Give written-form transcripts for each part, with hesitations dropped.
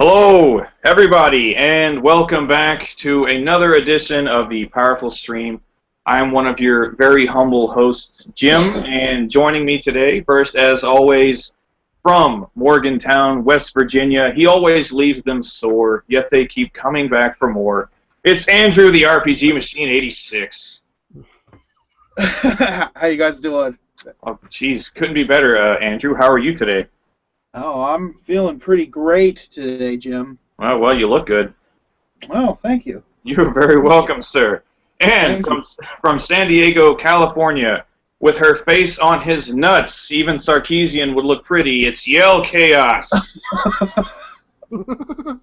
Hello, everybody, and welcome back to another edition of the Powerful Stream. I'm one of your very humble hosts, Jim, and joining me today, first as always, from Morgantown, West Virginia. He always leaves them sore, yet they keep coming back for more. It's Andrew, the RPG Machine 86. How you guys doing? Oh, geez, couldn't be better, Andrew. How are you today? Oh, I'm feeling pretty great today, Jim. Well, you look good. Oh, thank you. You're very welcome, sir. And from San Diego, California, with her face on his nuts, even Sarkeesian would look pretty. It's Yell Chaos. I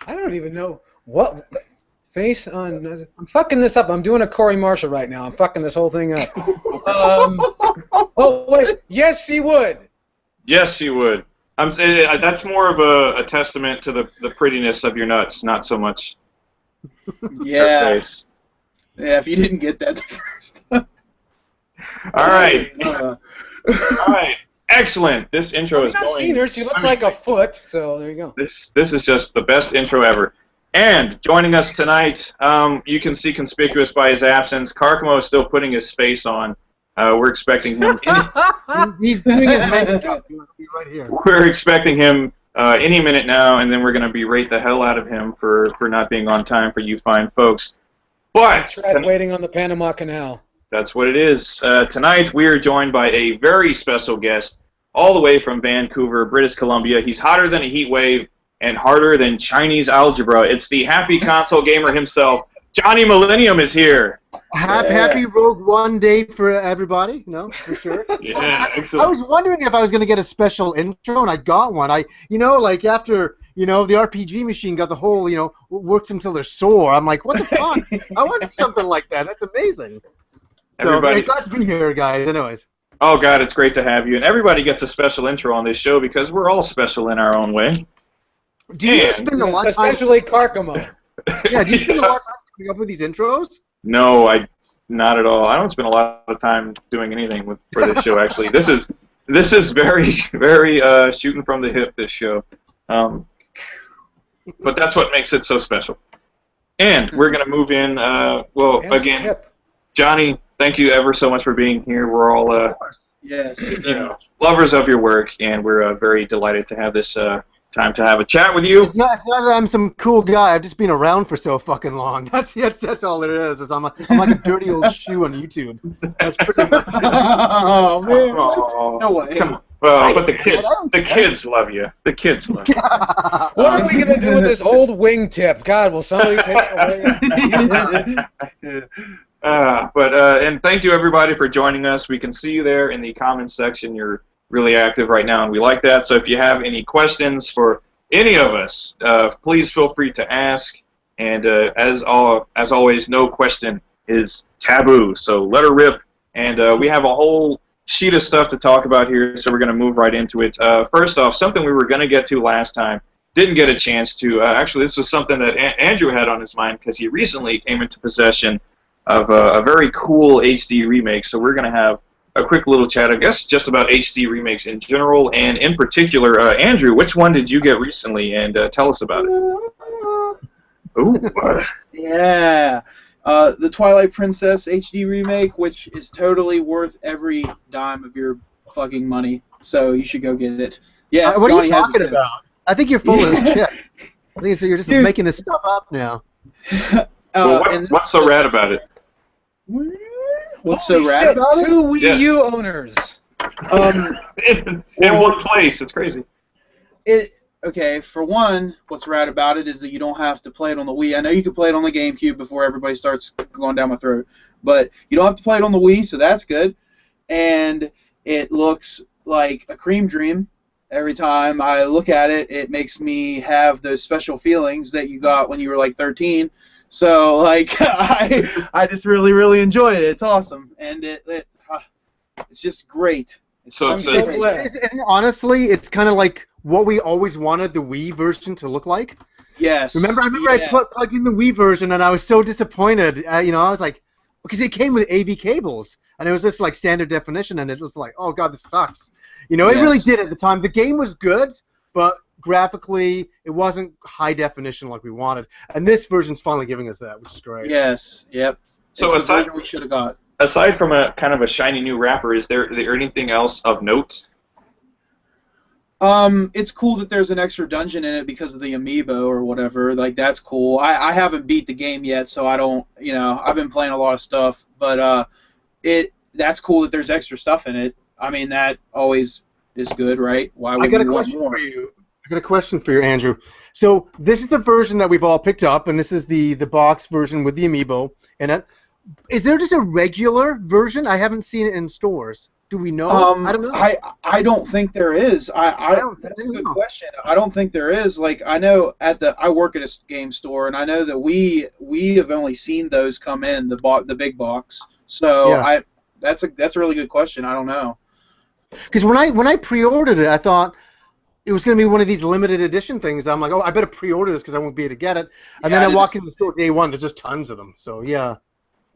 don't even know what face on. I'm fucking this up. I'm doing a Corey Marshall right now. I'm fucking this whole thing up. Oh wait, yes, she would. Yes, she would. That's more of a testament to the prettiness of your nuts, not so much Yeah. her face. Yeah, if you didn't get that the first time. All right. All right. Excellent. This intro is I've going. seen her. She looks like a foot. So there you go. This is just the best intro ever. And joining us tonight, you can see conspicuous by his absence, Karkamo is still putting his face on. We're expecting him. He's doing his makeup. He'll be right here. We're expecting him any minute now, and then we're going to berate the hell out of him for not being on time for you fine folks. But Waiting on the Panama Canal. that's what it is. Tonight we are joined by a very special guest, all the way from Vancouver, British Columbia. He's hotter than a heat wave and harder than Chinese algebra. It's the happy console gamer himself. Johnny Millennium is here. Happy Rogue One day for everybody, for sure. Yeah, I was wondering if I was going to get a special intro, and I got one. Like after, the RPG machine got the whole, works until they're sore. I'm like, what the fuck? I want something like that. That's amazing. Everybody. So, glad to be here, guys, anyways. Oh, God, it's great to have you. And everybody gets a special intro on this show because we're all special in our own way. Do you spend a lot of time... Especially Karkamo. Yeah, do you spend a lot of time coming up with these intros? No, not at all. I don't spend a lot of time doing anything for this show, actually. This is very, very shooting from the hip, this show. But that's what makes it so special. And we're going to move in, again, Johnny, thank you ever so much for being here. We're all, Yes. lovers of your work, and we're very delighted to have this time to have a chat with you. It's not that I'm some cool guy. I've just been around for so fucking long. That's all it is. I'm like a dirty old shoe on YouTube. That's pretty much it. Oh, man. Oh, No way. come on. Well, but the kids love you. The kids love you. What are we gonna do with this old wingtip? God, will somebody take it away? And thank you everybody for joining us. We can see you there in the comments section. You're really active right now, and we like that. So if you have any questions for any of us, please feel free to ask. And as always, no question is taboo. So let her rip. And we have a whole sheet of stuff to talk about here, so we're going to move right into it. First off, something we were going to get to last time, didn't get a chance to. Actually, this was something that Andrew had on his mind because he recently came into possession of a very cool HD remake. So we're going to have a quick little chat, I guess, just about HD remakes in general, and in particular, Andrew, which one did you get recently, and tell us about it. Ooh. Yeah. The Twilight Princess HD remake, which is totally worth every dime of your fucking money, so you should go get it. Yes, what Johnny are you talking about? I think you're full of shit. I think so. You're just making this stuff up now. What's so rad about it? What's so rad about it? Two Wii U owners. In one place. It's crazy. Okay, for one, what's rad about it is that you don't have to play it on the Wii. I know you can play it on the GameCube before everybody starts going down my throat, but you don't have to play it on the Wii, so that's good. And it looks like a cream dream. Every time I look at it, it makes me have those special feelings that you got when you were like 13. So, like, I just really, really enjoy it. It's awesome, and it's just great. Honestly, it's kind of like what we always wanted the Wii version to look like. Yes. I remember I plugged in the Wii version, and I was so disappointed. I was like, because it came with AV cables, and it was just like standard definition, and it was like, oh god, this sucks. It really did at the time. The game was good, but graphically, it wasn't high definition like we wanted. And this version's finally giving us that, which is great. Yes. Yep. So It's the version we should have got. Aside from a kind of a shiny new wrapper, is there anything else of note? It's cool that there's an extra dungeon in it because of the amiibo or whatever. Like, that's cool. I haven't beat the game yet, so I don't, I've been playing a lot of stuff, but that's cool that there's extra stuff in it. I mean, that always is good, right? Why would you want more? I got a question for you, Andrew. So this is the version that we've all picked up, and this is the box version with the amiibo in it. Is there just a regular version? I haven't seen it in stores. Do we know? I don't know. I don't think there is. That's a good question. I don't think there is. Like, I know I work at a game store, and I know that we have only seen those come in the big box. So yeah. That's a really good question. I don't know. Because when I pre-ordered it, I thought it was going to be one of these limited edition things. I'm like, oh, I better pre-order this because I won't be able to get it. And then I walk into the store day one, there's just tons of them. So yeah.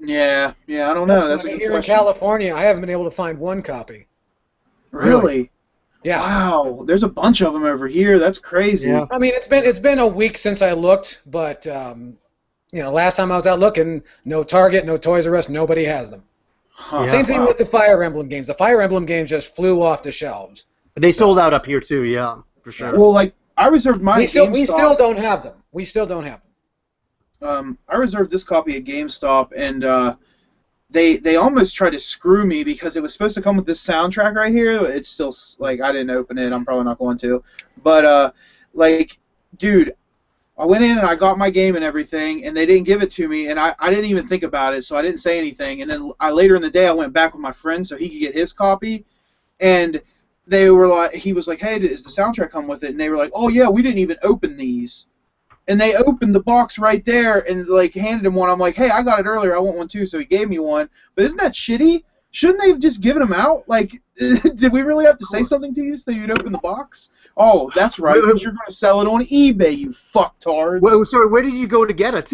Yeah, I don't know. That's a good here question. In California, I haven't been able to find one copy. Really? Yeah. Wow, there's a bunch of them over here. That's crazy. Yeah. I mean, it's been a week since I looked, but last time I was out looking, no Target, no Toys R Us, nobody has them. Huh. Same thing with the Fire Emblem games. The Fire Emblem games just flew off the shelves. They sold out up here too. Yeah, for sure. Well, like I reserved mine. We still don't have them. We still don't have them. I reserved this copy at GameStop, and they almost tried to screw me because it was supposed to come with this soundtrack right here. It's still, like, I didn't open it. I'm probably not going to. But, dude, I went in and I got my game and everything, and they didn't give it to me, and I didn't even think about it, so I didn't say anything. And then later in the day, I went back with my friend so he could get his copy, and he was like, hey, does the soundtrack come with it? And they were like, oh, yeah, we didn't even open these. And they opened the box right there and, like, handed him one. I'm like, hey, I got it earlier. I want one, too. So he gave me one. But isn't that shitty? Shouldn't they have just given them out? Like, did we really have to say something to you so you'd open the box? Oh, that's right, because you're going to sell it on eBay, you fucktards. Well, sorry, where did you go to get it?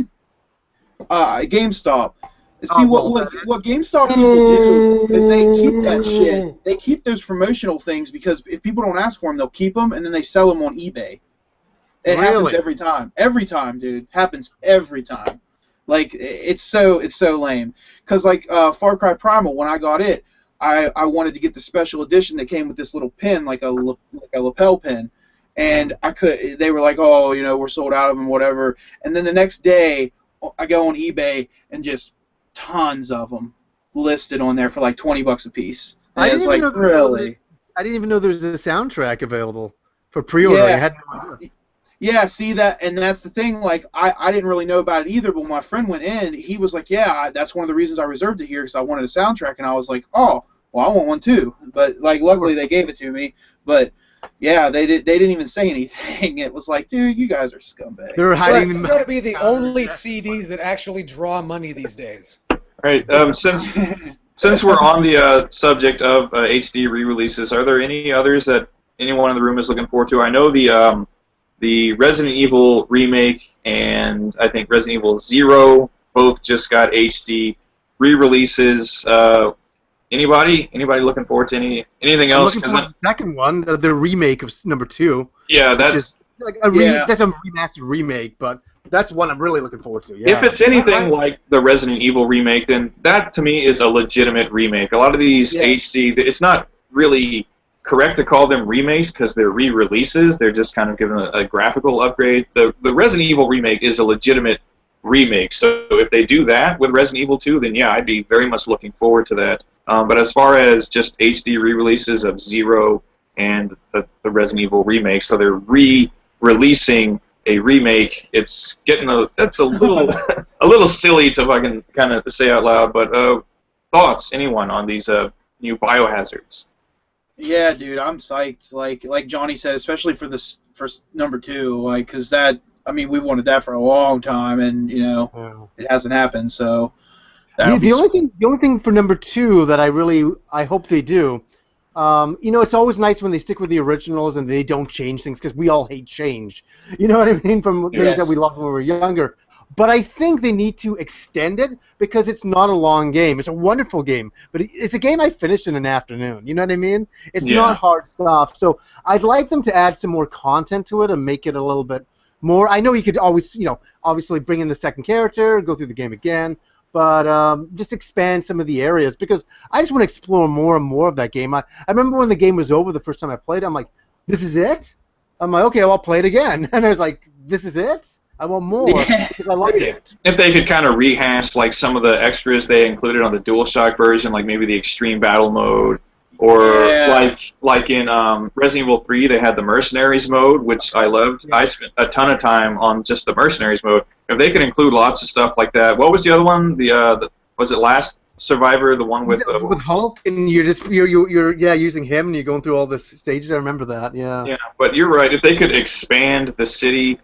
GameStop. See, what GameStop people do is they keep that shit. They keep those promotional things because if people don't ask for them, they'll keep them, and then they sell them on eBay. It happens every time. Every time, dude. Happens every time. Like, it's so lame. Because, like, Far Cry Primal, when I got it, I wanted to get the special edition that came with this little pin, like a lapel pin. And they were like, oh, we're sold out of them, whatever. And then the next day, I go on eBay and just tons of them listed on there for like $20 a piece. And it's like, really? I didn't even know there was a soundtrack available for pre-ordering. Yeah. I had no idea. Yeah, see that, and that's the thing. Like, I didn't really know about it either, but when my friend went in, he was like, "Yeah, that's one of the reasons I reserved it here because I wanted a soundtrack." And I was like, "Oh, well, I want one too." But like, luckily they gave it to me. But yeah, they didn't even say anything. It was like, dude, you guys are scumbags. They're hiding them. It's got to be the only CDs that actually draw money these days. All right. Since we're on the subject of HD re-releases, are there any others that anyone in the room is looking forward to? I know the Resident Evil remake and I think Resident Evil 0 both just got HD re-releases. Anybody looking forward to anything else? I'm looking forward to the second one, the remake of number 2. Yeah, that's like that's a remastered remake, but that's one I'm really looking forward to. Yeah. If it's anything like the Resident Evil remake, then that to me is a legitimate remake. A lot of these HD, it's not really correct to call them remakes because they're re-releases. They're just kind of given a graphical upgrade. The Resident Evil remake is a legitimate remake. So if they do that with Resident Evil 2, then yeah, I'd be very much looking forward to that. But as far as just HD re-releases of 0 and the Resident Evil remake, so they're re-releasing a remake, it's getting that's a little a little silly to fucking kind of say out loud. But thoughts, anyone, on these new Biohazards? Yeah, dude, I'm psyched. Like Johnny said, especially for this first number 2, like, because that, I mean, we've wanted that for a long time, and it hasn't happened. So the only thing for number 2 that I hope they do, it's always nice when they stick with the originals and they don't change things because we all hate change. You know what I mean? From things that we loved when we were younger. But I think they need to extend it because it's not a long game. It's a wonderful game, but it's a game I finished in an afternoon. You know what I mean? It's not hard stuff. So I'd like them to add some more content to it and make it a little bit more. I know you could always, obviously bring in the second character, go through the game again, but just expand some of the areas because I just want to explore more and more of that game. I remember when the game was over the first time I played it, I'm like, this is it? I'm like, okay, well, I'll play it again. And I was like, this is it? I want more because I liked it. If they could kind of rehash like some of the extras they included on the DualShock version, like maybe the extreme battle mode, or like in Resident Evil 3, they had the Mercenaries mode, which I loved. I spent a ton of time on just the Mercenaries mode. If they could include lots of stuff like that, what was the other one? Was it Last Survivor, the one with Hulk, and you're using him, and you're going through all the stages. I remember that. Yeah. Yeah, but you're right. If they could expand the city.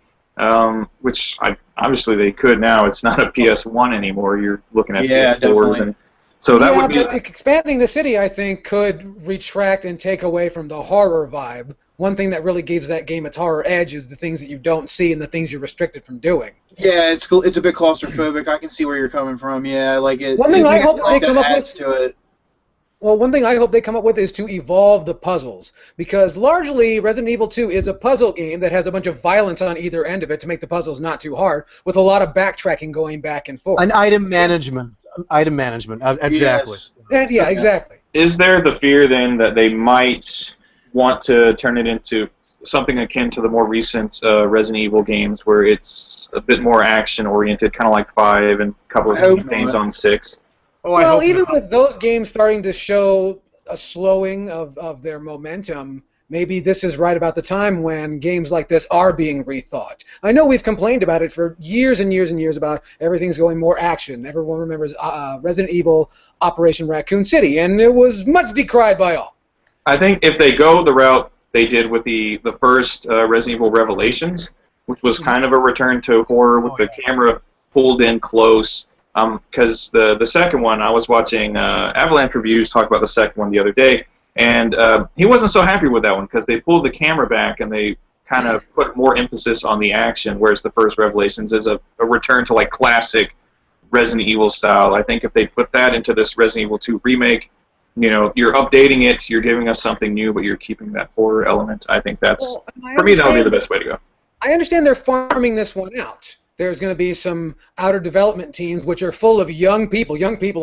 Which obviously they could now. It's not a PS1 anymore. You're looking at PS4s, and so that would be. But expanding the city, I think, could retract and take away from the horror vibe. One thing that really gives that game its horror edge is the things that you don't see and the things you're restricted from doing. Yeah, it's a bit claustrophobic. I can see where you're coming from. Yeah, like it. One thing I hope they come up with to it. Well, one thing I hope they come up with is to evolve the puzzles, because largely Resident Evil 2 is a puzzle game that has a bunch of violence on either end of it to make the puzzles not too hard, with a lot of backtracking going back and forth. And item management. Exactly. Yes. Yeah, exactly. Is there the fear then that they might want to turn it into something akin to the more recent Resident Evil games, where it's a bit more action-oriented, kind of like 5 and a couple of campaigns on 6? Well, even with those games starting to show a slowing of their momentum, maybe this is right about the time when games like this are being rethought. I know we've complained about it for years and years and years about everything's going more action. Everyone remembers Resident Evil Operation Raccoon City, and it was much decried by all. I think if they go the route they did with the first Resident Evil Revelations, which was kind of a return to horror with the camera pulled in close, because the second one, I was watching Avalanche Reviews talk about the second one the other day, and he wasn't so happy with that one because they pulled the camera back and they kind of put more emphasis on the action, whereas the first Revelations is a return to like classic Resident Evil style. I think if they put that into this Resident Evil 2 remake, you're updating it, you're giving us something new, but you're keeping that horror element. I think that's, for me, that would be the best way to go. I understand they're farming this one out. There's going to be some outer development teams which are full of young people,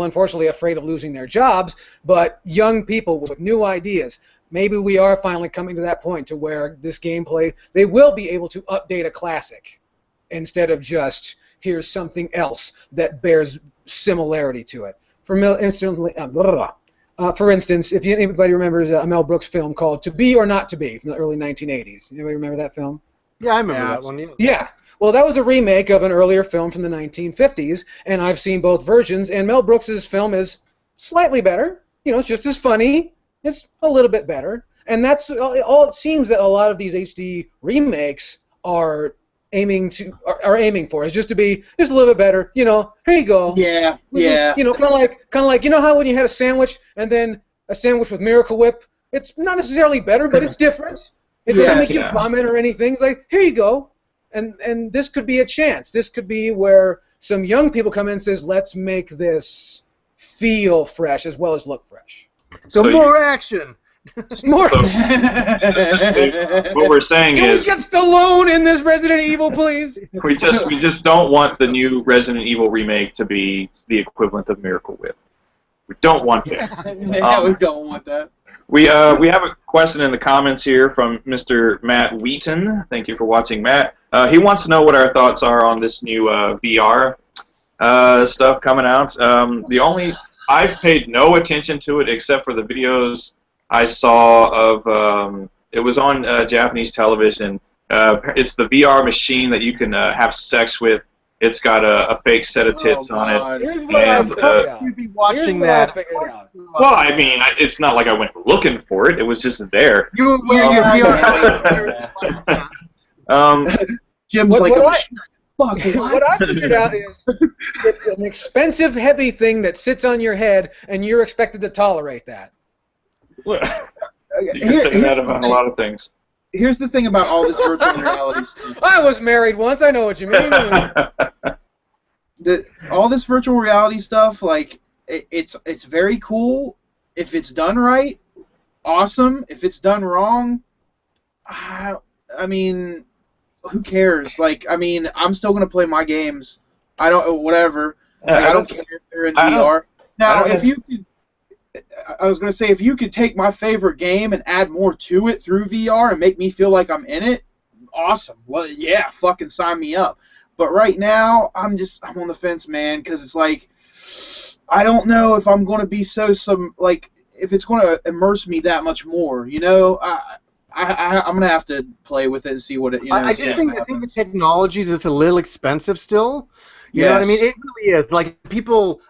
unfortunately afraid of losing their jobs, but young people with new ideas. Maybe we are finally coming to that point to where this gameplay, they will be able to update a classic instead of just, here's something else that bears similarity to it. For instance, if anybody remembers a Mel Brooks film called To Be or Not to Be from the early 1980s. Anybody remember that film? Yeah, I remember that one. Yeah. Well, that was a remake of an earlier film from the 1950s, and I've seen both versions, and Mel Brooks' film is slightly better. It's just as funny. It's a little bit better. And that's all it seems that a lot of these HD remakes are aiming for, is just to be just a little bit better. Here you go. Yeah. Kind of like how when you had a sandwich and then a sandwich with Miracle Whip, it's not necessarily better, but it's different. It doesn't make you vomit or anything. It's like, here you go. And this could be a chance. This could be where some young people come in and says, let's make this feel fresh as well as look fresh. So more action. More. What we're saying Can is, we get Stallone in this Resident Evil, please? we just don't want the new Resident Evil remake to be the equivalent of Miracle Whip. We don't want that. We don't want that. We have a question in the comments here from Mr. Matt Wheaton. Thank you for watching, Matt. He wants to know what our thoughts are on this new VR stuff coming out. I've paid no attention to it except for the videos I saw of. It was on Japanese television. It's the VR machine that you can have sex with. It's got a fake set of tits on it. Here's what I figured out. You'd be watching that. Well, I mean, it's not like I went looking for it. It was just there. You were wearing your VR. Jim's what I figured out is it's an expensive, heavy thing that sits on your head, and you're expected to tolerate that. You can say that about a lot of things. Here's the thing about all this virtual reality stuff. I was married once. I know what you mean. all this virtual reality stuff, like it's very cool if it's done right. Awesome. If it's done wrong, I mean, who cares? Like, I mean, I'm still gonna play my games. I don't whatever. Like, I don't care if they're in VR. Now, if you could, I was gonna say if you could take my favorite game and add more to it through VR and make me feel like I'm in it, awesome. Well, yeah, fucking sign me up. But right now, I'm on the fence, man, because it's like I don't know if I'm going to be if it's going to immerse me that much more. You know, I'm going to have to play with it and see what it. You know, I think the technology is a little expensive still. You know what I mean? It really is. Like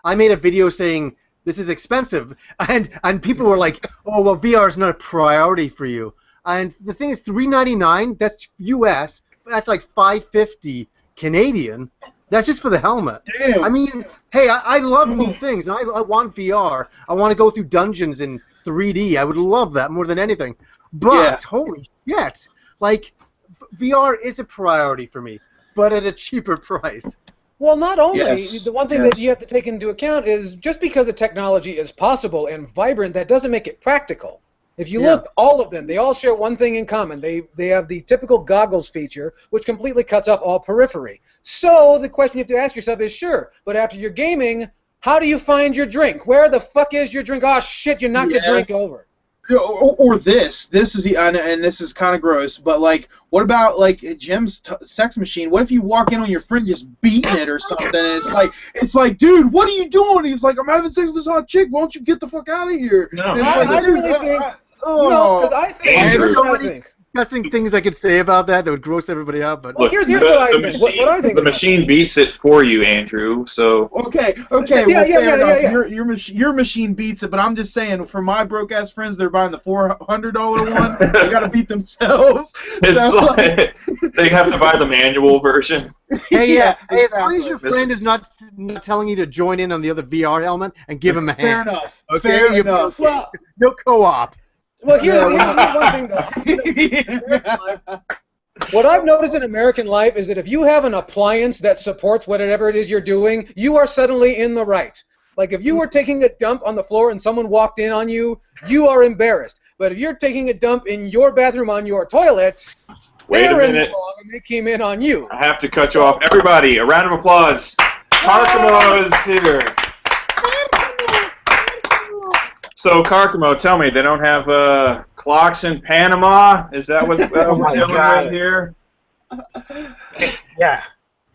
I made a video saying this is expensive, and people were like, "Oh, well, VR is not a priority for you." And the thing is, $399. That's US. That's like $550 Canadian. That's just for the helmet. Damn. I mean, hey, I love new things, and I want VR. I want to go through dungeons in 3D. I would love that more than anything. But holy shit, like VR is a priority for me, but at a cheaper price. Well, not only, the one thing that you have to take into account is just because the technology is possible and vibrant, that doesn't make it practical. If you look, all of them, they all share one thing in common. They have the typical goggles feature, which completely cuts off all periphery. So the question you have to ask yourself is, sure, but after you're gaming, how do you find your drink? Where the fuck is your drink? Oh, shit, you knocked the drink over. Or this is and this is kind of gross, but like, what about like Jim's sex machine? What if you walk in on your friend just beating it or something, and it's like, dude, what are you doing? He's like, I'm having sex with this hot chick. Why don't you get the fuck out of here? No, I really think. No, because I think. Disgusting things I could say about that would gross everybody out, but well, here's what I think. What I think. The machine beats it for you, Andrew. So okay. Well, your machine beats it, but I'm just saying, for my broke ass friends, they're buying the $400 one. They gotta beat themselves. It's like they have to buy the manual version. Hey, as long as your friend is not telling you to join in on the other VR helmet and give him a hand. Fair enough. Okay? Fair enough. Well, no co-op. Well, here's one thing, though. What I've noticed in American life is that if you have an appliance that supports whatever it is you're doing, you are suddenly in the right. Like, if you were taking a dump on the floor and someone walked in on you, you are embarrassed. But if you're taking a dump in your bathroom on your toilet, they're in the wrong and they came in on you. I have to cut you off. Everybody, a round of applause. Carcamo is here. So, Carcamo, tell me, they don't have clocks in Panama? Is that what we're doing right here? Yeah.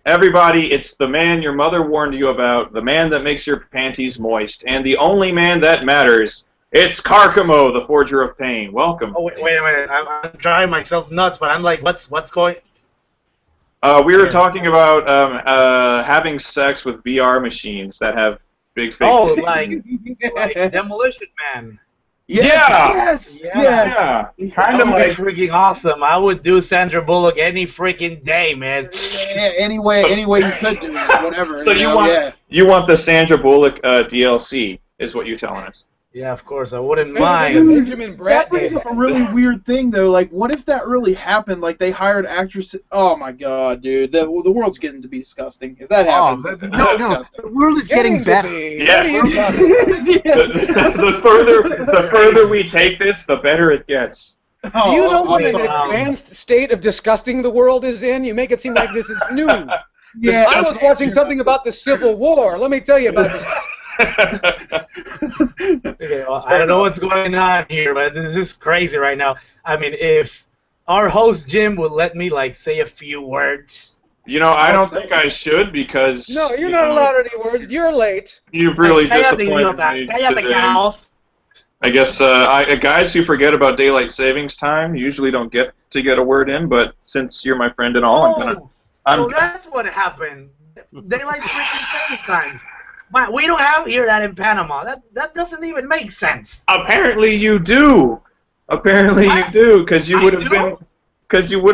Everybody, it's the man your mother warned you about, the man that makes your panties moist, and the only man that matters. It's Carcamo, the forger of pain. Welcome. Oh, wait a minute. I'm driving myself nuts, but I'm like, what's going? We were talking about having sex with VR machines that have big faces. Oh, like Demolition Man. Yes. Kind of like freaking awesome. I would do Sandra Bullock any freaking day, man. Any way you could do it, whatever. So you want the Sandra Bullock DLC, is what you're telling us. Yeah, of course, I wouldn't mind. Benjamin That brings up a really weird thing, though. Like, what if that really happened? Like, they hired actresses. Oh my god, dude, the world's getting to be disgusting. If that happens, no, the world is getting better. Yes. The further we take this, the better it gets. Do you know what an advanced state of disgusting the world is in? You make it seem like this is new. Yeah, I was watching something about the Civil War. Let me tell you about this. Okay, well, I don't know what's going on here, but this is crazy right now. I mean, if our host Jim would let me like say a few words. You know, I don't think I should because. No, you're not allowed any words. You're late. You've really disappointed me today. I guess guys who forget about daylight savings time usually don't get to get a word in, but since you're my friend and all, so that's what happened. Daylight freaking saving times. We don't have here that in Panama. That doesn't even make sense. Apparently you do. Apparently you do, because you would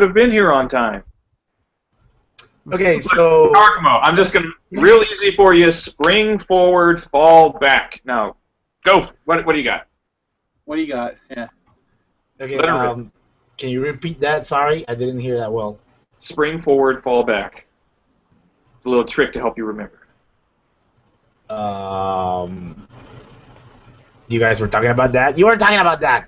have been here on time. Okay, so Carcamo, I'm just gonna real easy for you. Spring forward, fall back. Now, go. What do you got? What do you got? Yeah. Okay. Can you repeat that? Sorry, I didn't hear that well. Spring forward, fall back. It's a little trick to help you remember. You guys were talking about that. You were talking about that.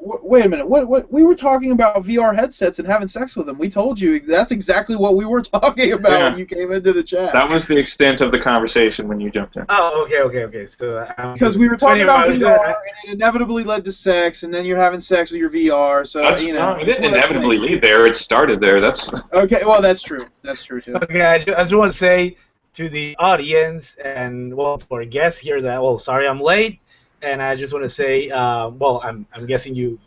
Wait a minute. What? We were talking about VR headsets and having sex with them. We told you that's exactly what we were talking about when you came into the chat. That was the extent of the conversation when you jumped in. Oh, okay. So because we were talking about VR, and it inevitably led to sex, and then you're having sex with your VR. So it didn't inevitably lead there. It started there. That's okay. Well, that's true. That's true too. Okay, I just want to say to the audience and to our guests here that sorry I'm late. And I just want to say, I'm guessing you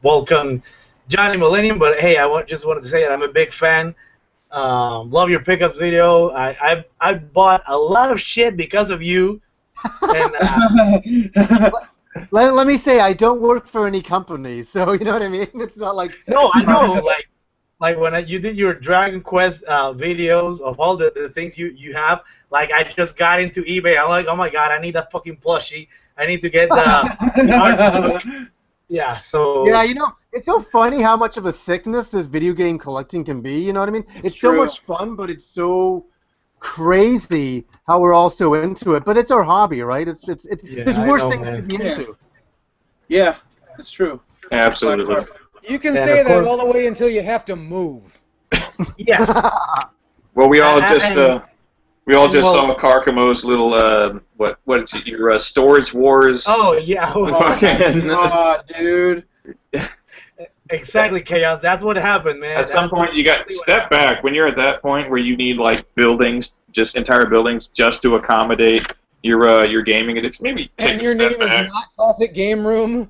welcome Johnny Millennium, but hey, just wanted to say that I'm a big fan. Love your pickups video. I bought a lot of shit because of you. And let me say, I don't work for any company, so you know what I mean. It's not like no, I know, like when you did your Dragon Quest videos of all the things you have. Like, I just got into eBay. I'm like, oh my god, I need that fucking plushie. I need to get the yeah, so... Yeah, it's so funny how much of a sickness this video game collecting can be, you know what I mean? It's so much fun, but it's so crazy how we're all so into it. But it's our hobby, right? There's worse things to be into. Yeah, it's true. Absolutely. You can say that all the way until you have to move. Yes. Well, we all just saw Carcamo's little what is it? Your Storage Wars. Oh yeah. Dude. Exactly, Chaos. That's what happened, man. At some point, you got to step back. When you're at that point where you need like buildings, just entire buildings, just to accommodate your gaming addiction, maybe take and your name is not Classic Game Room.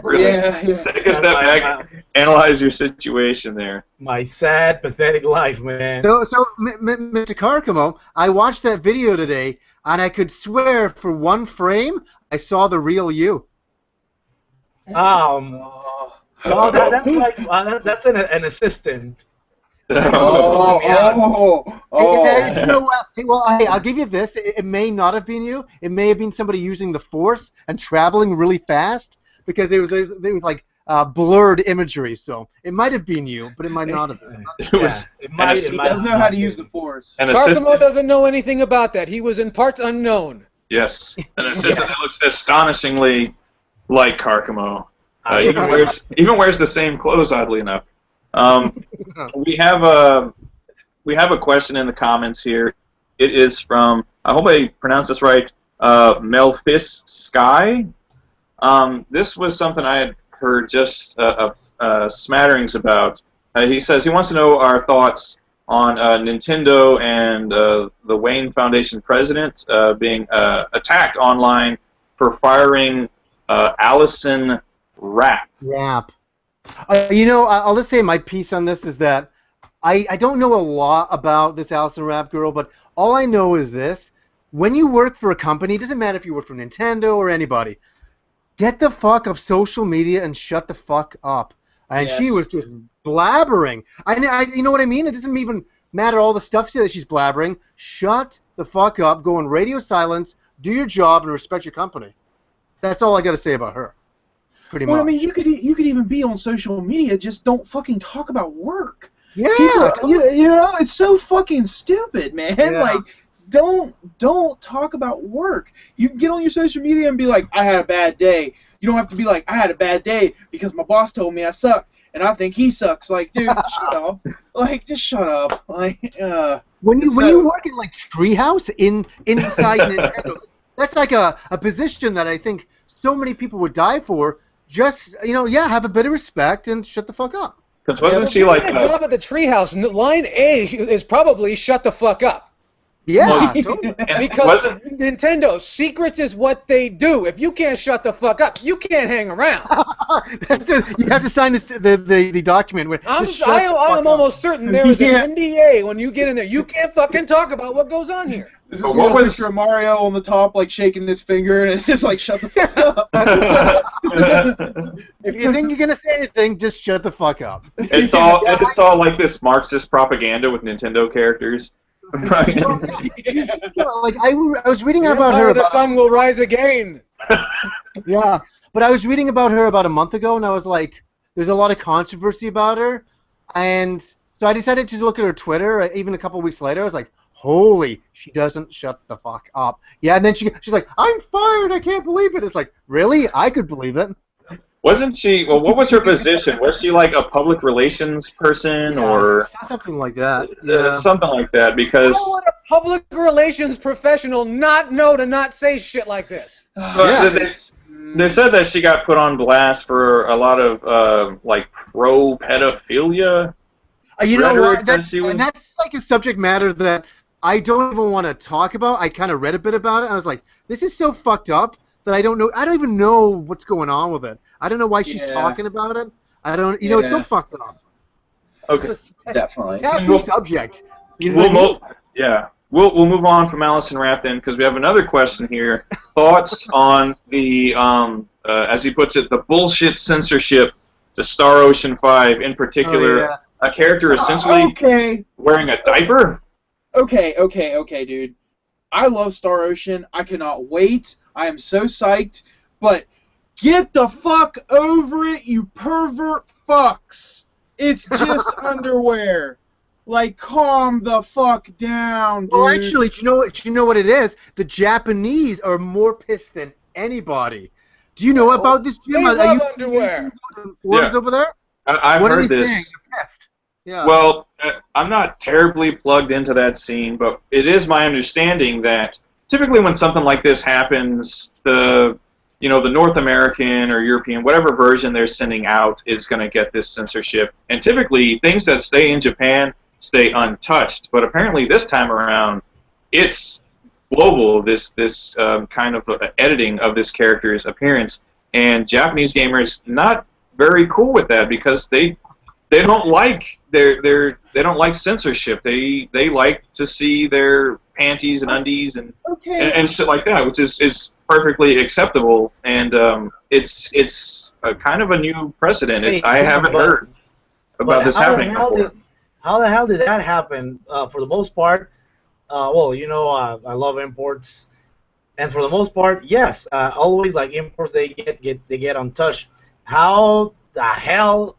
Really. Yeah. Take a step back, analyze your situation there. My sad, pathetic life, man. So Mr. Carcamo, I watched that video today, and I could swear for one frame I saw the real you. Well, that's like that's an assistant. You know what? Well, I'll give you this. It may not have been you. It may have been somebody using the Force and traveling really fast because it was like blurred imagery. So it might have been you, but it might not have been. He doesn't know how to use the Force. Carcamo doesn't know anything about that. He was in parts unknown. Yes, an assistant that looks astonishingly like Carcamo. Even wears the same clothes, oddly enough. We have a question in the comments here. It is from, I hope I pronounced this right, Melfis Sky. This was something I had heard just smatterings about. He says he wants to know our thoughts on Nintendo and the Wayne Foundation president being attacked online for firing Allison Rapp. I'll just say my piece on this is that I don't know a lot about this Allison Rapp girl, but all I know is this. When you work for a company, it doesn't matter if you work for Nintendo or anybody, get the fuck off social media and shut the fuck up. And she was just blabbering. You know what I mean? It doesn't even matter all the stuff that she's blabbering. Shut the fuck up, go on radio silence, do your job, and respect your company. That's all I got to say about her. Pretty much. I mean, you could even be on social media, just don't fucking talk about work. Yeah. People, it's so fucking stupid, man. Yeah. Like, don't talk about work. You can get on your social media and be like, I had a bad day. You don't have to be like, I had a bad day because my boss told me I suck and I think he sucks. Like, dude, shut up. Like, just shut up. Like, when you work in like Treehouse inside Nintendo, that's like a position that I think so many people would die for. Just, have a bit of respect and shut the fuck up. Because wasn't she like... job at the Treehouse, line A is probably shut the fuck up. Yeah, because Nintendo, secrets is what they do. If you can't shut the fuck up, you can't hang around. You have to sign the document. I'm almost certain there is an NDA when you get in there. You can't fucking talk about what goes on here. This is a picture of Mario on the top, like shaking his finger, and it's just like, shut the fuck up. If you think you're gonna say anything, just shut the fuck up. It's all like this Marxist propaganda with Nintendo characters. Right. Like I was reading about her. The sun will rise again. Yeah, but I was reading about her about a month ago, and I was like, "There's a lot of controversy about her," and so I decided to look at her Twitter. Even a couple weeks later, I was like, Holy, she doesn't shut the fuck up. Yeah, and then she's like, I'm fired, I can't believe it. It's like, really? I could believe it. Wasn't she? Well, what was her position? Was she like a public relations person or something like that? Yeah. something like that? Because How would a public relations professional not know to not say shit like this? they said that she got put on blast for a lot of like pro-pedophilia. You know what? And That's like a subject matter that I don't even want to talk about. I kind of read a bit about it, and I was like, this is so fucked up that I don't know. I don't even know what's going on with it. I don't know why she's talking about it. I don't. You know, it's so fucked up. Okay. Definitely. Taboo subject. You know We'll move on from Allison Rapp then, because we have another question here. Thoughts on the, as he puts it, the bullshit censorship to Star Ocean 5 in particular. A character essentially wearing a diaper? Okay, dude. I love Star Ocean. I cannot wait. I am so psyched. But get the fuck over it, you pervert fucks. It's just underwear. Like, calm the fuck down, dude. Well, actually, do you know what it is? The Japanese are more pissed than anybody. Do you know about this, Jim? They love underwear. Over there? I've heard this. Yeah. Well, I'm not terribly plugged into that scene, but it is my understanding that typically when something like this happens, the North American or European, whatever version they're sending out is going to get this censorship. And typically, things that stay in Japan stay untouched. But apparently this time around, it's global, this kind of editing of this character's appearance. And Japanese gamers not very cool with that because they don't like they don't like censorship. They like to see their panties and undies and shit like that, which is perfectly acceptable. And it's a kind of a new precedent. I haven't heard about this happening before. How the hell did that happen? For the most part, well, I love imports, and for the most part, yes, always like imports they get untouched. How the hell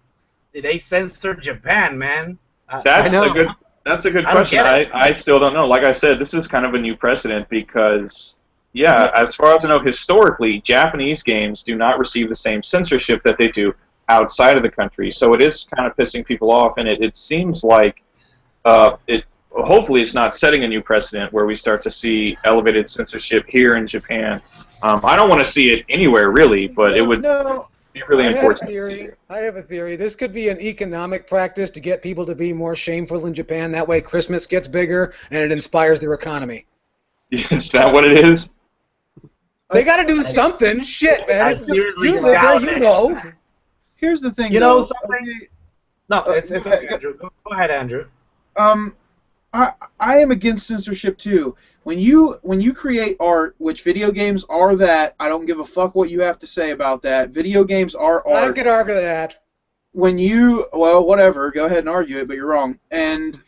did they censor Japan, man? That's a good question. I still don't know. Like I said, this is kind of a new precedent because, as far as I know, historically, Japanese games do not receive the same censorship that they do outside of the country. So it is kind of pissing people off, and it seems like hopefully it's not setting a new precedent where we start to see elevated censorship here in Japan. I don't want to see it anywhere, really, but it would be really important. I have a theory. This could be an economic practice to get people to be more shameful in Japan. That way Christmas gets bigger and it inspires their economy. Is that what it is? They got to do something. Shit, man. I seriously you live there, you know. Here's the thing, know something? No, it's okay, Andrew. Go ahead, Andrew. I am against censorship too. When you create art, which video games are that, I don't give a fuck what you have to say about that. Video games are art. I could argue that. When whatever, go ahead and argue it, but you're wrong. And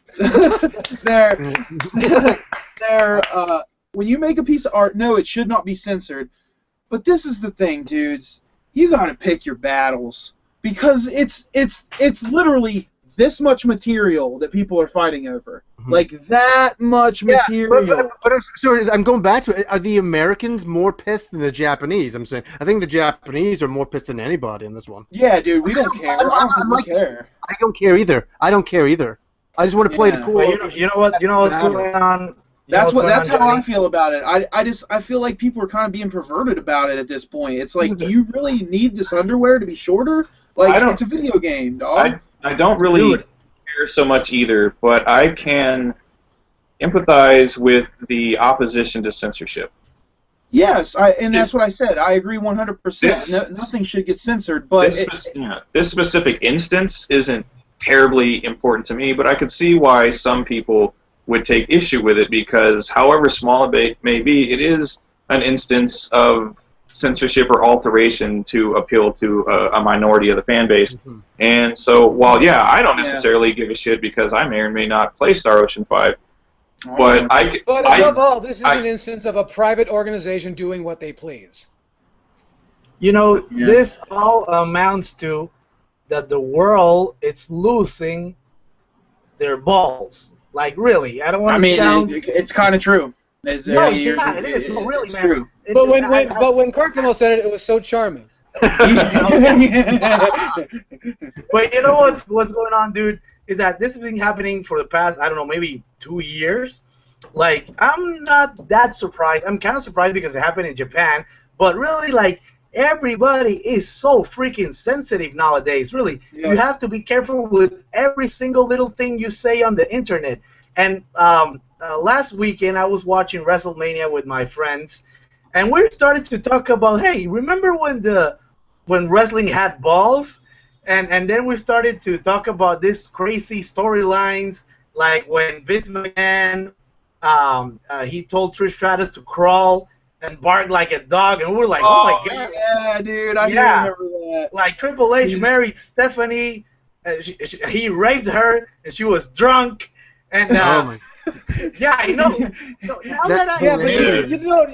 when you make a piece of art, no, it should not be censored. But this is the thing, dudes. You gotta pick your battles because it's literally this much material that people are fighting over. Like that much material. But I'm going back to it. Are the Americans more pissed than the Japanese? I'm saying. I think the Japanese are more pissed than anybody in this one. Yeah, dude, we don't care. I don't think we care. I don't care either. I just want to play the cool. You know what's going on. That's how I feel about it. I feel like people are kind of being perverted about it at this point. It's like, do you really need this underwear to be shorter? Like, it's a video game, dog. I don't really care so much either, but I can empathize with the opposition to censorship. Yes, that's what I said. I agree 100%. Nothing should get censored, but this specific instance isn't terribly important to me, but I could see why some people would take issue with it because, however small it may be, it is an instance of censorship or alteration to appeal to a minority of the fan base. And so, while I don't necessarily give a shit because I may or may not play Star Ocean 5, but above all, this is an instance of a private organization doing what they please. This all amounts to that the world it's losing their balls. Like really, I don't want I to mean, sound. it's kind of true. It's, No, you're- yeah, it is. No, really, it's man. true. But when Carcamo said it, it was so charming. But you know what's going on, dude? Is that this has been happening for the past, I don't know, maybe 2 years. Like, I'm not that surprised. I'm kind of surprised because it happened in Japan. But really, like, everybody is so freaking sensitive nowadays. Really, Yeah. you have to be careful with every single little thing you say on the internet. And last weekend, I was watching WrestleMania with my friends, and we started to talk about, hey, remember when wrestling had balls? And then we started to talk about these crazy storylines, like when Vince McMahon he told Trish Stratus to crawl and bark like a dog, and we were like, oh my god. Yeah, dude, I do Yeah. remember that. Like Triple H married Stephanie, he raped her, and she was drunk, and Oh my. yeah, I know. So now That's that I Yeah, but weird. you know,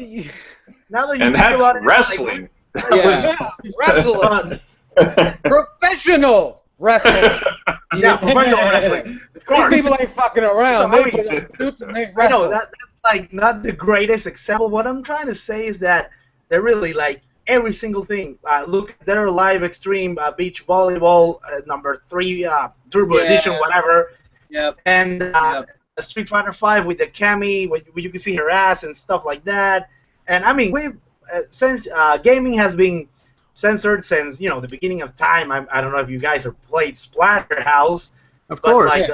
now that you And think that's about it, wrestling. Yeah. wrestling, professional wrestling. yeah, professional wrestling, of These course. people ain't fucking around. So, I They mean, put on suits and they I wrestle. know that's like not the greatest example. What I'm trying to say is that they're really like every single thing. Look, they're live extreme beach volleyball #3 Turbo Yeah. Edition, whatever, Yep. and Yep. Street Fighter 5 with the Cammy, where you can see her ass and stuff like that. And I mean, since gaming has been censored since the beginning of time. I don't know if you guys have played Splatterhouse, Of but course. like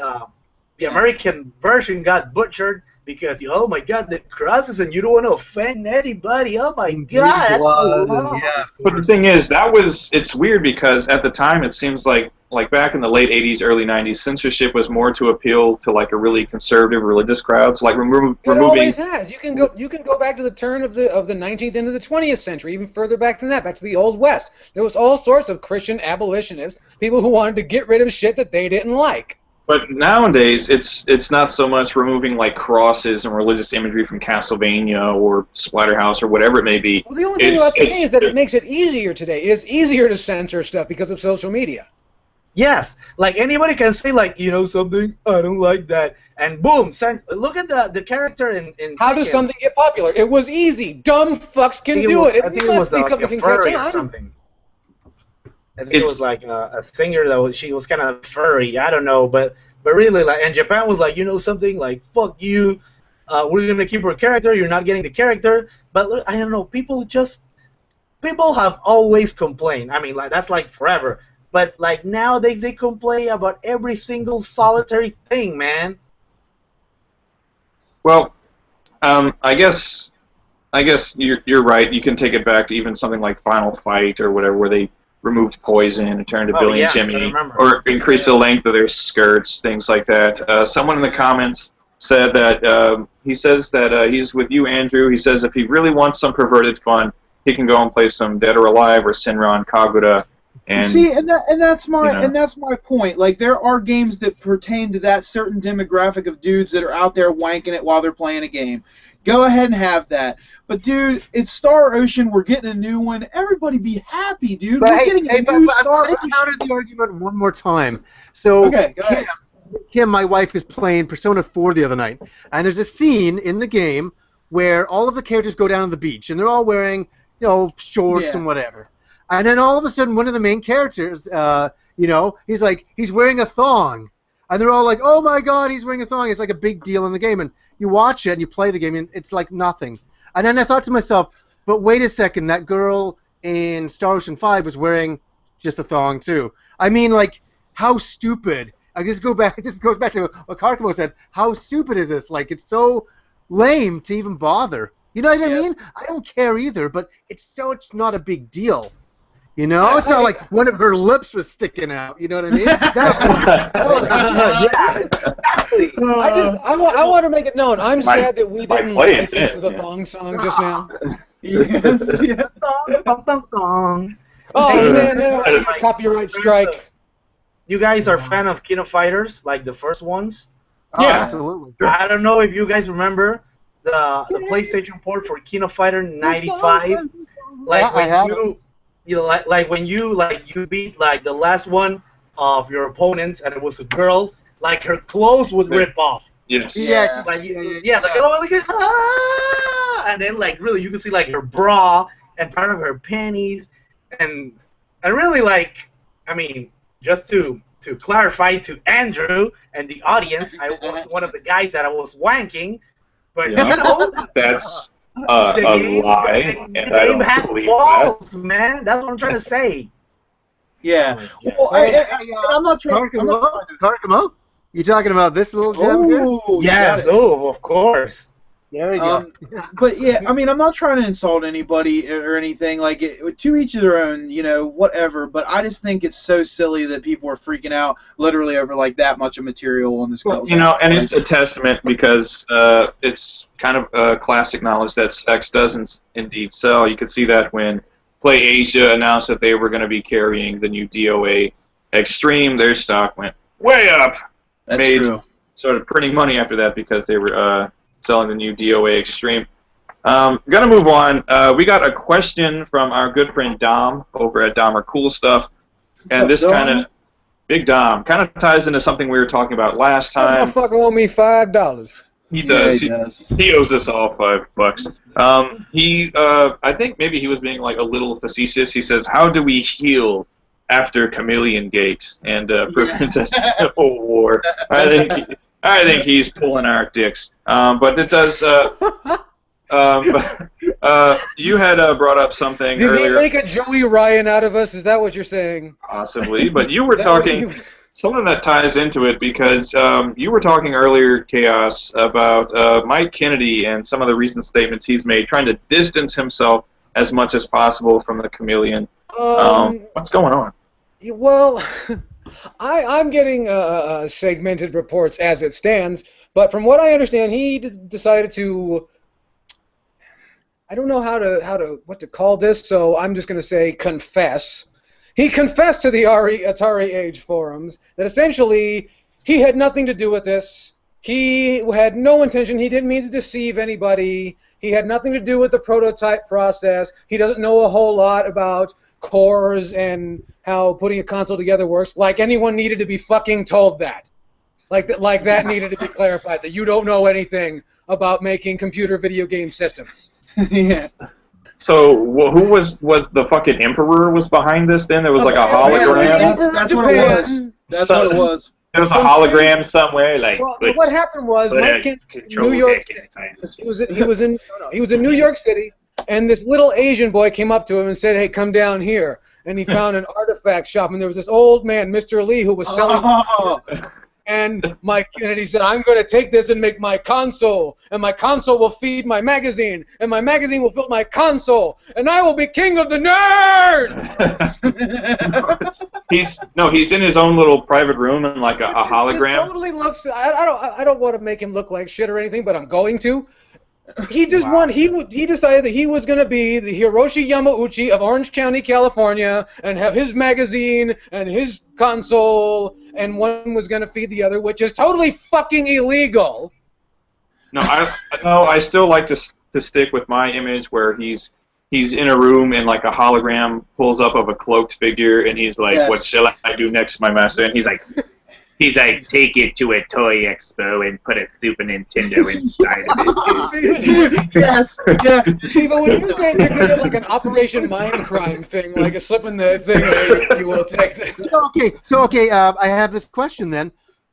the American version got butchered because oh my god, the crosses and you don't want to offend anybody. Oh my god, that's so wrong. Yeah. But the thing is, it's weird because at the time it seems like back in the late 80s, early 90s, censorship was more to appeal to like a really conservative religious crowds, like It removing. always has. You can go back to the turn of the 19th into the 20th century, even further back than that, back to the Old West. There was all sorts of Christian abolitionists, people who wanted to get rid of shit that they didn't like. But nowadays, it's not so much removing like crosses and religious imagery from Castlevania or Splatterhouse or whatever it may be. Well, the only thing about today is that it makes it easier today. It's easier to censor stuff because of social media. Yes, like anybody can say like something, I don't like that, and boom, look at the character in How does Tekken. something get popular? It was easy. Dumb fucks can do it. I think It it must was be something a can catch furry or on. something. I think it was like a singer she was kind of furry. I don't know, but really like, and Japan was like, something like fuck you, we're gonna keep her character. You're not getting the character. But I don't know. People have always complained. I mean, like that's like forever. But like nowadays they complain about every single solitary thing, man. Well, I guess you're right. You can take it back to even something like Final Fight or whatever, where they removed poison and turned to Billy yes, and I Jimmy, remember. or increased the length of their skirts, things like that. Someone in the comments said that he says that he's with you, Andrew. He says if he really wants some perverted fun, he can go and play some Dead or Alive or Senran Kagura. And See, and that's my you know. and that's my point. Like there are games that pertain to that certain demographic of dudes that are out there wanking it while they're playing a game. Go ahead and have that. But dude, it's Star Ocean. We're getting a new one. Everybody be happy, dude. But We're hey, getting a but new I'm Star going to Ocean. counter the argument one more time. So Okay, go ahead. Kim, my wife, is playing Persona 4 the other night, and there's a scene in the game where all of the characters go down on the beach, and they're all wearing, shorts Yeah. and whatever. And then all of a sudden, one of the main characters, he's wearing a thong, and they're all like, "Oh my God, he's wearing a thong!" It's like a big deal in the game, and you watch it and you play the game, and it's like nothing. And then I thought to myself, but wait a second, that girl in Star Ocean 5 was wearing just a thong too. I mean, like, how stupid. This goes back to what Karkamo said. How stupid is this? Like, it's so lame to even bother. You know what I mean? I don't care either, but it's not a big deal. It's not like one of her lips was sticking out. You know what I mean? Yeah, exactly. I want to make it known. I'm sad that we didn't play it, listen to the yeah. thong song just now. Yes, yeah. Oh man, Like, copyright strike. You guys are fan of Kino Fighters, like the first ones? Oh, Yeah. absolutely. I don't know if you guys remember the PlayStation port for Kino Fighter 95. Like Yeah, I when have when you beat like the last one of your opponents and it was a girl, like her clothes would rip off. Yes. Yeah. Like and then like really you can see like her bra and part of her panties and really like I mean just to clarify to Andrew and the audience, I was one of the guys that I was wanking, but Yeah. you know That's the a game, lie, the and I game don't had believe balls, man. That's what I'm trying to say. Yeah. Oh Well, and I'm not trying. I'm not trying to. Karkamo? You talking about this little gem here? Oh, Yes, oh, of course. There we go. But yeah, I mean, I'm not trying to insult anybody or anything. Like, to each their own, whatever. But I just think it's so silly that people are freaking out literally over like that much of material on this girl's ass. and it's a testament because it's kind of classic knowledge that sex doesn't indeed sell. You could see that when PlayAsia announced that they were going to be carrying the new DOA Extreme, their stock went way up. That's Made true. Started printing money after that because they were selling the new DOA Extreme. Gonna move on. We got a question from our good friend Dom over at Dahmer Cool Stuff, and this kind of Big Dom kind of ties into something we were talking about last time. That motherfucker owe me $5. He does. Yeah, he does. He owes us all $5. I think maybe he was being like a little facetious. He says, "How do we heal after Chameleon Gate and prevent a civil war?" I think he's pulling our dicks. But it does. You had brought up something Did earlier. he make a Joey Ryan out of us? Is that what you're saying? Possibly, but you were Is that what talking something that ties into it because you were talking earlier, Chaos, about Mike Kennedy and some of the recent statements he's made, trying to distance himself as much as possible from the Chameleon. What's going on? Well, I'm getting segmented reports as it stands, but from what I understand, he decided to. I don't know what to call this, so I'm just going to say confess. He confessed to the Atari Age forums that essentially he had nothing to do with this. He had no intention. He didn't mean to deceive anybody. He had nothing to do with the prototype process. He doesn't know a whole lot about cores and how putting a console together works. Like anyone needed to be fucking told that. Like that needed to be clarified, that you don't know anything about making computer video game systems. Yeah. So who was the fucking Emperor was behind this? Then there was like a hologram. Yeah, that's what it was. That's what it was. There was a hologram somewhere. Like well, what happened was Mike in New York. He was in New York City, and this little Asian boy came up to him and said, "Hey, come down here." And he found an artifact shop, and there was this old man, Mr. Lee, who was selling. And Mike Kennedy said, "I'm going to take this and make my console, and my console will feed my magazine, and my magazine will fill my console, and I will be king of the nerds!" He's in his own little private room in like a hologram. It totally looks. I don't want to make him look like shit or anything, but I'm going to. He just won. He decided that he was going to be the Hiroshi Yamauchi of Orange County, California, and have his magazine and his console, and one was going to feed the other, which is totally fucking illegal. No, I still like to stick with my image where he's in a room and like a hologram pulls up of a cloaked figure, and he's like, Yes. "What shall I do next, my master?" And he's like, take it to a toy expo and put a Super Nintendo inside of it. Yes. Yeah. See, but when you say you're going to like an Operation Mindcrime thing, like a slip in the thing, you will take that. So I have this question then.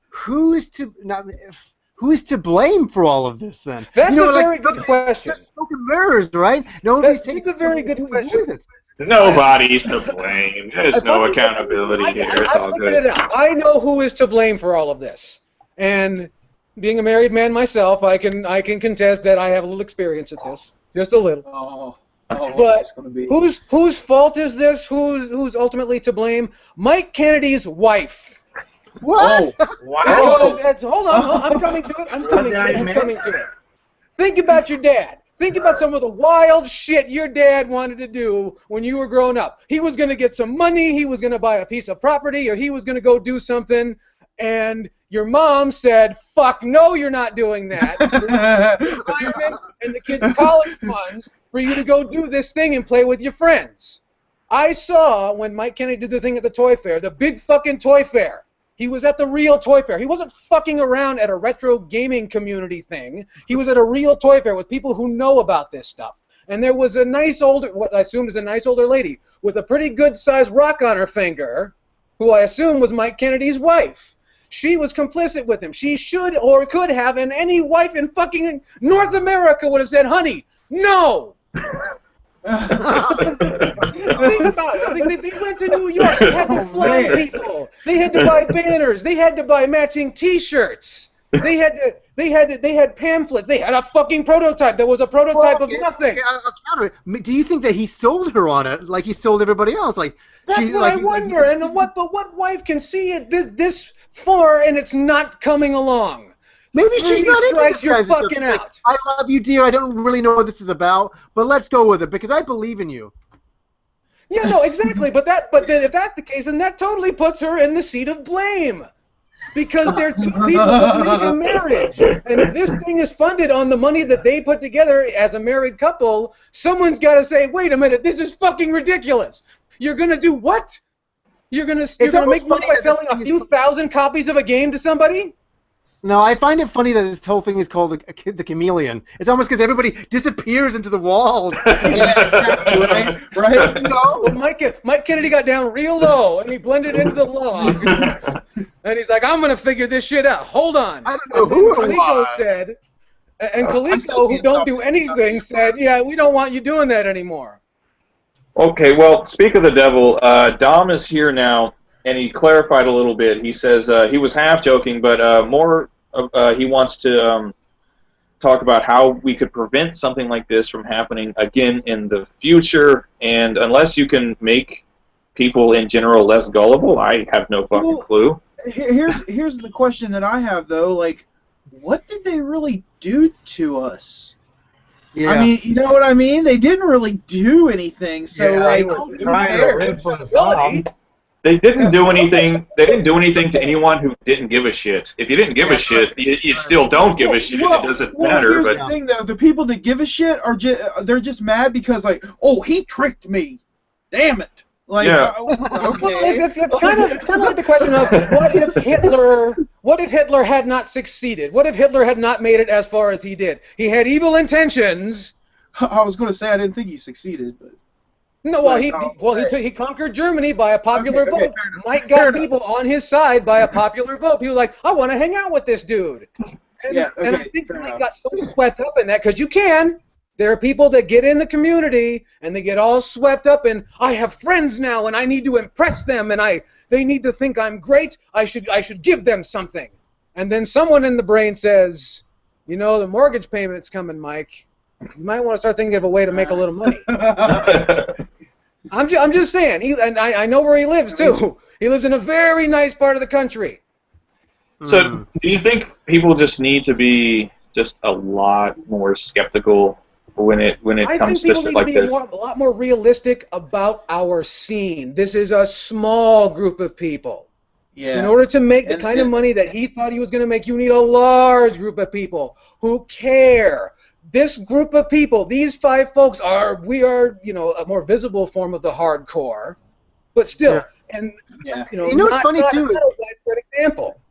Who is to blame for all of this then? That's a very good question. Just smoke and mirrors, right? Nobody's That's a very good question. Nobody's to blame. There's no accountability here. It's all good. I know who is to blame for all of this, and being a married man myself, I can contest that I have a little experience at this, just a little. But it's gonna be. whose fault is this? Who's ultimately to blame? Mike Kennedy's wife. What? Wow. Hold on, I'm coming to it. Think about your dad. Think about some of the wild shit your dad wanted to do when you were growing up. He was going to get some money, he was going to buy a piece of property, or he was going to go do something, and your mom said, "Fuck no, you're not doing that." Retirement and the kids' college funds for you to go do this thing and play with your friends. I saw when Mike Kennedy did the thing at the toy fair, the big fucking toy fair. He was at the real toy fair. He wasn't fucking around at a retro gaming community thing. He was at a real toy fair with people who know about this stuff. And there was a nice older, what I assumed is a nice older lady with a pretty good-sized rock on her finger, who I assume was Mike Kennedy's wife. She was complicit with him. She should or could have, and any wife in fucking North America would have said, honey, no! Think about it. They went to New York. They had to fly people. They had to buy banners. They had to buy matching T-shirts. They had pamphlets. They had a fucking prototype. There was a prototype of nothing. Okay, I'll counter it. Do you think that he sold her on it like he sold everybody else? Like that's what I wonder. And what wife can see it this far and it's not coming along? Maybe she's not into this you're kind of stuff. fucking out. Like, I love you, dear. I don't really know what this is about, but let's go with it because I believe in you. Yeah, no, exactly. But then if that's the case, then that totally puts her in the seat of blame. Because they're two people living in marriage. And if this thing is funded on the money that they put together as a married couple, someone's got to say, wait a minute, this is fucking ridiculous. You're going to do what? You're going to make money by selling a few thousand copies of a game to somebody? No, I find it funny that this whole thing is called the chameleon. It's almost because everybody disappears into the walls. Yeah, right? No. Well, Mike Kennedy got down real low, and he blended into the log. And he's like, I'm going to figure this shit out. Hold on. I don't know who Coleco said, and Coleco, who don't do anything, said, yeah, we don't want you doing that anymore. Okay, well, speak of the devil, Dom is here now, and he clarified a little bit. He says he was half joking, but more he wants to talk about how we could prevent something like this from happening again in the future. And unless you can make people in general less gullible, I have no fucking clue. Here's the question that I have though. Like, what did they really do to us? Yeah. I mean, you know what I mean? They didn't really do anything. So like, who cares? They didn't do anything. They didn't do anything to anyone who didn't give a shit. If you didn't give a shit, you still don't give a shit. It doesn't matter. Here's but the thing, though: the people that give a shit are they're just mad because like, oh, he tricked me. Damn it! Like, yeah. Okay. Well, it's kind of like the question of what if Hitler had not succeeded? What if Hitler had not made it as far as he did? He had evil intentions. I was going to say I didn't think he succeeded, but. No, he conquered Germany by a popular vote. Mike got people on his side by a popular vote. People were like, I want to hang out with this dude. And I think Mike got so swept up in that, because there are people that get in the community and they get all swept up in, I have friends now and I need to impress them and they need to think I'm great. I should give them something. And then someone in the brain says, you know, the mortgage payment's coming, Mike. You might want to start thinking of a way to make a little money. I'm just saying, I know where he lives too. He lives in a very nice part of the country. So, do you think people just need to be just a lot more skeptical when it comes to shit like this? I think people need to be a lot more realistic about our scene. This is a small group of people. Yeah. In order to make the kind of money that he thought he was going to make, you need a large group of people who care. This group of people, these 5 folks we are, you know, a more visible form of the hardcore, but still, and you know what's funny too? Not a widespread example.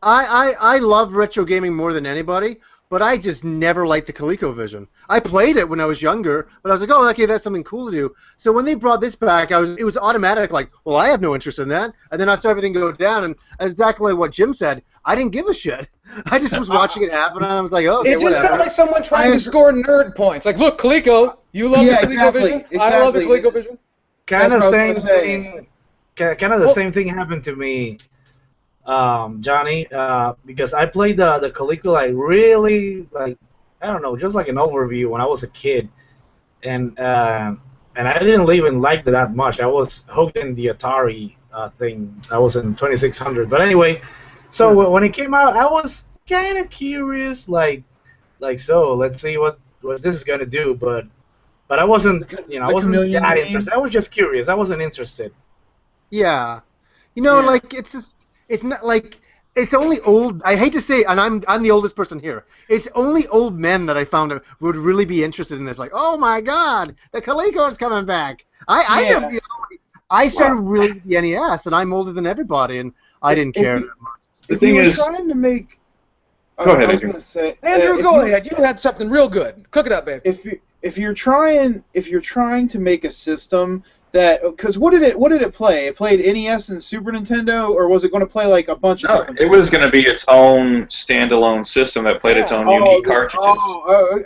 I love retro gaming more than anybody, but I just never liked the ColecoVision. I played it when I was younger, but I was like, oh, okay, that's something cool to do. So when they brought this back, it was automatic, like, well, I have no interest in that. And then I saw everything go down, and exactly what Jim said, I didn't give a shit. I just was watching it happen, and I was like, oh, okay, it just felt like someone trying to score nerd points. Like, look, Coleco, you love the ColecoVision. Exactly. I love the ColecoVision. Kind of the same thing happened to me, Johnny, because I played the Coleco like really, like, I don't know, just like an overview when I was a kid, and I didn't even like that much. I was hooked in the Atari thing. I was in 2600, but anyway. So when it came out, I was kind of curious, like so let's see what this is gonna do, but I wasn't, I wasn't that interested. I was just curious. I wasn't interested. Yeah, like it's not like it's only old. I hate to say, and I'm the oldest person here. It's only old men that I found would really be interested in this. Like, oh my God, the Coleco is coming back. I started really with the NES, and I'm older than everybody, and I didn't care. The If thing you were is, trying to make, Go ahead, I was Andrew. gonna say, Andrew, if go you- ahead. You had something real good. Cook it up, babe. If you're trying to make a system that, because what did it play? It played NES and Super Nintendo, or was it going to play like a bunch of no, different? it was going to be its own standalone system that played its own unique cartridges.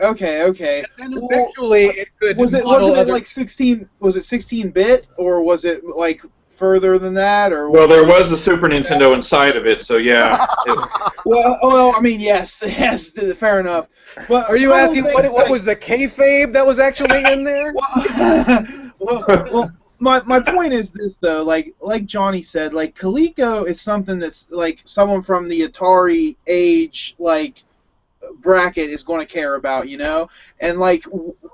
Okay. And Well, eventually, it could wasn't model it other. like 16? Was it 16-bit, or was it like further than that? Or Well, there was a Super Nintendo inside of it, so yeah. well, I mean, yes, fair enough. But Are you I don't asking think, what like, was the kayfabe that was actually in there? well, my point is this though, like Johnny said, like Coleco is something that's like someone from the Atari age like bracket is going to care about, you know. And like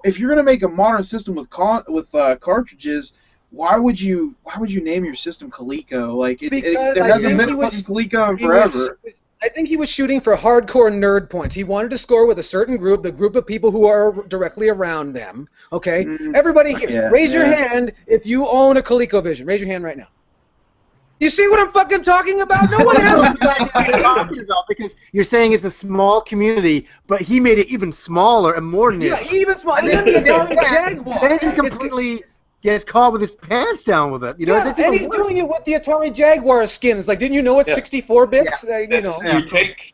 if you're going to make a modern system with cartridges, why would you name your system Coleco? Like Because there I hasn't think been he a was- fucking Coleco in He was- forever. I think he was shooting for hardcore nerd points. He wanted to score with a certain group, the group of people who are directly around them. Okay? Mm, Everybody here, yeah, raise your yeah. hand if you own a ColecoVision. Raise your hand right now. You see what I'm fucking talking about? No one else. Talking about, because you're saying it's a small community, but he made it even smaller and more niche. Yeah, even small. And then the Atari Jaguar. Then he It's- completely gets caught with his pants down with it. You know, Yeah, that's and even he's worse. doing it with the Atari Jaguar skins. Like, didn't you know it's Yeah. 64 bits? You know.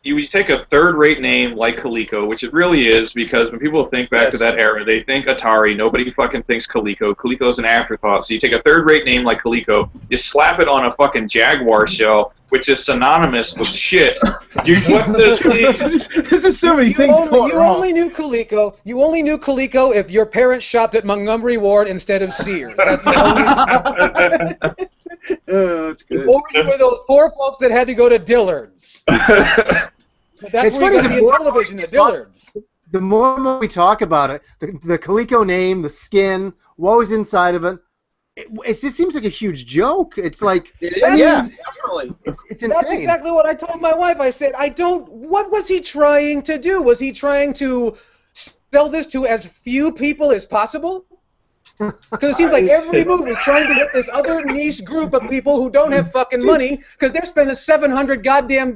You take a third-rate name like Coleco, which it really is, because when people think back to that era, they think Atari. Nobody fucking thinks Coleco. Coleco's an afterthought. So you take a third-rate name like Coleco, you slap it on a fucking Jaguar shell, which is synonymous with shit. This There's just so many things going You wrong. only knew Coleco. You only knew Coleco if your parents shopped at Montgomery Ward instead of Sears. That's the only. That's good. Or you were those poor folks that had to go to Dillard's. But that's It's where you funny, got the the more television we at Dillard's. The more and more we talk about it, the Coleco name, the skin, what was inside of it, it just seems like a huge joke. It's like, Yeah, definitely. it's That's insane. exactly what I told my wife. I said, what was he trying to do? Was he trying to sell this to as few people as possible? Because it seems like every move is trying to hit this other niche group of people who don't have fucking money because they're spending $700 goddamn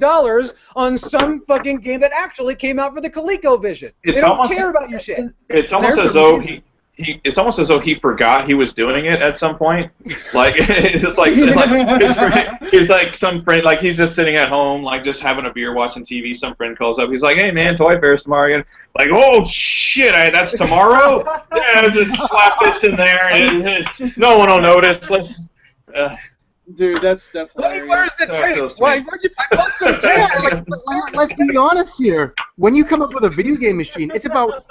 on some fucking game that actually came out for the ColecoVision. They It's don't almost- care about your shit. It's almost There's as a though reason. it's almost as though he forgot he was doing it at some point. Like it's like his friend, he's like some friend, like he's just sitting at home, like just having a beer, watching TV. Some friend calls up. He's like, "Hey man, Toy Fair's tomorrow." Again. Like, "Oh shit, that's tomorrow." Yeah, just slap this in there, and no one will notice. Let's. Dude, that's Wait, hilarious. where's the That tape? feels Why, me. where'd you put some tape? Like, Let's be honest here. When you come up with a video game machine, it's about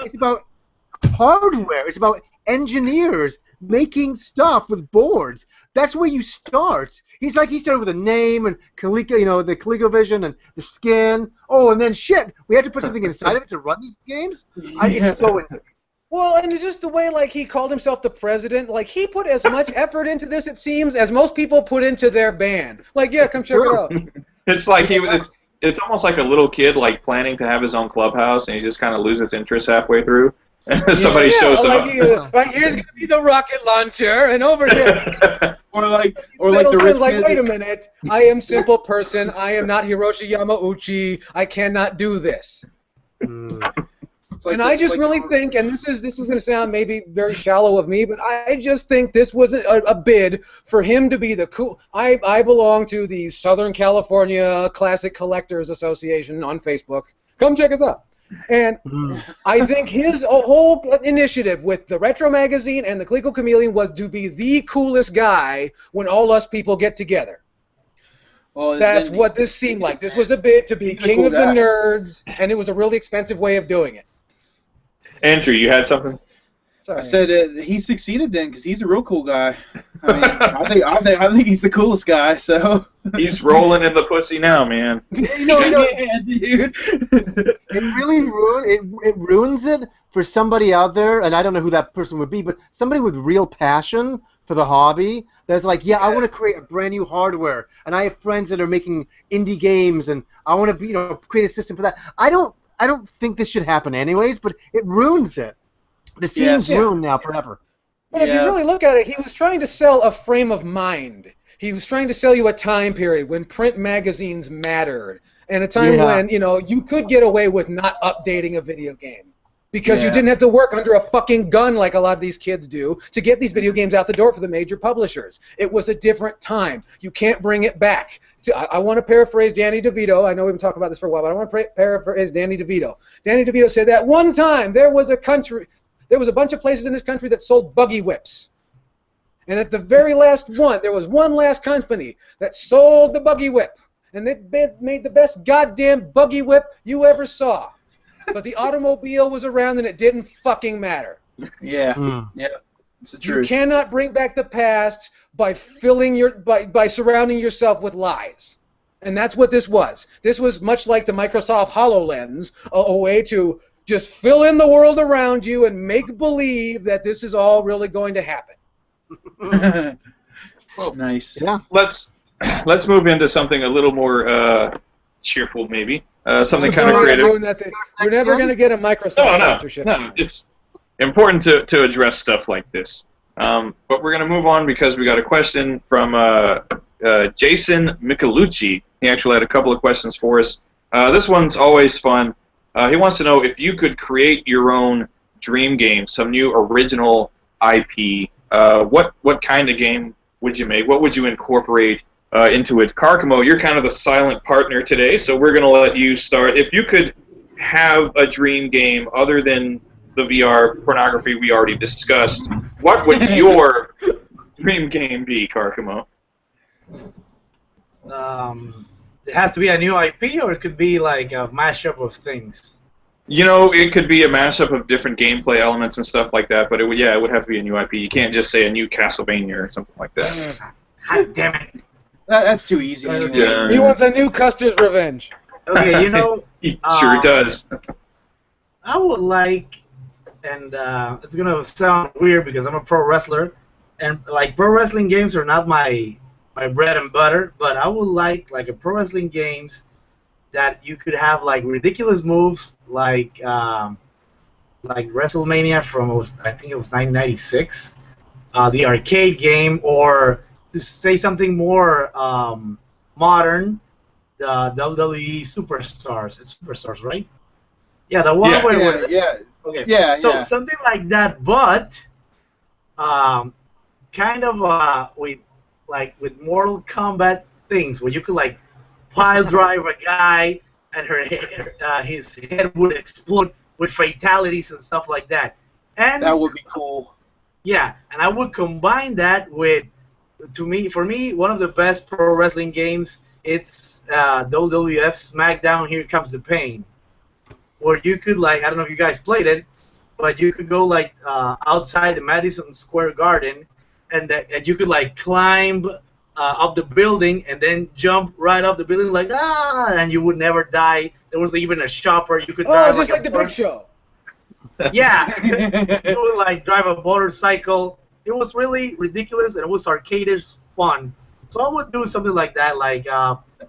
hardware. It's about engineers making stuff with boards. That's where you start. He started with a name and Coleco, the ColecoVision and the skin. Oh, and then shit, we had to put something inside of it to run these games. It's so insane. Well, and it's just the way, like, he called himself the president. Like, he put as much effort into this, it seems, as most people put into their band. Like, yeah, come check it out. It's like he was. It's almost like a little kid, like planning to have his own clubhouse, and he just kind of loses interest halfway through. And somebody shows up. Like, here's gonna be the rocket launcher, and over here. Or like the Little rich kid's like, kid. wait a minute, I am simple person. I am not Hiroshi Yamauchi. I cannot do this. It's like And the- I just like really the- think, and this is going to sound maybe very shallow of me, but I just think this was a bid for him to be the cool. I belong to the Southern California Classic Collectors Association on Facebook. Come check us out. And I think his whole initiative with the Retro Magazine and the Coleco Chameleon was to be the coolest guy when all us people get together. Well, That's then- what this seemed like. This was a bid to be He's a king cool of the guy. nerds, and it was a really expensive way of doing it. Andrew, you had something? Sorry. I said he succeeded then because he's a real cool guy. I mean, I think he's the coolest guy. So He's rolling in the pussy now, man. yeah, dude. It really ruins it for somebody out there, and I don't know who that person would be, but somebody with real passion for the hobby that's like, yeah, I want to create a brand new hardware, and I have friends that are making indie games, and I want to create a system for that. I don't think this should happen anyways, but it ruins it. The scene's Yeah. ruined now forever. But if you really look at it, he was trying to sell a frame of mind. He was trying to sell you a time period when print magazines mattered, and a time when, you know, you could get away with not updating a video game. Because you didn't have to work under a fucking gun like a lot of these kids do to get these video games out the door for the major publishers. It was a different time. You can't bring it back. So I want to paraphrase Danny DeVito. I know we've been talking about this for a while, but I want to paraphrase Danny DeVito. Danny DeVito said that one time there was a bunch of places in this country that sold buggy whips. And at the very last one, there was one last company that sold the buggy whip. And they made the best goddamn buggy whip you ever saw. But the automobile was around and it didn't fucking matter. Yeah, yeah, it's the truth. You cannot bring back the past by surrounding yourself with lies. And that's what this was. This was much like the Microsoft HoloLens, a way to just fill in the world around you and make believe that this is all really going to happen. Well, nice. Yeah. Let's move into something a little more cheerful, maybe. Something kind of creative. We're never going to get a Microsoft sponsorship. No, it's important to address stuff like this. But we're going to move on because we got a question from Jason Michelucci. He actually had a couple of questions for us. This one's always fun. He wants to know if you could create your own dream game, some new original IP. What kind of game would you make? What would you incorporate into it? Karkamo, you're kind of the silent partner today, so we're going to let you start. If you could have a dream game other than the VR pornography we already discussed, what would your dream game be, Karkamo? It has to be a new IP, or it could be like a mashup of things. You know, it could be a mashup of different gameplay elements and stuff like that, but it would have to be a new IP. You can't just say a new Castlevania or something like that. God damn it. That's too easy anyway. Yeah. He wants a new Custer's Revenge. Okay, you know, He sure does. I would like, and it's gonna sound weird because I'm a pro wrestler, and like pro wrestling games are not my bread and butter, but I would like a pro wrestling games that you could have like ridiculous moves like WrestleMania from I think it was 1996, the arcade game, or to say something more modern, the WWE Superstars. It's Superstars, right? Yeah, the one where okay. Yeah, so something like that, but kind of with Mortal Kombat things where you could like pile drive a guy and his head would explode with fatalities and stuff like that. And that would be cool. Yeah, and I would combine that with, for me, one of the best pro wrestling games. It's WWF SmackDown Here Comes the Pain, where you could I don't know if you guys played it, but you could go outside the Madison Square Garden, and you could climb up the building and then jump right up the building and you would never die. There was even a shopper you could drive. Oh, just like the Big Show. Yeah, you would drive a motorcycle. It was really ridiculous and it was arcadish fun. So I would do something like that,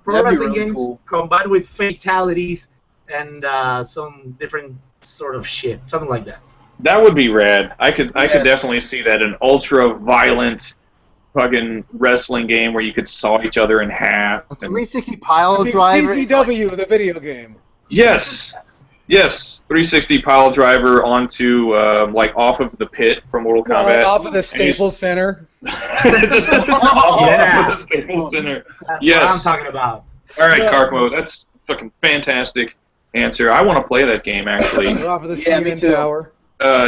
pro wrestling really games cool. combined with fatalities and some different sort of shit, something like that. That would be rad. I could definitely see that, an ultra violent fucking wrestling game where you could saw each other in half. A 360 pile driver. CCW, the video game. Yes, 360 pile driver onto off of the pit from Mortal Kombat. Off of the Staples Center. Just off of the Staples Center. That's Yes. what I'm talking about. All right, Karkmo, that's fucking fantastic answer. I want to play that game actually. Off of the Yeah, me CNN too. Tower.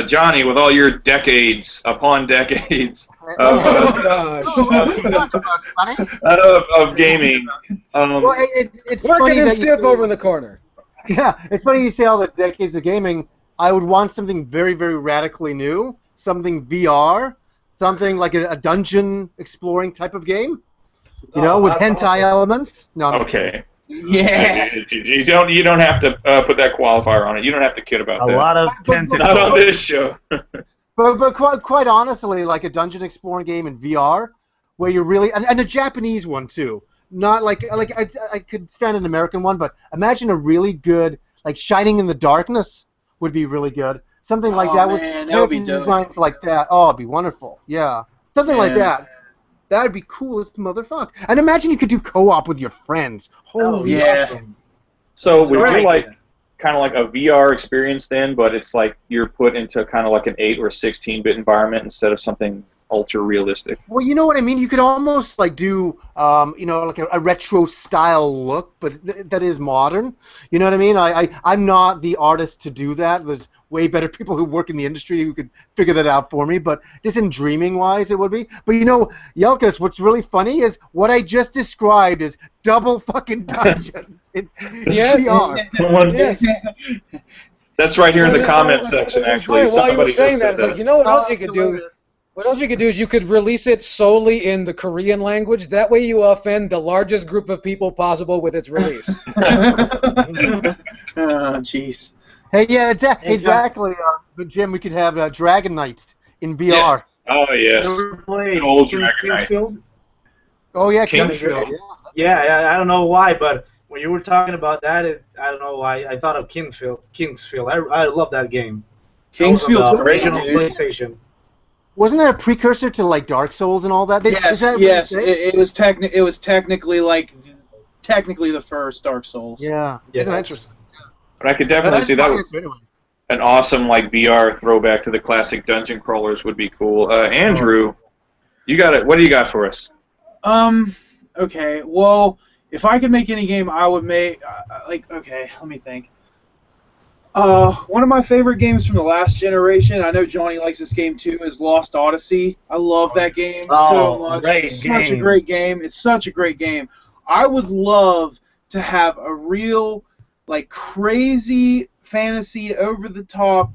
Johnny, with all your decades upon decades of gaming, Well, it's Working funny him that stiff over in the corner. Yeah, it's funny you say all the decades of gaming. I would want something very, very radically new, something VR, something like a dungeon exploring type of game. You know, with hentai awesome. elements. No, I'm okay. Yeah. You don't have to put that qualifier on it. You don't have to kid about that. A lot of Not on tentacles. this show. But quite honestly, like a dungeon exploring game in VR, where you really and a Japanese one too. Not like I could stand an American one, but imagine a really good Shining in the Darkness would be really good. Something like that man, that would be dope. designs like that. Oh, it'd be wonderful. Yeah, something like that. That'd be cool as motherfuck. And imagine you could do co-op with your friends. Holy yeah. Awesome. So That's would right. you like kind of like a VR experience then, but it's like you're put into kind of like an 8 or 16-bit environment instead of something ultra realistic? Well, you know what I mean. You could almost like do, like a retro style look, but that is modern. You know what I mean? I'm not the artist to do that. There's way better people who work in the industry who could figure that out for me. But just in dreaming wise, it would be. But Yelkus, what's really funny is what I just described is double fucking dungeons in Yes. VR. Yes. That's right here in the comments section, actually. While you were Somebody saying just that, said it's like, that. you know what else Oh, you could that's do? hilarious. What else you could do is you could release it solely in the Korean language. That way you offend the largest group of people possible with its release. Oh, jeez. Hey, yeah, exactly. But Jim, we could have Dragon Knight in VR. Yes. Oh, yes. Ever played Old Dragon Knight. Kingsfield? Oh yeah, Kingsfield. Kingsfield. Yeah. Yeah, I don't know why, but when you were talking about that, I don't know why I thought of Kingsfield. I love that game. Kingsfield's the great, original dude. PlayStation. Wasn't that a precursor to like Dark Souls and all that? Yes, yes. It was technically the first Dark Souls. Yeah. Isn't that interesting? But I could definitely see that was an awesome like VR throwback to the classic dungeon crawlers would be cool. Andrew, you got it. What do you got for us? Okay. Well, if I could make any game, I would make okay. Let me think. One of my favorite games from the last generation, I know Johnny likes this game too, is Lost Odyssey. I love that game so much. It's such a great game. It's such a great game. I would love to have a real, like, crazy fantasy, over-the-top,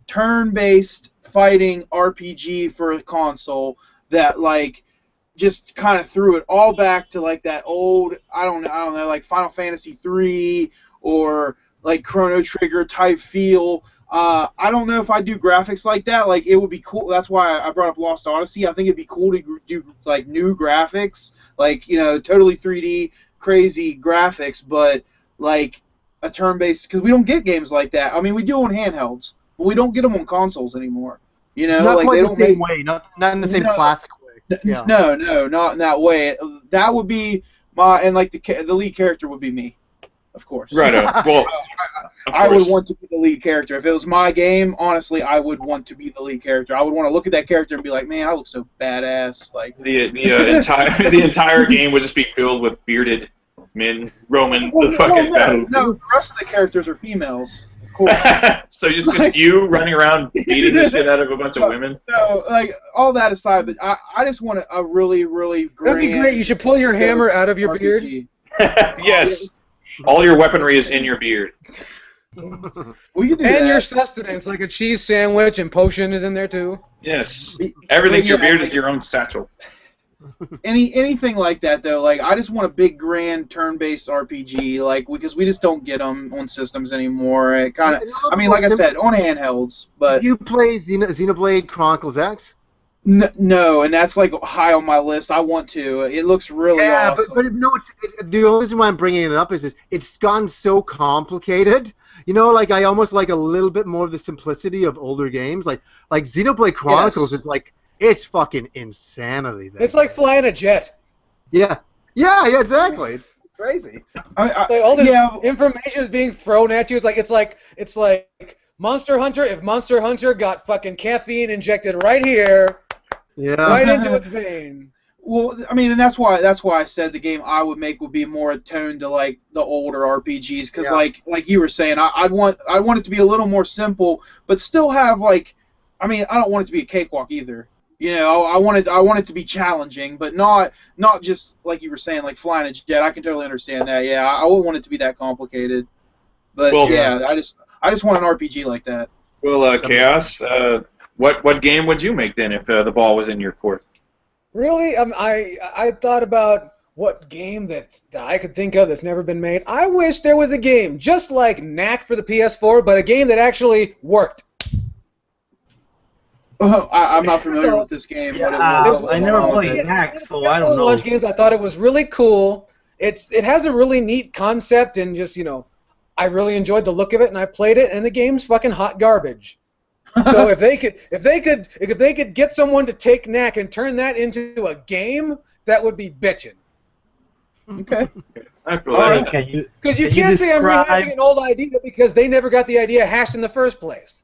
turn-based fighting RPG for a console that, like, just kind of threw it all back to, like, that old, I don't know, like Final Fantasy 3 or like Chrono Trigger type feel. I don't know if I do graphics like that. Like, it would be cool. That's why I brought up Lost Odyssey. I think it'd be cool to do like new graphics, like, totally 3D, crazy graphics, but like a turn-based. Because we don't get games like that. I mean, we do on handhelds, but we don't get them on consoles anymore. Not like quite they the don't same make, way. Not in the same classic way. Yeah. No, not in that way. That would be and like the lead character would be me. Of course. Right. Well, I would want to be the lead character. If it was my game, honestly, I would want to be the lead character. I would want to look at that character and be like, man, I look so badass. Like the entire game would just be filled with bearded men roaming the fucking battle. No, the rest of the characters are females, of course. So it's just you running around beating the shit out of a bunch of women? No, like, all that aside, but I just want a really, really grand... That'd be great. You should pull your hammer out of your beard. Yes. All your weaponry is in your beard. We could do And that. your sustenance, like a cheese sandwich and potion is in there too. Yes. Everything in your beard like, is your own satchel. Anything like that, though. Like, I just want a big, grand, turn-based RPG, like, because we just don't get them on systems anymore. It kind of, I mean, like I said, on handhelds, but... You play Xenoblade Chronicles X? No, and that's, like, high on my list. I want to. It looks really awesome. but no, the only reason why I'm bringing it up is it's gone so complicated. Like, I almost like a little bit more of the simplicity of older games. Like Xenoblade Chronicles is like, it's fucking insanity. It's like flying a jet. Yeah, exactly. It's crazy. Like all the information is being thrown at you. It's like Monster Hunter. If Monster Hunter got fucking caffeine injected right here, right into its vein. Well, I mean, and that's why I said the game I would make would be more attuned to like the older RPGs, because like you were saying, I want it to be a little more simple, but still have like, I mean, I don't want it to be a cakewalk either. I want it to be challenging, but not just like you were saying, like flying a jet. I can totally understand that. Yeah, I wouldn't want it to be that complicated. But I just want an RPG like that. Well, Chaos, what game would you make then if the ball was in your court? Really? I thought about what game that I could think of that's never been made. I wish there was a game just like Knack for the PS4, but a game that actually worked. I'm not familiar with this game. Yeah, but I never played Knack, so I don't know. Launch games, I thought it was really cool. It has a really neat concept, and just I really enjoyed the look of it, and I played it, and the game's fucking hot garbage. So if they could get someone to take Knack and turn that into a game, that would be bitchin'. Okay. I feel All right, that. Because you Can you can't say I'm describe- rehashing an old idea because they never got the idea hashed in the first place.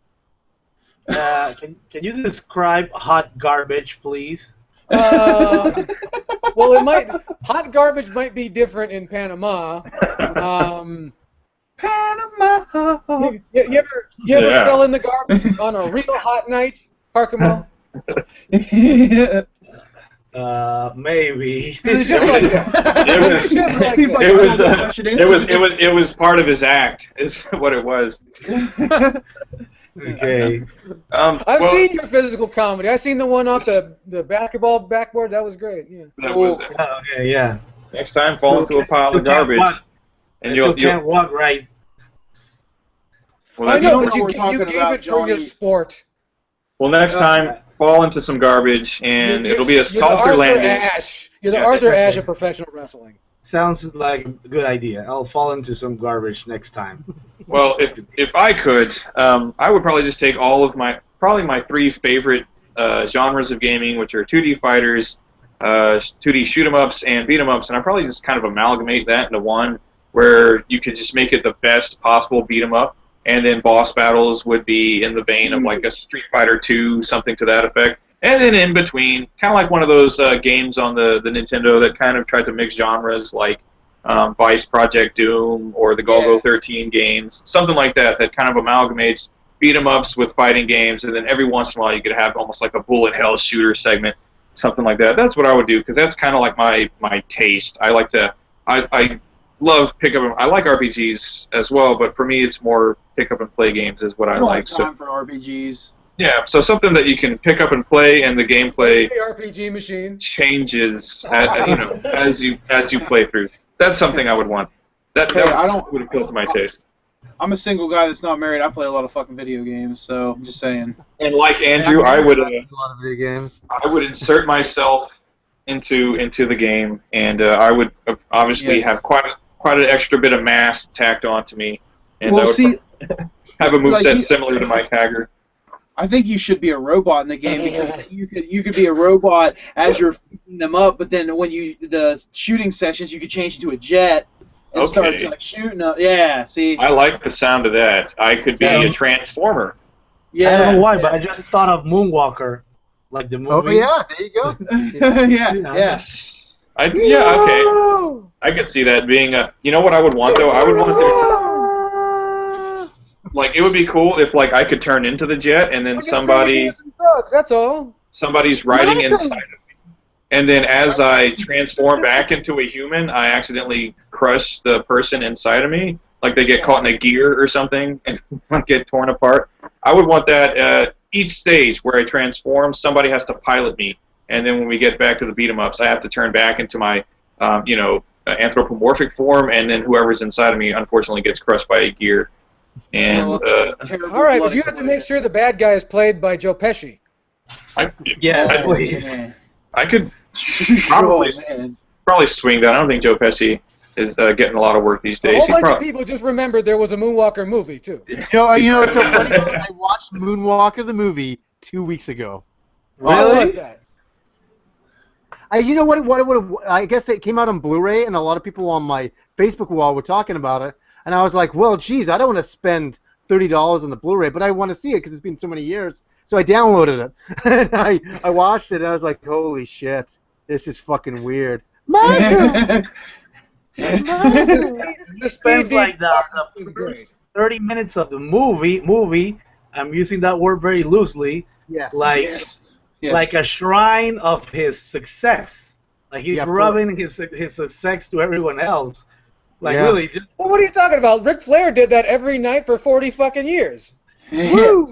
can you describe hot garbage, please? Well, hot garbage might be different in Panama. Panama. You ever Yeah. fell in the garbage on a real hot night, Harkemo? Maybe. It was just like that. It was. Just like He's that. like, It was part of his act, is what it was. Okay. I've well, seen your physical comedy. I've seen the one off the basketball backboard. That was great. Yeah. that was Okay, yeah. next time, fall into a pile Still of can't garbage, walk. and I still you'll. can't walk right. Well, I that's- know, know but what you we're talking gave about, it for your Johnny. sport. well, next time, fall into some garbage, and it'll be a You're softer the Arthur landing. Ashe. You're the Yeah. Arthur Ashe of professional wrestling. Sounds like a good idea. I'll fall into some garbage next time. Well, if I could, I would probably just take all of my three favorite genres of gaming, which are 2D fighters, 2D shoot 'em ups, and beat 'em ups, and I'd probably just kind of amalgamate that into one, where you could just make it the best possible beat 'em up, and then boss battles would be in the vein of like a Street Fighter 2, something to that effect. And then in between, kind of like one of those games on the Nintendo that kind of tried to mix genres, like Vice Project Doom or the Golgo 13 games, something like that, that kind of amalgamates beat 'em ups with fighting games, and then every once in a while you could have almost like a bullet hell shooter segment, something like that. That's what I would do, because that's kind of like my taste. I like to, I love pick up. I like RPGs as well, but for me it's more pick up and play games is what I I don't like. have time for RPGs. Yeah, so something that you can pick up and play, and the gameplay Hey, RPG machine. changes as you play through. That's something I would want. That Hey, I don't- would appeal to my taste. I'm a single guy that's not married. I play a lot of fucking video games, so I'm just saying. And like Andrew, I would a lot of video games. insert myself into the game, and I would obviously Yes. have quite an extra bit of mass tacked onto me, and Well, I would see, have a moveset like you- similar to Mike Hager. I think you should be a robot in the game because you could be a robot as you're beating them up, but then when the shooting sessions you could change into a jet and start Okay. like shooting up. Yeah, see. I like the sound of that. I could be Yeah. a transformer. Yeah. I don't know why, but I just thought of Moonwalker, like the movie. Oh yeah, there you go. yeah. Okay. I could see that being a. You know what I would want though? I would want there. Like, it would be cool if like I could turn into the jet, and then We're just trying to do some drugs, that's all. somebody's riding inside of me, and then as I transform back into a human, I accidentally crush the person inside of me. Like they get caught in a gear or something and get torn apart. I would want that each stage where I transform, somebody has to pilot me, and then when we get back to the beat 'em ups, I have to turn back into my anthropomorphic form, and then whoever's inside of me unfortunately gets crushed by a gear. And Terrible All right, blood but you have to make explosion. sure the bad guy is played by Joe Pesci. Yes, I- please. Man. I could probably Oh, man. swing that. I don't think Joe Pesci is getting a lot of work these A days. whole He's bunch of prob- people just remembered there was a Moonwalker movie, too. You know, it's so funny. I watched Moonwalker the movie 2 weeks ago. How was that? You know what? I guess it came out on Blu-ray, and a lot of people on my Facebook wall were talking about it. And I was like, well, geez, I don't want to spend $30 on the Blu-ray, but I want to see it because it's been so many years. So I downloaded it, and I watched it, and I was like, holy shit, this is fucking weird. Michael! The Spends speed like the is first great. 30 minutes of the movie. I'm using that word very loosely. Yeah. Like Yes. Yes. like a shrine of his success. Like he's Yeah, rubbing his success to everyone else. Like Yeah. really, just Well, what are you talking about? Ric Flair did that every night for 40 fucking years. Woo!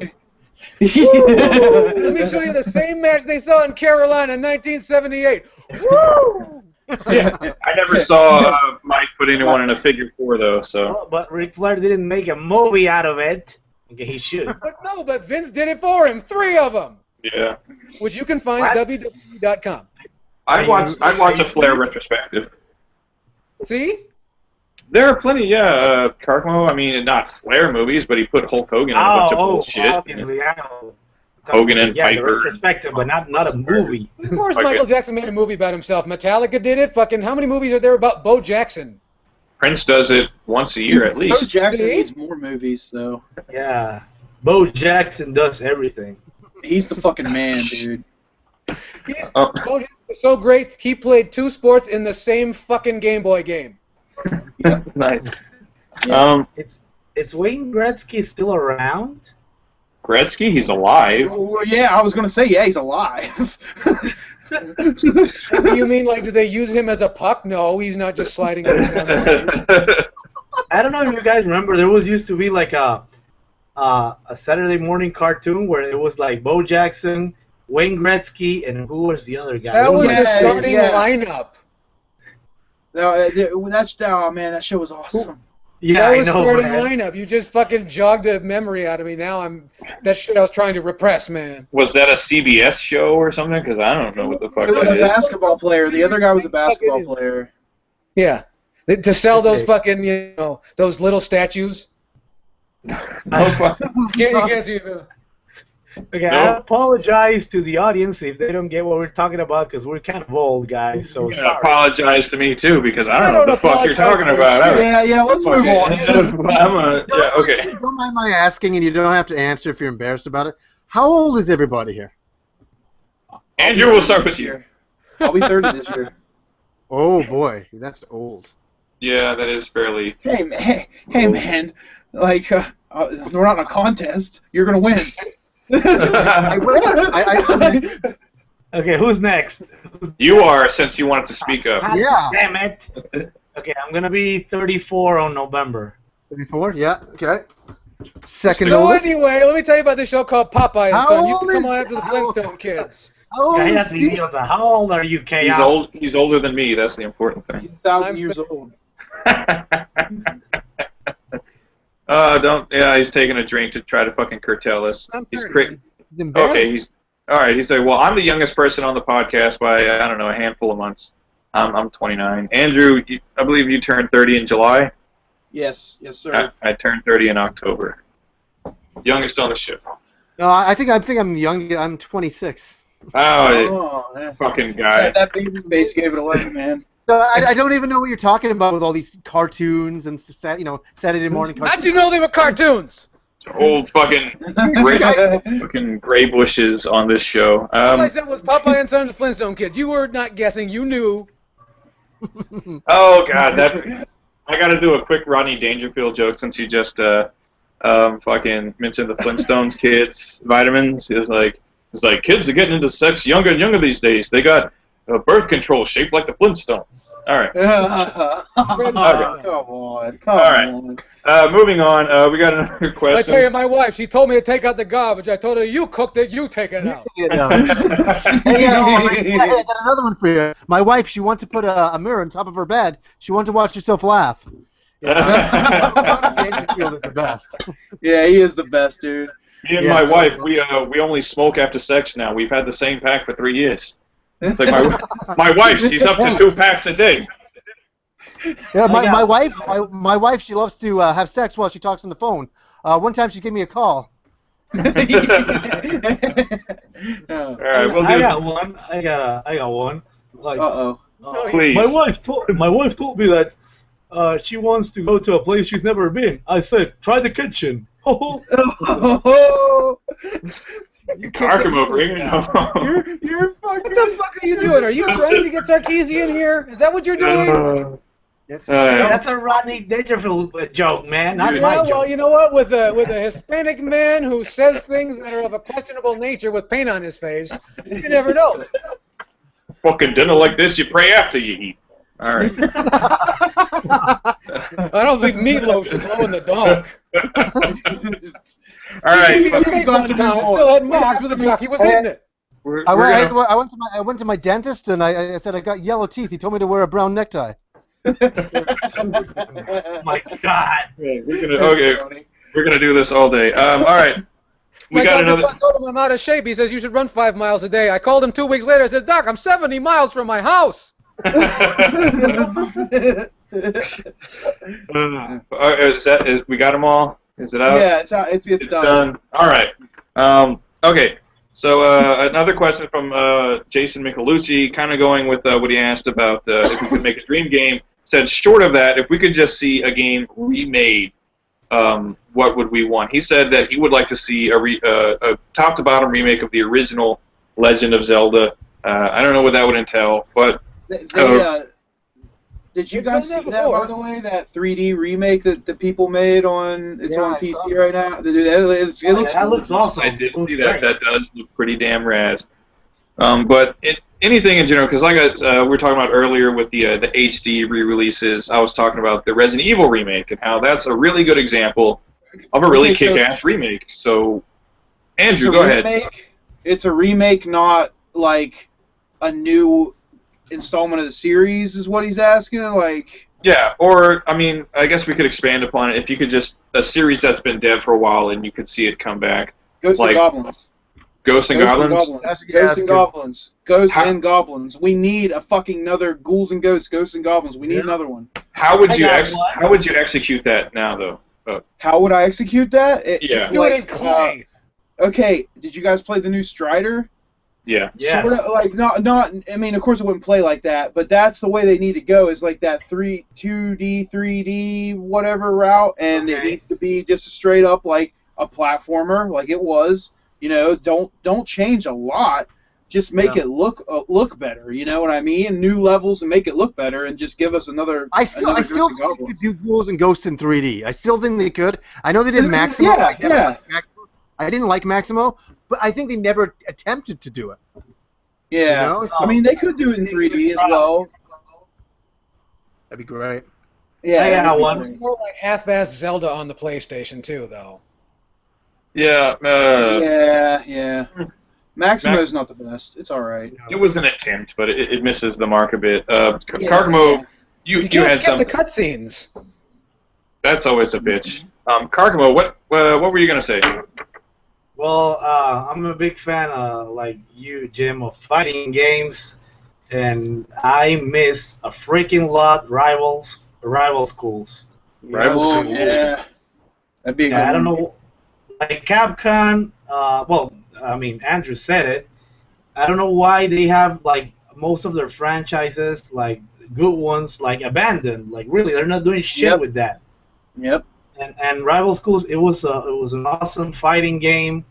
Let me show you the same match they saw in Carolina in 1978. Woo! Yeah, I never saw Mike put anyone in a figure four though. So but Ric Flair didn't make a movie out of it. Okay, he should. But Vince did it for him. 3 of them, yeah, which you can find What? WWE.com. I'd watch a Flair retrospective. See? There are plenty, yeah. Carcamo, I mean, not Flair movies, but he put Hulk Hogan in a bunch of bullshit. Obviously, Hogan and yeah, Piper. the retrospective, but not a movie. Of course, Okay. Michael Jackson made a movie about himself. Metallica did it. Fucking, how many movies are there about Bo Jackson? Prince does it once a year at Bo least. Jackson See? needs more movies, though. Yeah, Bo Jackson does everything. He's the fucking man, dude. Oh. Bo Jackson was so great, he played 2 sports in the same fucking Game Boy game. Nice. Yeah. It's Wayne Gretzky still around? Gretzky, he's alive. Well, yeah, I was gonna say, yeah, he's alive. You mean, like, do they use him as a puck? No, he's not just sliding around. I don't know if you guys remember. There used to be like a Saturday morning cartoon where it was like Bo Jackson, Wayne Gretzky, and who was the other guy? That was Yeah, the starting yeah. lineup. Oh man, that show was awesome. Yeah, That was I know, starting man. lineup. You just fucking jogged a memory out of me. Now that shit I was trying to repress, man. Was that a CBS show or something? Because I don't know what the fuck It was that a is. basketball player. The other guy was a basketball player. Yeah, to sell those Okay. fucking, those little statues. No fuck. You can't see it. Okay, No. I apologize to the audience if they don't get what we're talking about because we're kind of old, guys. So You gotta sorry. apologize to me too because I don't I know what don't the fuck you're apologize talking for about. shit. Yeah, let's move on. Yeah, okay. Don't mind my asking, and you don't have to answer if you're embarrassed about it. How old is everybody here? Andrew, we'll start with you. I'll be 30 this year. Oh boy, that's old. Yeah, that is fairly. Hey, man. Like, we're not in a contest. You're gonna win. Okay, who's next? You are, since you wanted to speak up. God Yeah. Damn it. Okay, I'm gonna be 34 on November. 34? Yeah. Okay. Second So oldest. anyway, let me tell you about this show called Popeye and How Son. You old can come is- on after the how- Flintstone Kids. How old is Cállate, Steve? idiota. How old are you, He's Chaos? old. He's older than me. That's the important thing. He's 1,000 years old. Don't. Yeah, he's taking a drink to try to fucking curtail us. I'm He's 30. He's embarrassed. Okay. He's all right. He said, "Well, I'm the youngest person on the podcast by I don't know a handful of months. I'm 29. Andrew, I believe you turned 30 in July. Yes, sir. I turned 30 in October. Youngest on the ship. No, I think I'm young. I'm 26. Oh, Yeah. fucking guy. That baby base gave it away, man. So I don't even know what you're talking about with all these cartoons and Saturday morning How'd cartoons. you know they were cartoons? Old fucking gray bushes on this show. All I said was Popeye and Son of the Flintstone Kids. You were not guessing. You knew. Oh god, I got to do a quick Rodney Dangerfield joke since you just fucking mentioned the Flintstones kids vitamins. It's like kids are getting into sex younger and younger these days. They got birth control shaped like the Flintstones. All right. Come on. All right. Moving on. We got another I question. tell you, my wife, she told me to take out the garbage. I told her, you cooked it, you take it out. Hey, I got another one for you. My wife, she wants to put a mirror on top of her bed. She wants to watch herself laugh. Dangerfield is the best. Yeah, he is the best, dude. Me and Yeah, my totally. wife, we only smoke after sex now. We've had the same pack for 3 years. It's like my wife, she's up to 2 packs a day. Yeah, my wife, she loves to have sex while she talks on the phone. One time she gave me a call. All right, we'll I do. got one. I got one. Like, Uh-oh. Please. My wife told me that she wants to go to a place she's never been. I said, try the kitchen. Carcamo, bring it on. You're fucking. What the fuck are you doing? Are you trying to get Sarkeesian here? Is that what you're doing? That's a Rodney Dangerfield joke, man. Not Yeah, my Yeah, joke. well, you know what? With a Hispanic man who says things that are of a questionable nature with paint on his face, you never know. Fucking dinner like this, you pray after you eat. All right. I don't think meatloaf should glow in the dark. All right. He ate one time and still had marks with the block. He was hitting it. We're I gonna- went to my dentist and I said I got yellow teeth. He told me to wear a brown necktie. My God. We're gonna do this all day. All right. We My got doctor another. told him I'm out of shape. He says you should run 5 miles a day. I called him 2 weeks later. I said, Doc, I'm 70 miles from my house. We got them all? Is it out? Yeah, it's done. All right. Okay. So another question from Jason Michelucci, kind of going with what he asked about if we could make a dream game. Said, short of that, if we could just see a game remade, what would we want? He said that he would like to see a top-to-bottom remake of the original Legend of Zelda. I don't know what that would entail, but did you guys see that, by the way? That 3D remake that people made on on PC right now. It looks awesome. I did see that. That does look pretty damn rad. But anything in general, because like we were talking about earlier with the HD re-releases, I was talking about the Resident Evil remake and how that's a really good example of a really kick-ass remake. So, Andrew, go ahead. It's a remake, not like a new installment of the series, is what he's asking. Like, yeah, or I mean, I guess we could expand upon it. If you could just a series that's been dead for a while and you could see it come back. Ghosts and Goblins. Ghosts and Goblins. Ghosts and Goblins. Ghosts and Goblins. We need a fucking another Ghouls and Ghosts. Ghosts and Goblins. We need another one. How would you execute that now, though? How would I execute that? Do it in clay. Okay, did you guys play the new Strider? Yeah. Yes. Sort of, like not. I mean, of course it wouldn't play like that, but that's the way they need to go. Is like that 2D, 3D, whatever route, and it needs to be just straight up like a platformer, like it was. You know, don't change a lot. Just make it look better. You know what I mean? New levels and make it look better, and just give us another. I still think they could do Ghouls and Ghosts in 3D. I still think they could. I know they did Maximo. Yeah. I didn't like Maximo, but I think they never attempted to do it. Yeah. You know? I mean, they could do it in 3D as well. That'd be great. Yeah. It's more like half-assed Zelda on the PlayStation too, though. Yeah. Yeah. Maximo's not the best. It's all right. It was an attempt, but it misses the mark a bit. Carcamo, you had some. The cutscenes. That's always a bitch. Carcamo, what were you gonna say? Well, I'm a big fan, like you, Jim, of fighting games, and I miss a freaking lot rival schools. Yeah. That'd be a good I don't know, like Capcom. Well, I mean, Andrew said it. I don't know why they have like most of their franchises, like good ones, like abandoned. Like really, they're not doing shit with that. Yep. And Rival Schools, it was an awesome fighting game,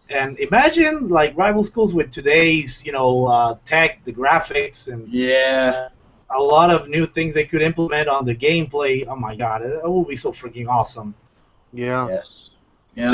and imagine like Rival Schools with today's tech, the graphics, and a lot of new things they could implement on the gameplay. Oh my god, it would be so freaking awesome. Yeah. Yes. Yeah.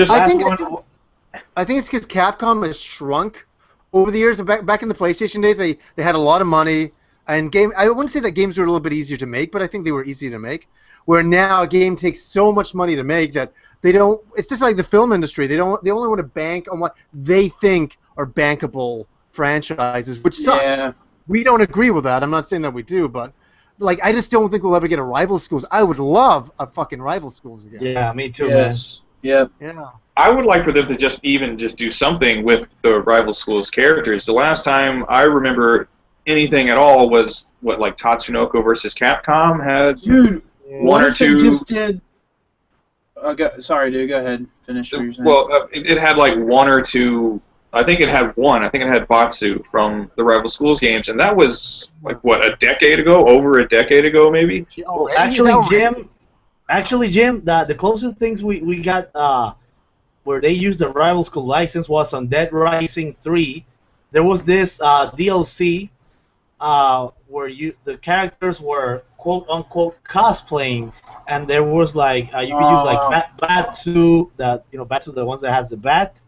I think it's because Capcom has shrunk over the years. Back in the PlayStation days, they had a lot of money, and I wouldn't say that games were a little bit easier to make, but I think they were easy to make. Where now a game takes so much money to make that they don't. It's just like the film industry. They only want to bank on what they think are bankable franchises, which sucks. Yeah. We don't agree with that. I'm not saying that we do, but like I just don't think we'll ever get a Rival Schools. I would love a fucking Rival Schools again. Yeah, me too, man. Yep. Yeah. I would like for them to just do something with the Rival Schools characters. The last time I remember anything at all was like Tatsunoko versus Capcom had. Dude. One or two. Just did. Sorry, dude. Go ahead. Finish what you're saying. Well, it had like one or two. I think it had one. I think it had Batsu from the Rival Schools games, and that was like a decade ago, over a decade ago, maybe. Actually, Jim, the closest things we got where they used the Rival Schools license was on Dead Rising 3. There was this DLC. Where the characters were quote unquote cosplaying, and there was like you could use like Batsu, Batsu, the ones that has the bat.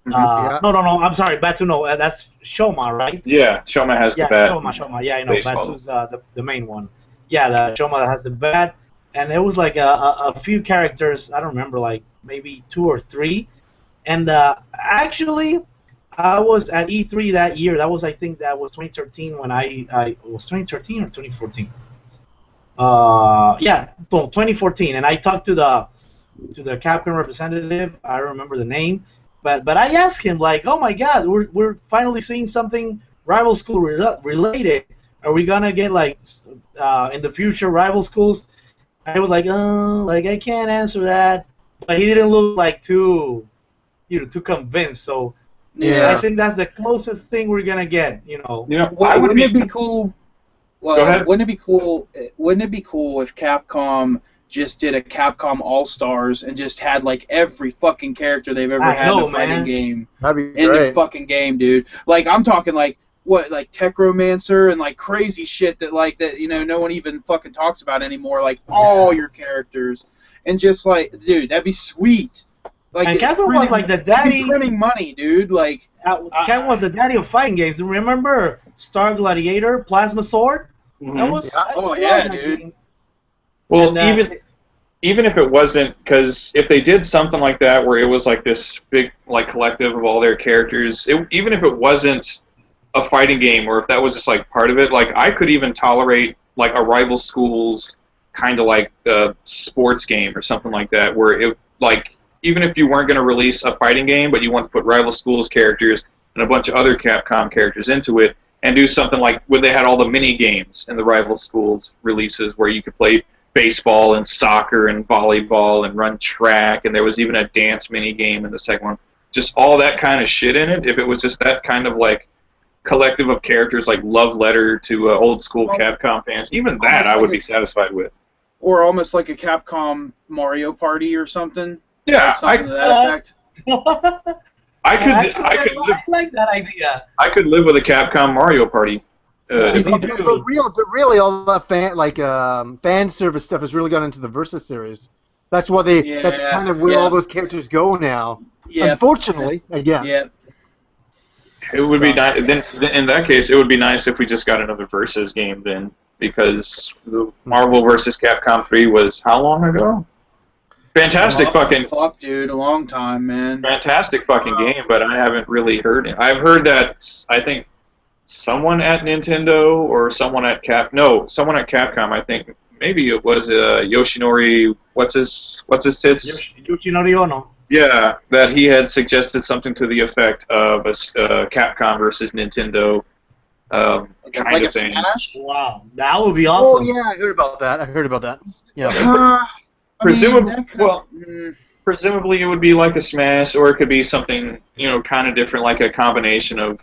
No, I'm sorry, Batsu. No, that's Shoma, right? Yeah, Shoma has the bat. Shoma. Yeah, I know. Batsu's the main one. Yeah, the Shoma that has the bat, and it was like a few characters. I don't remember, like maybe 2 or 3, and actually. I was at E3 that year. I think that was 2013 when I was 2013 or 2014. 2014, and I talked to the Capcom representative. I don't remember the name, but I asked him like, oh my God, we're finally seeing something Rival School related. are we gonna get like in the future rival schools? I was like, like I can't answer that, but he didn't look like too convinced. So Yeah. I think that's the closest thing we're gonna get. Wouldn't it be cool? Go ahead. Wouldn't it be cool? Wouldn't it be cool if Capcom just did a Capcom All Stars and just had like every fucking character they've ever had in a fighting game That'd be in the great. fucking game, dude? Like I'm talking like like Techromancer and like crazy shit that no one even fucking talks about anymore. Like all your characters and just like, dude, that'd be sweet. Like, and Capcom was like the daddy. Printing money, dude. Like Capcom was the daddy of fighting games. Remember Star Gladiator, Plasma Sword? Mhm. That was. Dude. Game. Well, And, even if it wasn't, because if they did something like that where it was like this big like collective of all their characters, even if it wasn't a fighting game or if that was just like part of it, like I could even tolerate like a rival schools kind of like a sports game or something like that, where it like even if you weren't going to release a fighting game, but you want to put rival schools characters and a bunch of other Capcom characters into it, and do something like when they had all the mini games in the rival schools releases where you could play baseball and soccer and volleyball and run track, and there was even a dance mini game in the second one. Just all that kind of shit in it. If it was just that kind of like collective of characters, like love letter to old school Capcom fans, even that I would be satisfied with. Or almost like a Capcom Mario Party or something. Yeah, like something to that effect. I like that idea. I could live with a Capcom Mario Party. But really, all that fan service stuff has really gone into the Versus series. That's why that's kind of where all those characters go now. Yeah. Unfortunately, again. Yeah. It would be nice. Then in that case, it would be nice if we just got another Versus game then, because the Marvel vs. Capcom 3 was how long ago? Fantastic fucking. Fuck, dude, a long time, man. Fantastic fucking game, but I haven't really heard it. I've heard that I think someone at Nintendo or someone at Capcom. I think maybe it was Yoshinori. What's his tits? Yoshinori Ono. Yeah, that he had suggested something to the effect of a Capcom versus Nintendo kind of thing. Smash? Wow, that would be awesome. Oh yeah, I heard about that. Yeah. Presumably it would be like a Smash, or it could be something kind of different, like a combination of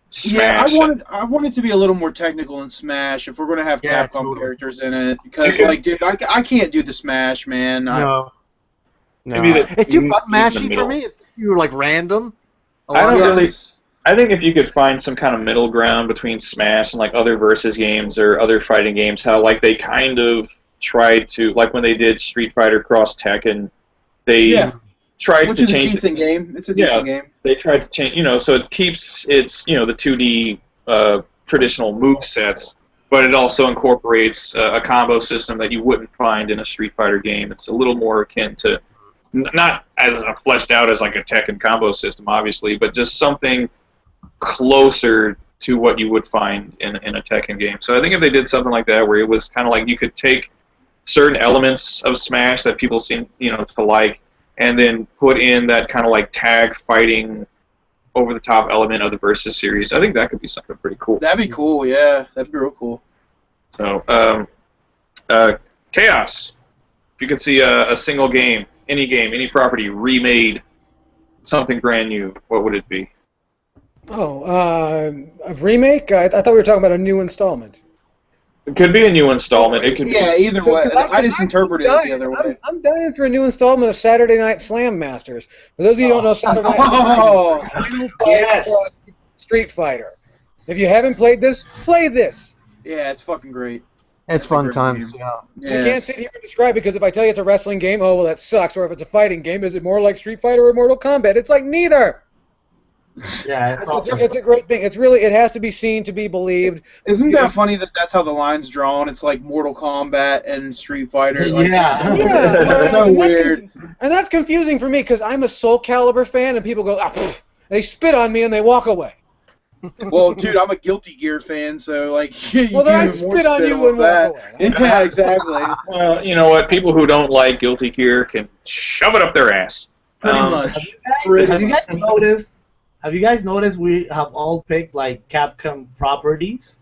Smash. Yeah, I want it to be a little more technical in Smash if we're gonna have Capcom characters in it, because dude, I can't do the Smash, man. No. It's too mashy for me. It's too like random. I think if you could find some kind of middle ground between Smash and like other Versus games or other fighting games, how like they kind of tried to, like when they did Street Fighter Cross Tekken, they tried to change. It's a decent game. It's a decent game. They tried to change, so it keeps its, the 2D traditional move sets, but it also incorporates a combo system that you wouldn't find in a Street Fighter game. It's a little more akin to, not as fleshed out as like a Tekken combo system, obviously, but just something closer to what you would find in a Tekken game. So I think if they did something like that, where it was kind of like you could take certain elements of Smash that people seem to like, and then put in that kind of like tag fighting over the top element of the Versus series, I think that could be something pretty cool. That'd be cool, yeah. That'd be real cool. So, Chaos. If you could see a single game, any property remade, something brand new, what would it be? Oh, a remake? I thought we were talking about a new installment. It could be a new installment. It could be. Yeah, either way. I just interpreted it the other way. I'm dying for a new installment of Saturday Night Slam Masters. For those of you who don't know, Saturday Night Slam Yes. Street Fighter. If you haven't played this, play this. Yeah, it's fucking great. It's fun times. Yeah. You can't sit here and describe it, because if I tell you it's a wrestling game, oh well, that sucks. Or if it's a fighting game, is it more like Street Fighter or Mortal Kombat? It's like neither. Yeah, it's awesome. It's a great thing. It has to be seen to be believed. Isn't that funny that that's how the line's drawn? It's like Mortal Kombat and Street Fighter. Yeah. It's so weird. And that's confusing for me, because I'm a Soul Calibur fan, and people go, they spit on me and they walk away. Well, dude, I'm a Guilty Gear fan, so like. Well, then I spit on you and walk away. Yeah, exactly. Well, you know what? People who don't like Guilty Gear can shove it up their ass. Pretty much. Have you guys noticed we have all picked like Capcom properties?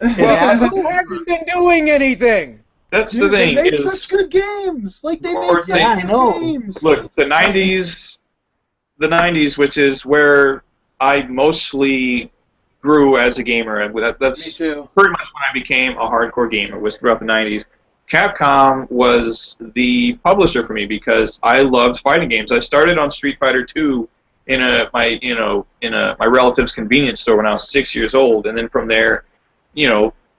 Well, who hasn't been doing anything? That's Dude, the thing. they made Is, such good games. Like they Or made such they- I good know. games. Look, the '90s, which is where I mostly grew as a gamer, and Me that's too. pretty much when I became a hardcore gamer, was throughout the '90s. Capcom was the publisher for me because I loved fighting games. I started on Street Fighter 2 in my relative's convenience store when I was 6 years old, and then from there,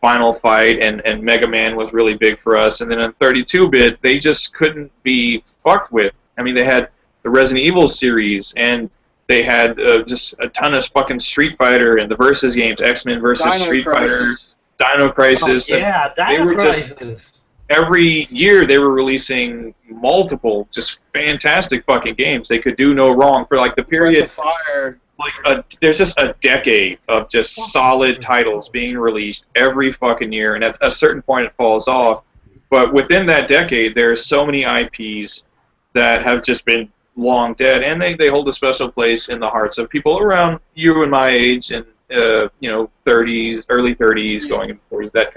Final Fight and Mega Man was really big for us. And then in 32-bit, they just couldn't be fucked with. I mean, they had the Resident Evil series, and they had just a ton of fucking Street Fighter and the Versus games, X-Men versus Dino Street Crisis. Fighter, Dino Crisis. Oh, yeah, They Dino were just- Crisis. Every year they were releasing multiple just fantastic fucking games. They could do no wrong for like the period. Breath of Fire. There's just a decade of just solid titles being released every fucking year, and at a certain point it falls off. But within that decade, there's so many IPs that have just been long dead, and they hold a special place in the hearts of people around you and my age, and 30s, early 30s, going into 40s, that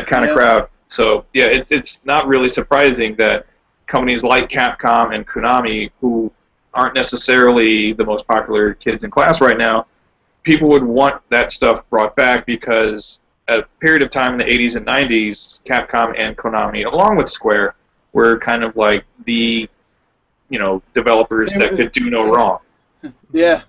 kind of crowd. So yeah, it's not really surprising that companies like Capcom and Konami, who aren't necessarily the most popular kids in class right now, people would want that stuff brought back because at a period of time in the 80s and 90s, Capcom and Konami, along with Square, were kind of like the developers that could do no wrong. Yeah.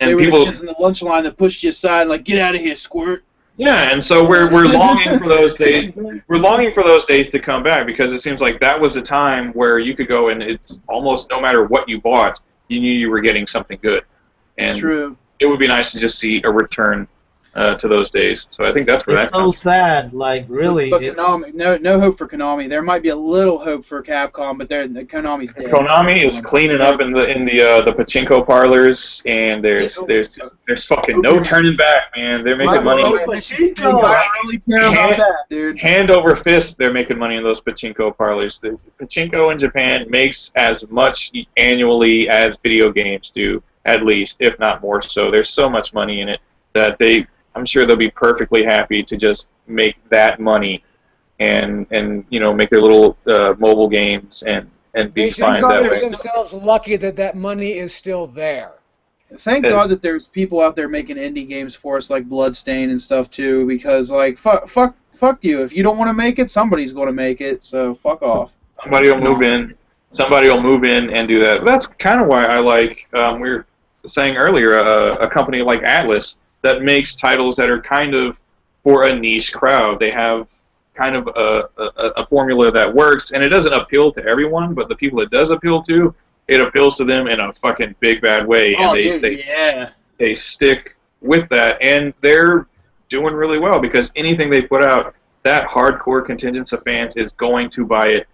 And They were people, the kids in the lunch line that pushed you aside, like, get out of here, squirt. yeah, and so we're longing for those days. We're longing for those days to come back because it seems like that was a time where you could go and it's almost no matter what you bought, you knew you were getting something good. And It's true. it would be nice to just see a return to those days. So I think that's where It's that so comes. sad. Like really, But it's, Konami, no hope for Konami. There might be a little hope for Capcom, but Konami's dead. Konami is cleaning up in the pachinko parlors, and there's fucking no turning back, man. They're making money. I really care about that, dude. Hand over fist, they're making money in those pachinko parlors. The pachinko in Japan makes as much annually as video games do, at least, if not more so. There's so much money in it that I'm sure they'll be perfectly happy to just make that money and make their little mobile games and be They should fine that consider way. themselves lucky that money is still there. Thank God that there's people out there making indie games for us like Bloodstain and stuff too, because like fuck you. If you don't want to make it, somebody's going to make it. So fuck off. Somebody will move in. Somebody will move in and do that. That's kind of why I like. We were saying earlier, a company like Atlas that makes titles that are kind of for a niche crowd. They have kind of a formula that works, and it doesn't appeal to everyone, but the people it does appeal to, it appeals to them in a fucking big bad way, and they stick with that, and they're doing really well because anything they put out, that hardcore contingent of fans is going to buy it.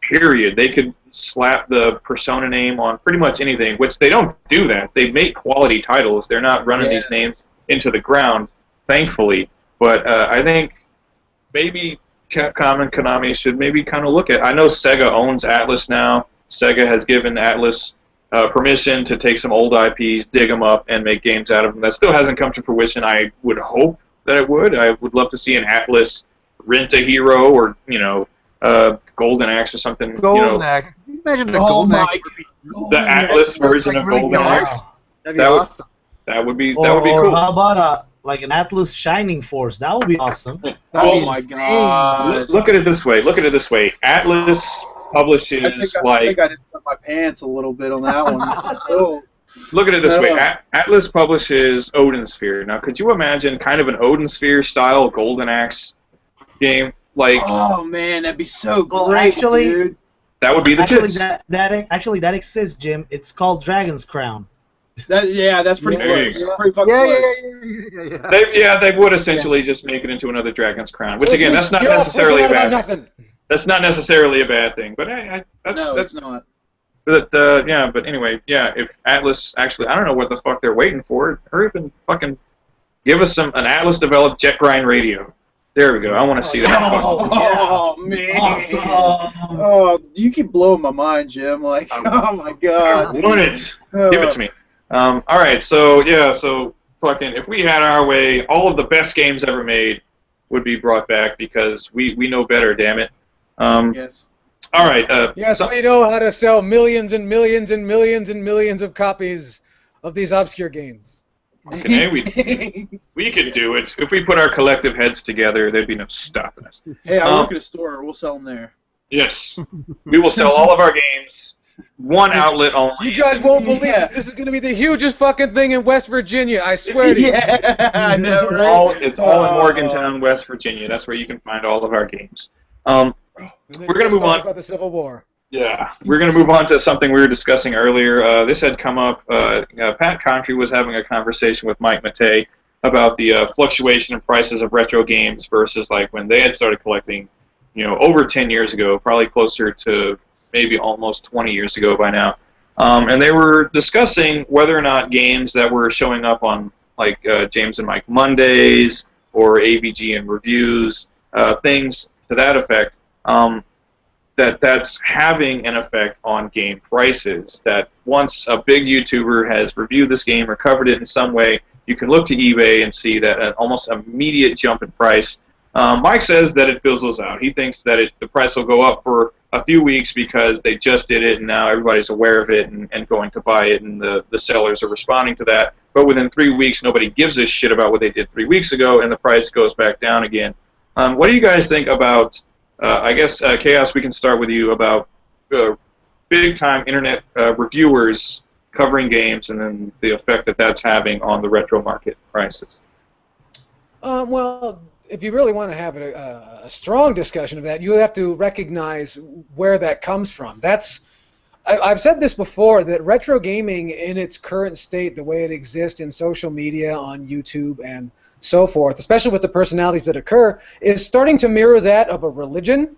Period. They could slap the Persona name on pretty much anything, which they don't do that. They make quality titles. They're not running these names into the ground, thankfully. But I think maybe Capcom and Konami should maybe kind of look at. I know Sega owns Atlas now. Sega has given Atlas permission to take some old IPs, dig them up, and make games out of them. That still hasn't come to fruition. I would hope that it would. I would love to see an Atlas Rent-A-Hero or Golden Axe or something. Golden Axe. Can you imagine a Golden Axe? The Atlas version of really Golden Axe. That'd be awesome. That would be or cool. how about like an Atlas Shining Force? That would be awesome. Oh my God. Look at it this way. Atlas publishes I think I just put my pants a little bit on that one. Oh. Look at it this way. No. Atlas publishes Odin Sphere. Now, could you imagine kind of an Odin Sphere style Golden Axe game? Like, Oh man, that'd be so Well, great, actually- dude. that would be the Actually, tits. that exists, Jim. It's called Dragon's Crown. That's pretty There you close. go. Pretty fucking close. They would essentially just make it into another Dragon's Crown, which again, that's not You're all necessarily a freaking out about bad. nothing. That's not necessarily a bad thing, but No, that's it's not. yeah. But anyway, yeah. If Atlas actually, I don't know what the fuck they're waiting for. Hurry up and fucking give us an Atlas developed jet grind radio. There we go. I want to see that. Oh man. Awesome. Oh, you keep blowing my mind, Jim. Like, oh my I God. want it. Give it to me. All right. So yeah. So fucking, if we had our way, all of the best games ever made would be brought back because we know better, damn it. Yes. All right. Yes, we know how to sell millions and millions and millions and millions of copies of these obscure games. Okay, we could do it. If we put our collective heads together, there'd be no stopping us. Hey, I work at a store. We'll sell them there. Yes. We will sell all of our games. One outlet only. You guys won't believe Yeah. it. This is going to be the hugest fucking thing in West Virginia. I swear to you. Yeah, I know, right? It's all in Morgantown, West Virginia. That's where you can find all of our games. We're going to move on. About the Civil War. Yeah, we're going to move on to something we were discussing earlier. This had come up. Pat Contry was having a conversation with Mike Matei about the fluctuation in prices of retro games versus like when they had started collecting, over 10 years ago, probably closer to maybe almost 20 years ago by now. And they were discussing whether or not games that were showing up on like James and Mike Mondays or AVG and reviews, things to that effect, that's having an effect on game prices. That once a big YouTuber has reviewed this game or covered it in some way, you can look to eBay and see that an almost immediate jump in price. Mike says that it fizzles out. He thinks that the price will go up for a few weeks because they just did it and now everybody's aware of it and going to buy it, and the sellers are responding to that. But within 3 weeks, nobody gives a shit about what they did 3 weeks ago, and the price goes back down again. What do you guys think about, I guess, Chaos, we can start with you, about big-time internet reviewers covering games and then the effect that that's having on the retro market prices? Well, if you really want to have a strong discussion of that, you have to recognize where that comes from. I've said this before, that retro gaming in its current state, the way it exists in social media, on YouTube, and so forth, especially with the personalities that occur, is starting to mirror that of a religion.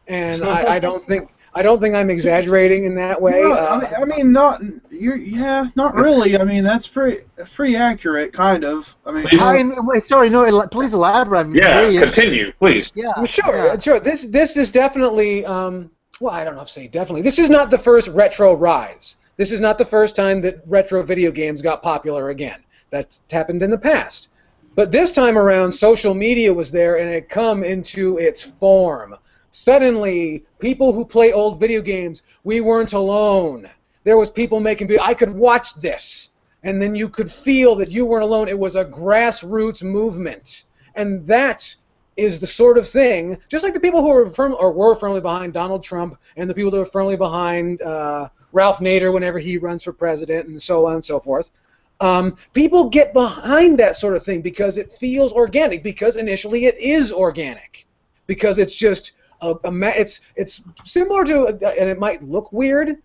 And I don't think I'm exaggerating in that way. No, I mean, not really. I mean, that's pretty accurate, kind of. I mean, sorry, no, please elaborate. Continue, please. Yeah, sure. This is definitely. Well, I don't know if say definitely. This is not the first retro rise. This is not the first time that retro video games got popular again. That's happened in the past. But this time around, social media was there, and it come into its form. Suddenly, people who play old video games, we weren't alone. There was people making videos. I could watch this, and then you could feel that you weren't alone. It was a grassroots movement, and that is the sort of thing, just like the people who were firmly behind Donald Trump and the people that were firmly behind Ralph Nader whenever he runs for president, and so on and so forth. People get behind that sort of thing because it feels organic, because initially it is organic, because it's just it's similar to, and it might look weird,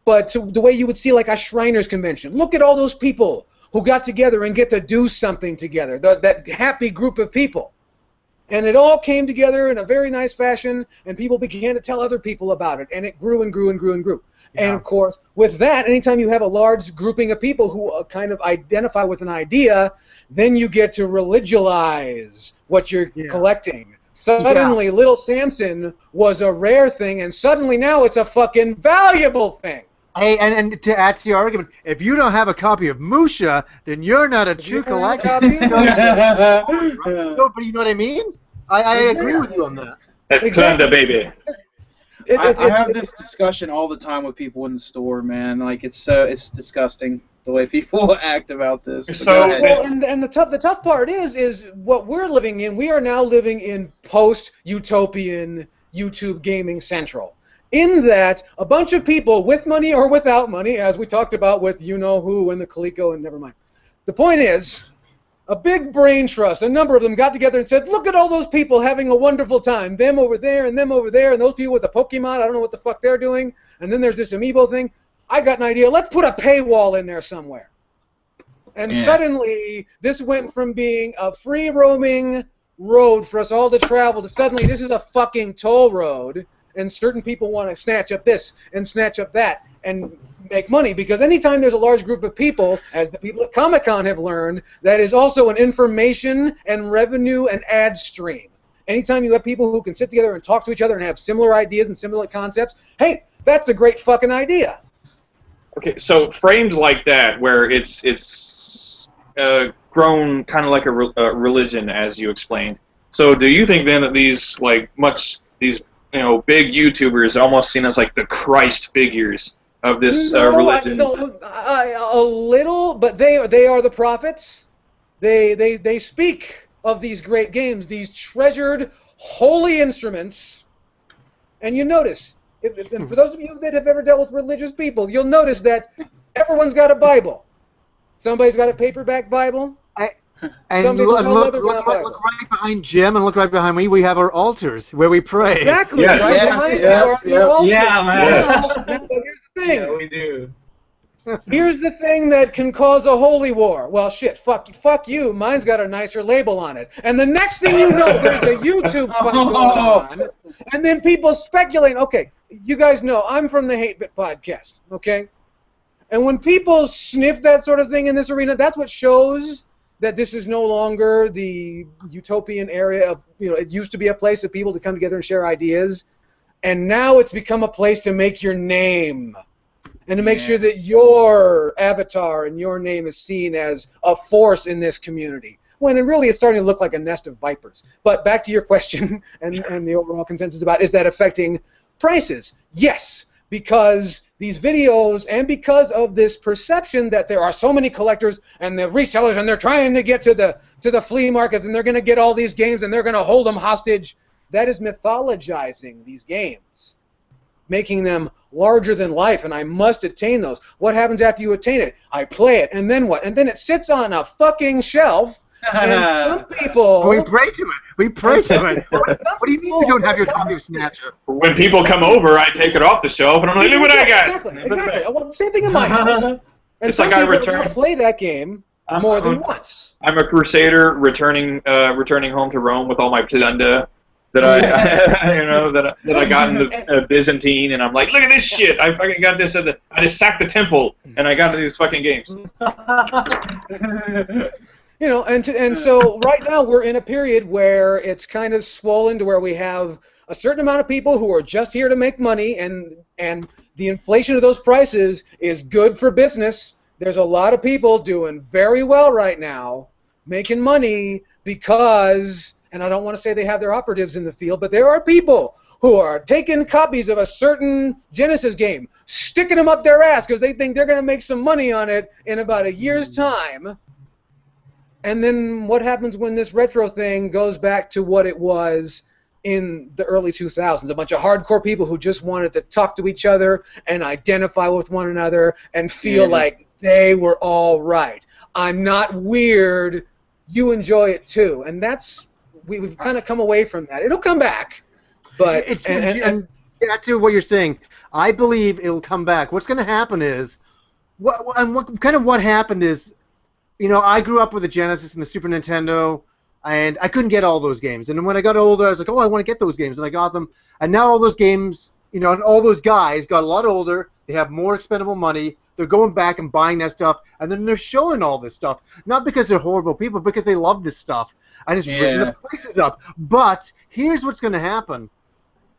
but to the way you would see like a Shriners convention. Look at all those people who got together and get to do something together, that happy group of people. And it all came together in a very nice fashion, and people began to tell other people about it, and it grew and grew and grew and grew. Yeah. And, of course, with that, anytime you have a large grouping of people who kind of identify with an idea, then you get to religionize what you're collecting. Suddenly, Little Samson was a rare thing, and suddenly now it's a fucking valuable thing. Hey, and to add to your argument, if you don't have a copy of Musha, then you're not a true collector. But you know what I mean? I agree with you on that. That's exactly. Baby. I have this discussion all the time with people in the store, man. Like it's disgusting the way people act about this. And the tough part is what we're living in. We are now living in post-utopian YouTube gaming central. In that, a bunch of people with money or without money, as we talked about with you-know-who and the Coleco and never mind. The point is, a big brain trust, a number of them got together and said, look at all those people having a wonderful time. Them over there and them over there, and those people with the Pokemon, I don't know what the fuck they're doing. And then there's this Amiibo thing. I got an idea. Let's put a paywall in there somewhere. And suddenly, this went from being a free-roaming road for us all to travel to suddenly this is a fucking toll road, and certain people want to snatch up this and snatch up that and make money, because anytime there's a large group of people, as the people at Comic-Con have learned, that is also an information and revenue and ad stream. Anytime you have people who can sit together and talk to each other and have similar ideas and similar concepts, hey, that's a great fucking idea. Okay, so framed like that, where it's grown kind of like a religion, as you explained, So do you think then that these big YouTubers are almost seen as like the Christ figures of this religion? A little, but they are the prophets. They speak of these great games, these treasured holy instruments. And you notice, and for those of you that have ever dealt with religious people, you'll notice that everyone's got a Bible. Somebody's got a paperback Bible. And look right behind Jim and look right behind me. We have our altars where we pray. Exactly. Yes. Right behind you are the altars. Yeah, man. Now, here's the thing. Yeah, we do. Here's the thing that can cause a holy war. Well, shit, fuck you. Mine's got a nicer label on it. And the next thing you know, there's a YouTube fight going on. And then people speculate. Okay, you guys know I'm from the Hate Bit podcast, okay? And when people sniff that sort of thing in this arena, that's what shows that this is no longer the utopian area of, it used to be a place of people to come together and share ideas. And now it's become a place to make your name. And to make sure that your avatar and your name is seen as a force in this community. When really it's starting to look like a nest of vipers. But back to your question and the overall consensus about, is that affecting prices? Yes, because these videos and because of this perception that there are so many collectors and the resellers and they're trying to get to the flea markets and they're going to get all these games and they're going to hold them hostage, that is mythologizing these games, making them larger than life, and I must attain those. What happens after you attain it? I play it, and then what? And then it sits on a fucking shelf, and some people... We pray to it. We pray to it. What do you mean you don't have your copy of Snatcher? When people come over, I take it off the shelf, and I'm like, look what I got! Exactly. Well, same thing in my house. And It's some like I people return... play that game more than once. I'm a crusader returning home to Rome with all my plunder that I got in the Byzantine, and I'm like, look at this shit! I fucking got this I just sacked the temple, and I got into these fucking games. And so right now we're in a period where it's kind of swollen to where we have a certain amount of people who are just here to make money, and the inflation of those prices is good for business. There's a lot of people doing very well right now, making money because... And I don't want to say they have their operatives in the field, but there are people who are taking copies of a certain Genesis game, sticking them up their ass because they think they're going to make some money on it in about a year's time. And then what happens when this retro thing goes back to what it was in the early 2000s? A bunch of hardcore people who just wanted to talk to each other and identify with one another and feel like they were all right. I'm not weird. You enjoy it too. And that's... We've kind of come away from that. It'll come back, but and to what you're saying, I believe it'll come back. What's going to happen is, what happened is, I grew up with the Genesis and the Super Nintendo, and I couldn't get all those games. And then when I got older, I was like, oh, I want to get those games, and I got them. And now all those games, and all those guys got a lot older. They have more expendable money. They're going back and buying that stuff, and then they're showing all this stuff, not because they're horrible people, because they love this stuff. And it's risen the prices up. But here's what's going to happen.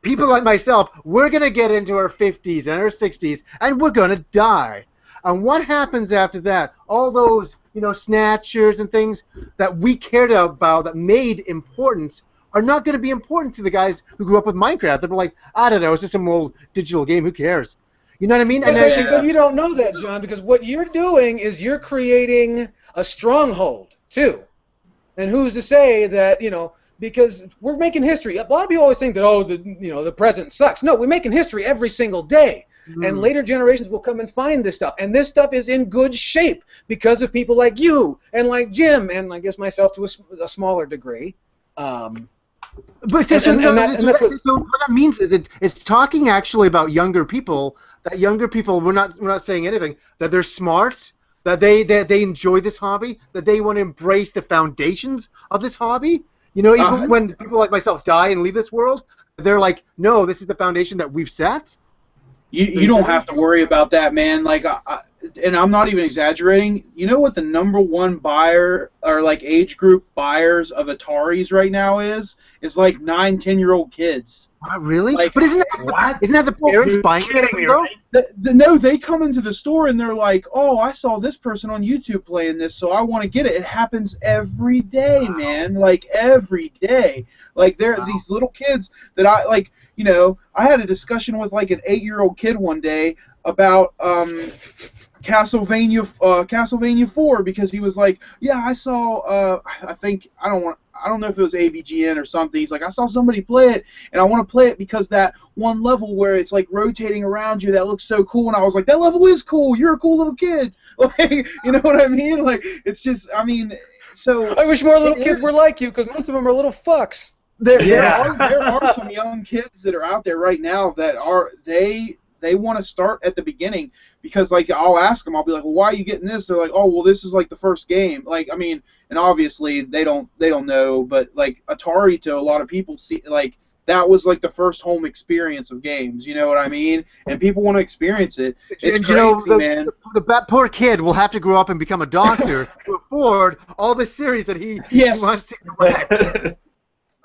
People like myself, we're going to get into our 50s and our 60s, and we're going to die. And what happens after that? All those, snatchers and things that we cared about, that made important, are not going to be important to the guys who grew up with Minecraft. They're like, I don't know, it's just some old digital game. Who cares? You know what I mean? And I think but you don't know that, John, because what you're doing is you're creating a stronghold, too. And who's to say that, because we're making history. A lot of people always think that, the present sucks. No, we're making history every single day. And later generations will come and find this stuff. And this stuff is in good shape because of people like you and like Jim and I guess myself to a smaller degree. So what that means is it's talking actually about younger people, that younger people, we're not saying anything, that they're smart, that they enjoy this hobby, that they want to embrace the foundations of this hobby. Even when people like myself die and leave this world, they're like, no, this is the foundation that we've set. You don't have to worry about that, man. Like, and I'm not even exaggerating. You know what the #1 buyer or like age group buyers of Ataris right now is like 9, 10-year-old kids. Really? Like, but isn't that the parents You're buying kidding it me, though? right? No, they come into the store and they're like, "Oh, I saw this person on YouTube playing this, so I want to get it." It happens every day, man. Like every day. Like there are these little kids that I like. You know, I had a discussion with like an 8-year-old kid one day about Castlevania 4 because he was like, "Yeah, I saw I don't know if it was AVGN or something. He's like, I saw somebody play it, and I want to play it because that one level where it's like rotating around you, that looks so cool." And I was like, that level is cool. You're a cool little kid. Like, you know what I mean? Like, it's just, I mean, so. I wish more little kids were like you, because most of them are little fucks. There are some young kids that are out there right now that are they want to start at the beginning because like I'll ask them, I'll be like, well, why are you getting this? They're like, oh, well, this is like the first game. Like, I mean, and obviously they don't know, but like Atari to a lot of people see like that was like the first home experience of games. You know what I mean? And people want to experience it. It's and crazy, you know, man. That poor kid will have to grow up and become a doctor to afford all the series that he wants to collect.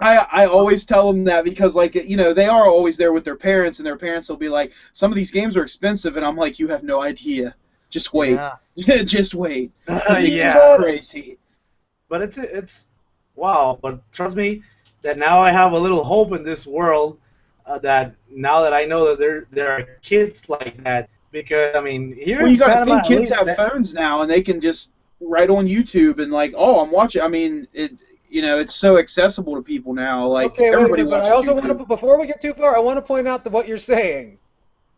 I always tell them that because, like, you know, they are always there with their parents, and their parents will be like, some of these games are expensive, and I'm like, you have no idea. Just wait. Yeah. Just wait. Yeah. It's crazy. But it's wow. But trust me, that now I have a little hope in this world. That now that I know that there are kids like that, because I mean here well, you got to Panama, think kids have phones now, and they can just write on YouTube and like, oh, I'm watching. I mean, you know, it's so accessible to people now. Like, okay, everybody but watches I also YouTube. want to, before we get too far, I want to point out that what you're saying.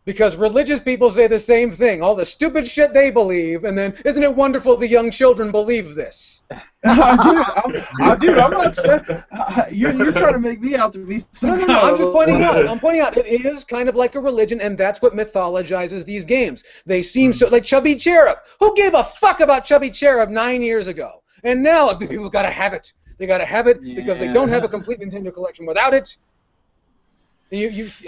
Because religious people say the same thing, all the stupid shit they believe, and then, isn't it wonderful the young children believe this? Dude, I'm not saying you're trying to make me out to be some No, I'm just pointing out. I'm pointing out it is kind of like a religion, and that's what mythologizes these games. They seem so like Chubby Cherub. Who gave a fuck about Chubby Cherub 9 years ago? And now the people got to have it. They got to have it because they don't have a complete Nintendo collection without it.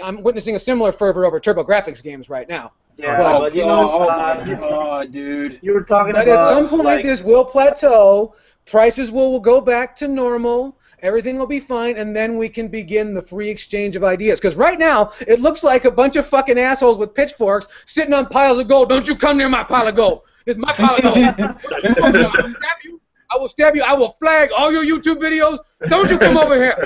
I'm witnessing a similar fervor over TurboGrafx games right now. Yeah, but you know, dude. You were talking but about. At some point, this will plateau. Prices will go back to normal. Everything will be fine, and then we can begin the free exchange of ideas. Because right now, it looks like a bunch of fucking assholes with pitchforks sitting on piles of gold. Don't you come near my pile of gold. It's my pile of gold. I will stab you. I will stab you. I will flag all your YouTube videos. Don't you come over here.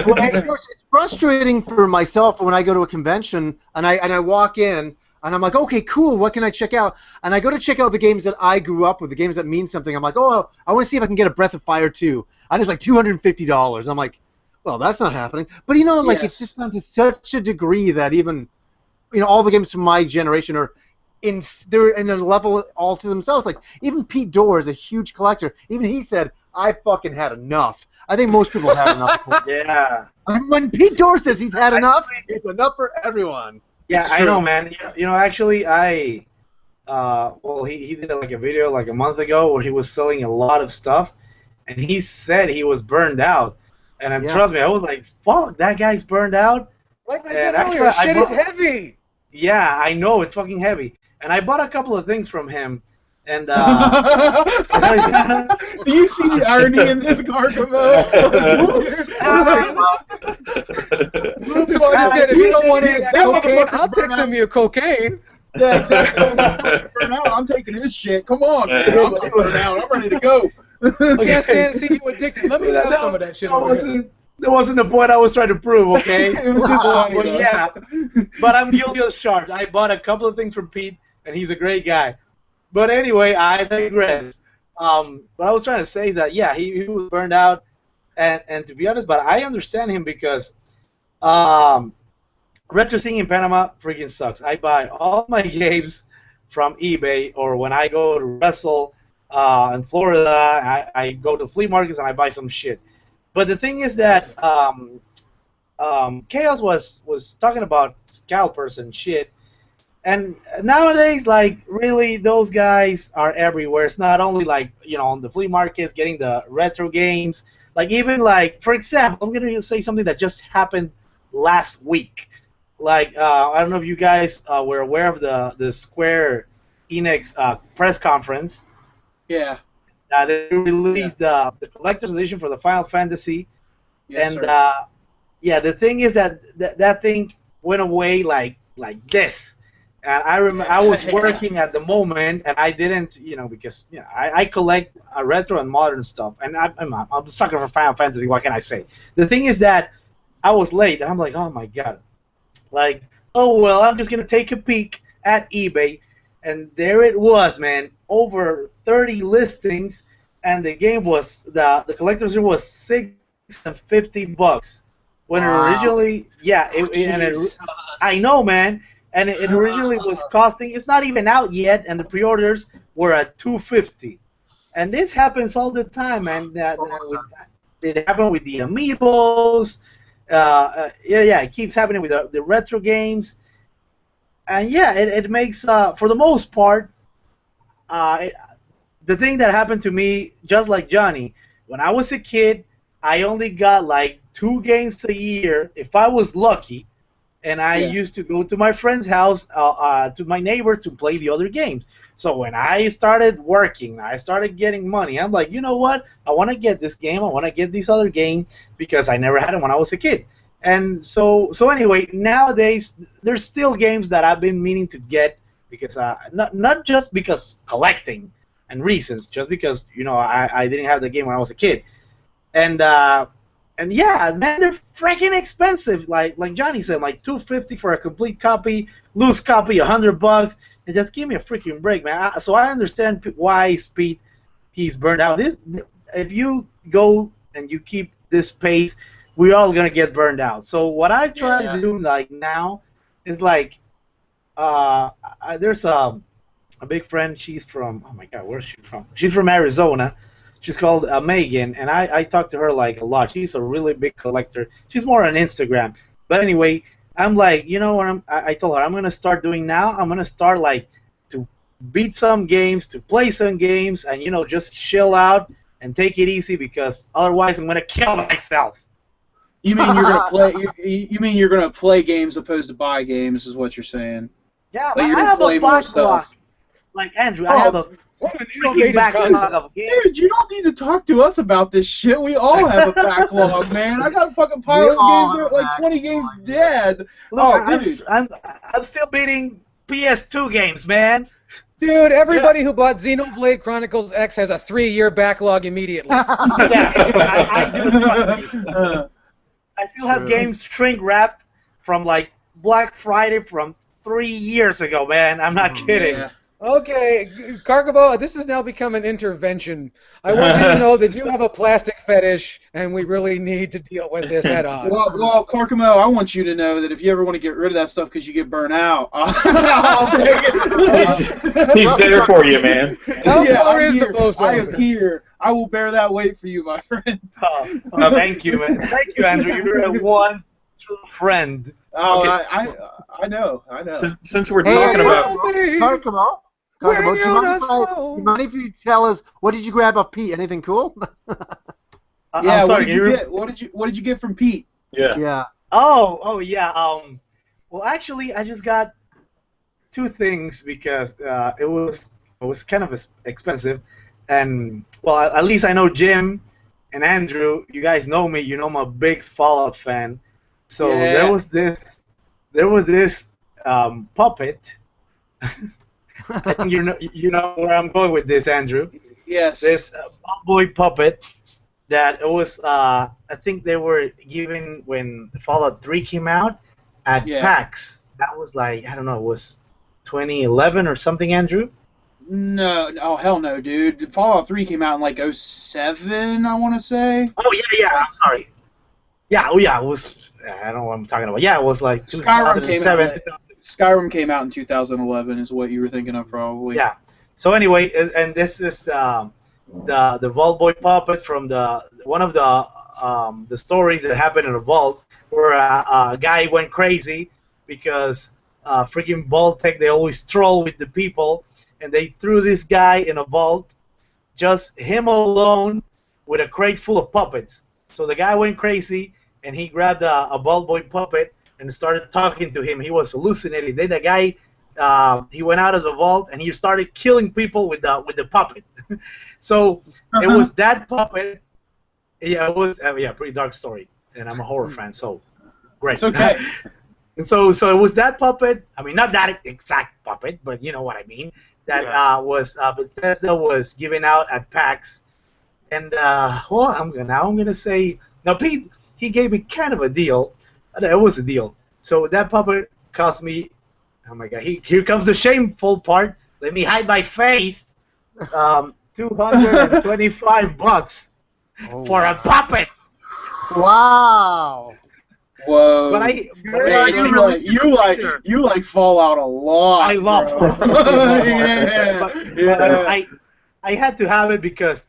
Well, it's frustrating for myself when I go to a convention and I walk in and I'm like, okay, cool, what can I check out? And I go to check out the games that I grew up with, the games that mean something. I'm like, oh, I want to see if I can get a Breath of Fire 2. And it's like $250. I'm like, well, that's not happening. But, you know, like, it's just down to such a degree that even, you know, all the games from my generation are they're in a level all to themselves. Like, even Pete Dorr is a huge collector. Even he said, I fucking had enough. I think most people have enough. Yeah. And when Pete Dorr says he's had enough, it's enough for everyone. Yeah, I know, man. You know, actually, well, he did like a video like a month ago where he was selling a lot of stuff, and he said he was burned out. And trust me, I was like, fuck, that guy's burned out. Like I said earlier, shit is heavy. Yeah, I know, it's fucking heavy. And I bought a couple of things from him. And Do you see the irony in this, Gargamo? So I said, if you don't want any cocaine, I'll take some of your cocaine. Yeah, exactly. Burn out. I'm taking his shit. Come on, man. I'm not burnt out. I'm ready to go. I can't stand to see you addicted. Let me have some of that shit. That wasn't the point I was trying to prove, okay? It was just funny, well, yeah. But I'm guilty as charged. I bought a couple of things from Pete, and he's a great guy. But anyway, I digress. What I was trying to say is that, yeah, he was burned out. And to be honest, but I understand him because Retro Sing in Panama freaking sucks. I buy all my games from eBay, or when I go to wrestle in Florida, I go to flea markets and I buy some shit. But the thing is that Chaos was talking about scalpers and shit, and nowadays, like, really, those guys are everywhere. It's not only like, you know, on the flea markets getting the retro games. Like, even like, for example, I'm gonna say something that just happened last week. Like, I don't know if you guys were aware of the Square Enix press conference. Yeah. they released the collector's edition for the Final Fantasy, Yes, and sir. yeah, the thing is that that thing went away like this. And I was working at the moment, and I didn't, because I collect retro and modern stuff, and I'm a sucker for Final Fantasy. What can I say? The thing is that I was late, and I'm like, oh my god, like, oh well, I'm just gonna take a peek at eBay, and there it was, man, over 30 listings, and the game was the collector's edition was $650 when it Wow. originally, yeah, and Jesus. I know, man, and it originally was costing. It's not even out yet, and the pre-orders were at $250, and this happens all the time, man. It happened with the amiibos. Yeah, it keeps happening with the retro games, and yeah, it makes for the most part, uh, the thing that happened to me, just like Johnny, when I was a kid, I only got like 2 games a year if I was lucky, and I Yeah. used to go to my friend's house, to my neighbors to play the other games. So when I started working, I started getting money. I'm like, you know what? I want to get this game. I want to get this other game because I never had them when I was a kid. And so anyway, nowadays there's still games that I've been meaning to get because not just because collecting and reasons, just because I didn't have the game when I was a kid. And and yeah, man, they're freaking expensive. Like Johnny said, like $250 for a complete copy, loose copy, $100, and just give me a freaking break, man. So I understand why Speed he's burned out. If you go and you keep this pace, we're all gonna get burned out. So what I try Yeah. to do like now is like there's a big friend. She's from, oh my god, where's she from? She's from Arizona. She's called Megan, and I talk to her like a lot. She's a really big collector. She's more on Instagram. But anyway, I'm like, you know what? I told her I'm gonna start doing now. I'm gonna start like to beat some games, to play some games, and just chill out and take it easy because otherwise I'm gonna kill myself. You mean you're gonna play? You mean you're gonna play games opposed to buy games? Is what you're saying? Yeah, Like you're I gonna have play a more backlog. stuff. Like Andrew, I have a What an freaking innovative backlog concept. of games. Dude, you don't need to talk to us about this shit. We all have a backlog, man. I got a fucking pile We of all games that have are a like 20 games backlog. dead. Look, Oh, I'm, dude. I'm I'm still beating PS2 games, man. Dude, everybody who bought Xenoblade Chronicles X has a 3-year backlog immediately. Yes, I do, trust me. I still have True. games shrink wrapped from like Black Friday from 3 years ago, man. I'm not kidding. Yeah. Okay, Cargabo, this has now become an intervention. I want you to know that you have a plastic fetish, and we really need to deal with this head on. Well, Carcamo, I want you to know that if you ever want to get rid of that stuff because you get burnt out, I'll take it. He's there for you, man. How Yeah, far I'm is the here. post I am office? here. I will bear that weight for you, my friend. Thank you, man. Thank you, Andrew. You're a one true friend. Oh, Okay. I know. Since we're Hey, talking about Carcamo, When do you you're mind not you mind if you tell us what did you grab off Pete? Anything cool? Yeah. I'm sorry. What did you get? What did you get from Pete? yeah. Yeah. Oh yeah. Well, actually, I just got 2 things because it was kind of expensive, and well, at least I know Jim and Andrew. You guys know me. You know I'm a big Fallout fan. So Yeah. there was this puppet. I think you know where I'm going with this, Andrew. Yes. This boy puppet that it was I think they were given when Fallout 3 came out at Yeah. PAX. That was like, I don't know, it was 2011 or something, Andrew. No, oh hell no, dude. Fallout 3 came out in like '07, I want to say. Oh yeah, I'm sorry. Yeah, oh yeah, it was. I don't know what I'm talking about. Yeah, it was like Skyrim came out. 2007. Skyrim came out in 2011, is what you were thinking of, probably. Yeah. So anyway, and this is the Vault Boy puppet from one of the stories that happened in a vault where a guy went crazy because freaking Vault-Tec, they always troll with the people, and they threw this guy in a vault, just him alone with a crate full of puppets. So the guy went crazy and he grabbed a Vault Boy puppet and started talking to him. He was hallucinating. Then the guy he went out of the vault and he started killing people with the puppet. So it was that puppet. Yeah, it was pretty dark story, and I'm a horror fan, so great. It's okay. And so it was that puppet. I mean, not that exact puppet, but you know what I mean. That was Bethesda was giving out at PAX, and well, I'm gonna say now Pete, he gave me kind of a deal. It was a deal. So that puppet cost me. Oh my God! Here comes the shameful part. Let me hide my face. $225 for a puppet. Wow. Whoa. But you like Fallout a lot. I love bro. Fallout. Yeah. I had to have it because,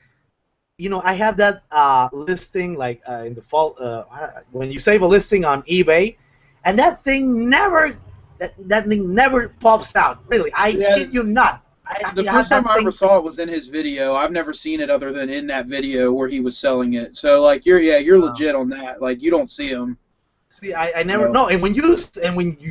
you know, I have that listing like in the fall when you save a listing on eBay, and that thing never pops out. Really, I kid you not. The first time I ever saw it was in his video. I've never seen it other than in that video where he was selling it. So like you're legit on that. Like you don't see him. See, I never know. And when you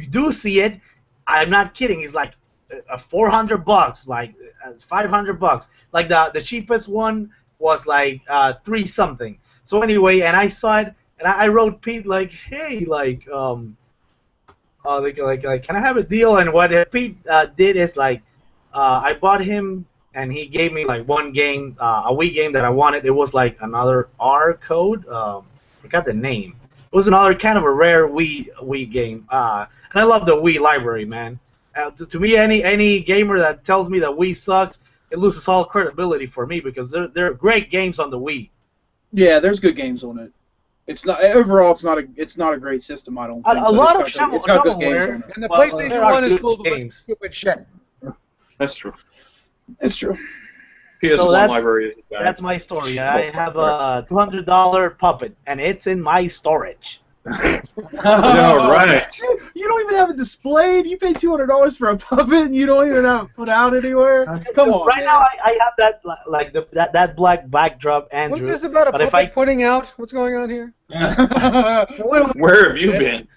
do see it, I'm not kidding. It's like $400, like $500. Like the cheapest one was like $3 something. So anyway, and I saw it, and I wrote Pete like, hey, like can I have a deal? And what Pete did is like, I bought him, and he gave me like one game, a Wii game that I wanted. It was like another R code. Forgot the name. It was another kind of a rare Wii game. And I love the Wii library, man. To me, any gamer that tells me that Wii sucks, it loses all credibility for me because there are great games on the Wii. Yeah, there's good games on it. It's not overall. It's not a great system. I don't think. A lot of it's got good games on it. And the PlayStation 1 is full of games. stupid shit. That's true. It's true. PS1 library is bad. That's my story. I have a $200 puppet, and it's in my storage. All right. You don't even have it displayed. You pay $200 for a puppet, and you don't even have it put out anywhere. Come on. Right man. now, I have that like that black backdrop, Andrew. What's this about a but puppet putting out? What's going on here? Where have you been?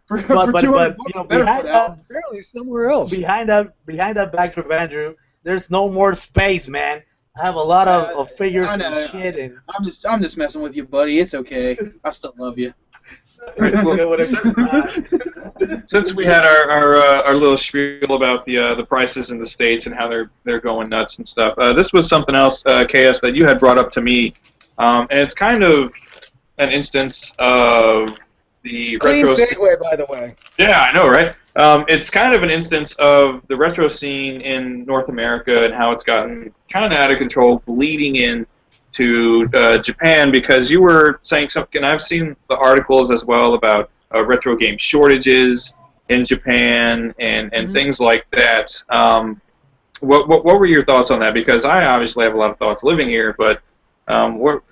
For but you know, Apparently somewhere else. behind that backdrop, Andrew, there's no more space, man. I have a lot of figures and shit, and I'm just messing with you, buddy. It's okay. I still love you. Since we had our little spiel about the prices in the States and how they're going nuts and stuff, this was something else, KS, that you had brought up to me, and it's kind of an instance of the Clean retro. segue, by the way. Yeah, I know, right? It's kind of an instance of the retro scene in North America and how it's gotten kind of out of control, bleeding in to Japan, because you were saying something, and I've seen the articles as well about retro game shortages in Japan and things like that. What were your thoughts on that? Because I obviously have a lot of thoughts living here, but Well,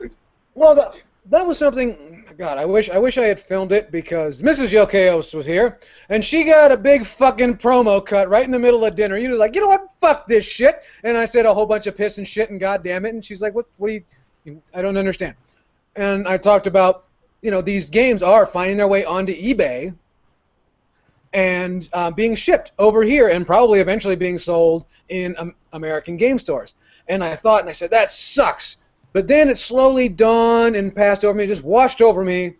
that was something. God, I wish I had filmed it because Mrs. Yokeos was here, and she got a big fucking promo cut right in the middle of dinner. You were like, you know what, fuck this shit, and I said a whole bunch of piss and shit and goddamn it, and she's like, what do you, I don't understand. And I talked about, you know, these games are finding their way onto eBay and being shipped over here and probably eventually being sold in American game stores. And I thought, and I said, that sucks. But then it slowly dawned and passed over me, just washed over me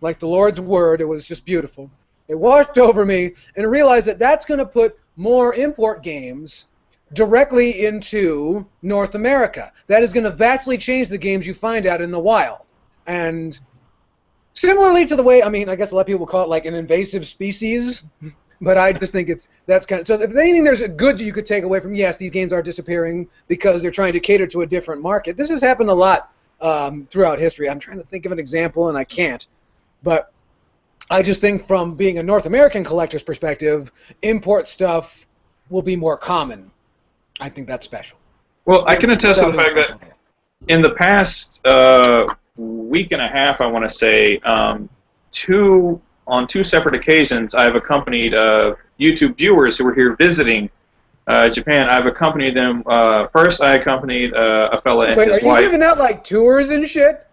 like the Lord's word. It was just beautiful. It washed over me, and I realized that that's going to put more import games directly into North America. That is going to vastly change the games you find out in the wild. And similarly to the way, I mean, I guess a lot of people call it like an invasive species, but I just think that's kind of, so if anything there's a good you could take away from, yes, these games are disappearing because they're trying to cater to a different market. This has happened a lot throughout history. I'm trying to think of an example, and I can't. But I just think from being a North American collector's perspective, import stuff will be more common. I think that's special. Well, I can attest to the fact that in the past week and a half, I want to say, on two separate occasions, I've accompanied YouTube viewers who were here visiting Japan. I've accompanied them. First, I accompanied a fella and his wife. Are you giving out like tours and shit?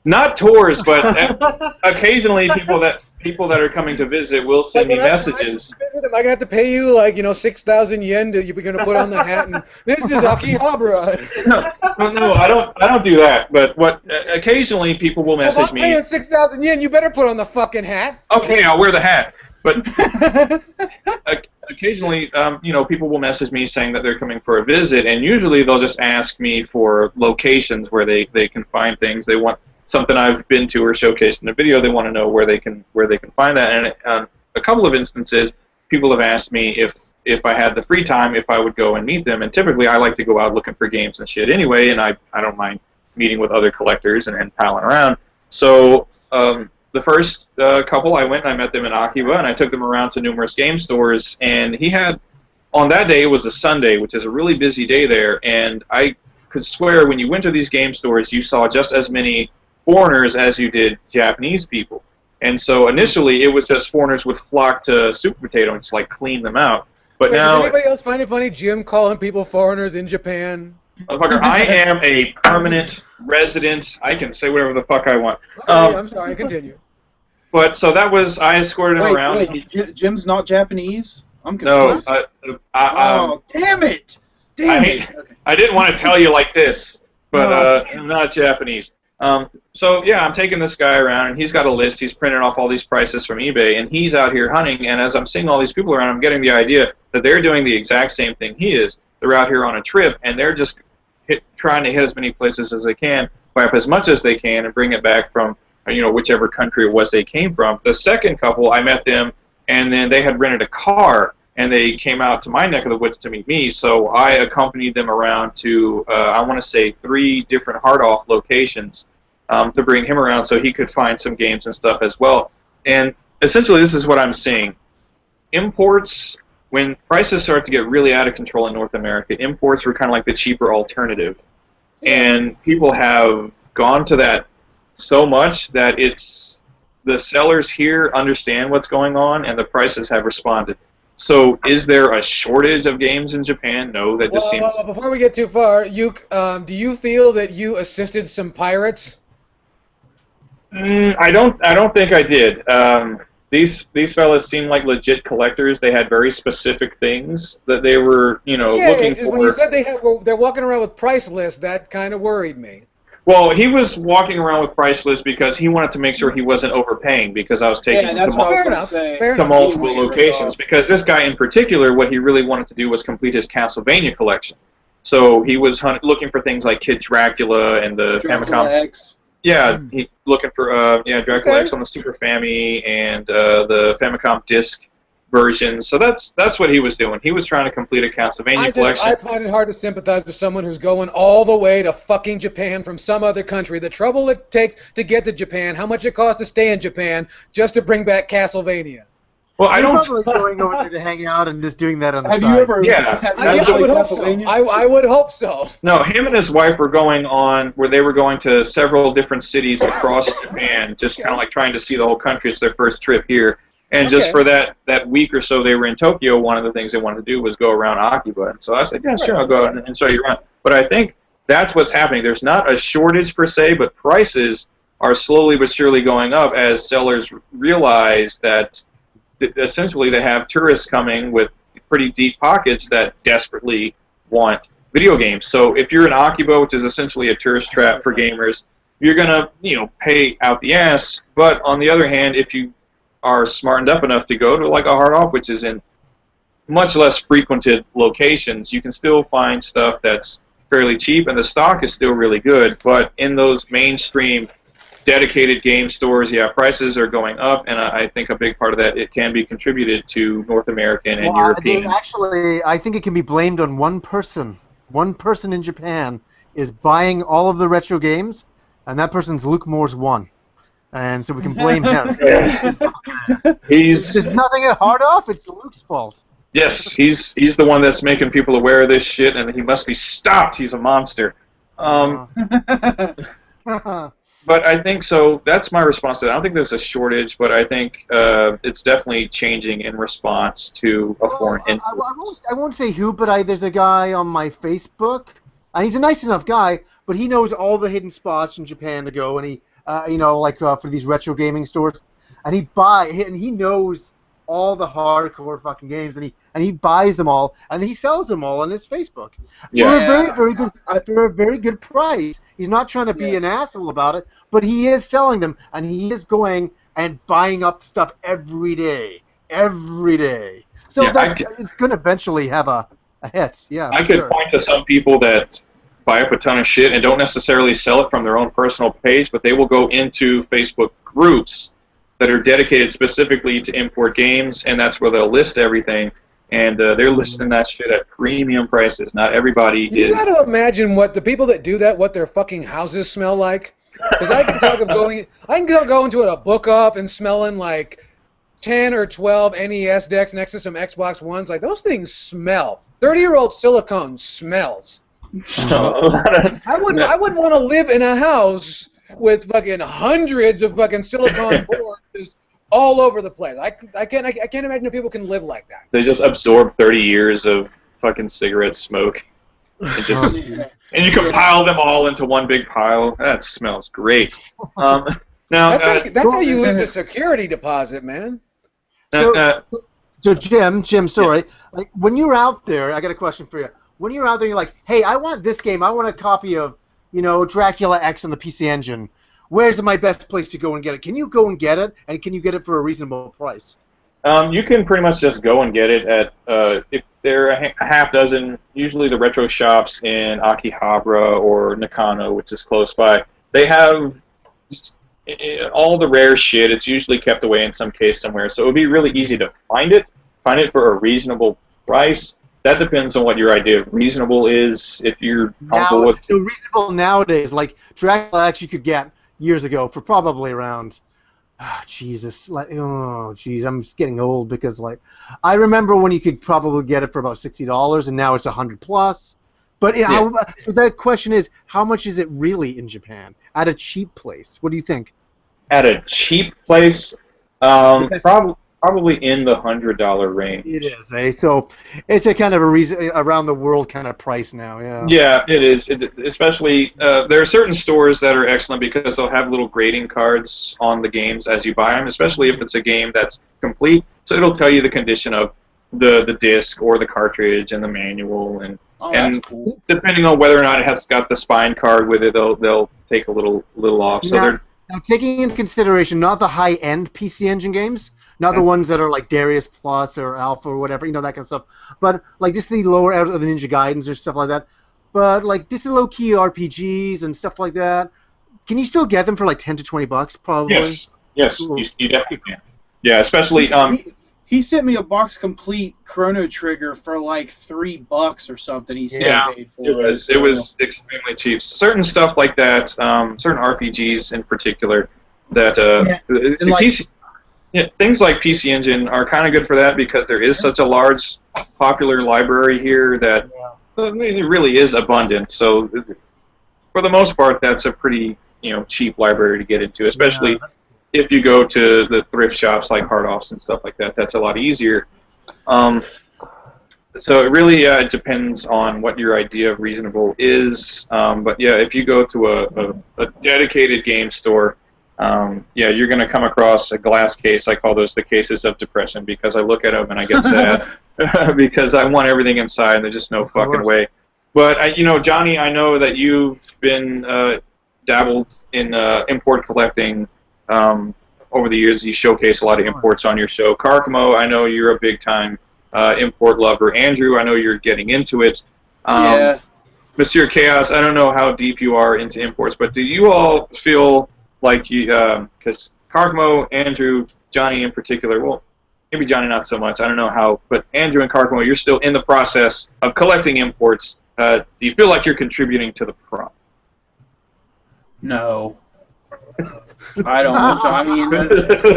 Not tours, but occasionally people people that are coming to visit will send me messages. Am I gonna have to pay you like 6,000 yen to you're gonna put on the hat and this is Akihabara? No, I don't do that. But occasionally people will message me. If I'm paying 6,000 yen, you better put on the fucking hat. Okay, I'll wear the hat. But occasionally, people will message me saying that they're coming for a visit, and usually they'll just ask me for locations where they can find things. They want something I've been to or showcased in a video. They want to know where they can find that. And a couple of instances, people have asked me if I had the free time, if I would go and meet them. And typically, I like to go out looking for games and shit anyway, and I don't mind meeting with other collectors and palling around. So the first couple, I went and I met them in Akiba, and I took them around to numerous game stores. And he had, on that day, it was a Sunday, which is a really busy day there, and I could swear when you went to these game stores, you saw just as many foreigners as you did Japanese people. And so initially, it was just foreigners would flock to Super Potato and just like clean them out. But now, does anybody else find it funny, Jim calling people foreigners in Japan? Motherfucker, I am a permanent resident. I can say whatever the fuck I want. I'm sorry, continue. But so that was, I escorted him around. Wait, Jim's not Japanese? I'm No, confused. Oh, damn it! Damn it! Okay. I didn't want to tell you like this, but I'm not Japanese. So yeah, I'm taking this guy around, and he's got a list. He's printed off all these prices from eBay, and he's out here hunting. And as I'm seeing all these people around, I'm getting the idea that they're doing the exact same thing he is. They're out here on a trip, and they're just trying to hit as many places as they can, buy up as much as they can, and bring it back from whichever country it was they came from. The second couple, I met them, and then they had rented a car, and they came out to my neck of the woods to meet me. So I accompanied them around to I want to say 3 different hard-off locations to bring him around so he could find some games and stuff as well. And essentially, this is what I'm seeing: imports. When prices start to get really out of control in North America, imports were kind of like the cheaper alternative. And people have gone to that so much that it's the sellers here understand what's going on, and the prices have responded. So is there a shortage of games in Japan? No, that just seems... Before we get too far, do you feel that you assisted some pirates? I don't think I did. These fellas seemed like legit collectors. They had very specific things that they were, looking for. When you said they're walking around with price lists, that kind of worried me. Well, he was walking around with price lists because he wanted to make sure he wasn't overpaying, because I was taking him to multiple locations. Because this guy in particular, what he really wanted to do was complete his Castlevania collection. So he was looking for things like Kid Dracula and the Famicom. X. Yeah, he looking for Dracula X on the Super Family and the Famicom disc version. So that's what he was doing. He was trying to complete a Castlevania collection. I find it hard to sympathize with someone who's going all the way to fucking Japan from some other country. The trouble it takes to get to Japan, how much it costs to stay in Japan, just to bring back Castlevania. Well, I don't. Probably going over there to hang out and just doing that on the side. Have you ever? Yeah, I would hope so. I would hope so. No, him and his wife were going on where they were going to several different cities across Japan, just kind of like trying to see the whole country. It's their first trip here, and just for that week or so they were in Tokyo, one of the things they wanted to do was go around Akiba. And so I said, yeah, sure, I'll go out and show you around. But I think that's what's happening. There's not a shortage per se, but prices are slowly but surely going up as sellers realize that essentially they have tourists coming with pretty deep pockets that desperately want video games. So if you're in Akiba, which is essentially a tourist trap for gamers, you're gonna pay out the ass. But on the other hand, if you are smartened up enough to go to like a hard off, which is in much less frequented locations, you can still find stuff that's fairly cheap, and the stock is still really good. But in those mainstream dedicated game stores, prices are going up, and I think a big part of that, it can be contributed to North American and European. I think it can be blamed on one person. One person in Japan is buying all of the retro games, and that person's Luke Moore's one. And so we can blame him. There's nothing at hard off, it's Luke's fault. Yes, he's the one that's making people aware of this shit, and he must be stopped. He's a monster. But I think so. That's my response to that. I don't think there's a shortage, but I think it's definitely changing in response to a foreign influence. I won't say who, but there's a guy on my Facebook. He's a nice enough guy, but he knows all the hidden spots in Japan to go, and he, for these retro gaming stores. and he knows all the hardcore fucking games, and he buys them all, and he sells them all on his Facebook for a very good price. He's not trying to be an asshole about it, but he is selling them, and he is going and buying up stuff every day. So it's going to eventually have a hit. Yeah, I could point to some people that buy up a ton of shit and don't necessarily sell it from their own personal page, but they will go into Facebook groups that are dedicated specifically to import games, and that's where they'll list everything, and they're listing that shit at premium prices. Not everybody is. You got to imagine what the people that do that, what their fucking houses smell like. Because I can talk of going into a book off and smelling like 10 or 12 NES decks next to some Xbox Ones. Like, those things smell. 30-year-old silicone smells. I wouldn't want to live in a house with fucking hundreds of fucking silicone boards just all over the place. I can't imagine that people can live like that. They just absorb 30 years of fucking cigarette smoke. And, just, and you can pile them all into one big pile. That smells great. Now that's how you lose a security deposit, man. So Jim, sorry. Like, when you're out there, I got a question for you. When you're out there, you're like, hey, I want this game. I want a copy of, Dracula X on the PC Engine. Where's my best place to go and get it? Can you go and get it, and can you get it for a reasonable price? You can pretty much just go and get it at, if there are a half dozen, usually the retro shops in Akihabara or Nakano, which is close by. They have all the rare shit. It's usually kept away in some case somewhere, so it would be really easy to find it for a reasonable price. That depends on what your idea of reasonable is. If you're comfortable with... So reasonable nowadays, like Dracula X you could get years ago for probably around... Jesus, I'm getting old because, like, I remember when you could probably get it for about $60, and now it's $100+. But so the question is, how much is it really in Japan at a cheap place? What do you think? At a cheap place, probably in the $100 range. It is, eh? So it's a kind of around the world kind of price now, yeah. Yeah, it is. Especially, there are certain stores that are excellent because they'll have little grading cards on the games as you buy them, especially if it's a game that's complete. So it'll tell you the condition of the disc or the cartridge and the manual, and cool. Depending on whether or not it has got the spine card with it, they'll take a little off. So now, taking into consideration not the high-end PC Engine games, not the ones that are like Darius Plus or Alpha or whatever, that kind of stuff, but like just the lower out of the Ninja Gaidens or stuff like that, but like just the low-key RPGs and stuff like that, can you still get them for like $10 to $20 probably? Yes, you definitely can. Yeah, especially... He sent me a box complete Chrono Trigger for like $3 or something. He said he paid for it. It was extremely cheap. Certain stuff like that, certain RPGs in particular, that things like PC Engine are kind of good for that because there is such a large, popular library here that it really is abundant. So for the most part, that's a pretty cheap library to get into, especially. If you go to the thrift shops like Hard Offs and stuff like that, that's a lot easier. So it really depends on what your idea of reasonable is. But yeah, if you go to a dedicated game store, you're going to come across a glass case. I call those the cases of depression because I look at them and I get sad because I want everything inside and there's just no fucking way. But Johnny, I know that you've been dabbled in import collecting. Over the years, you showcase a lot of imports on your show. Karkamo, I know you're a big-time import lover. Andrew, I know you're getting into it. Monsieur Chaos, I don't know how deep you are into imports, but do you all feel like you, because Karkamo, Andrew, Johnny in particular, well, maybe Johnny not so much, I don't know how, but Andrew and Karkamo, you're still in the process of collecting imports. Do you feel like you're contributing to the problem? No. I don't know, Johnny.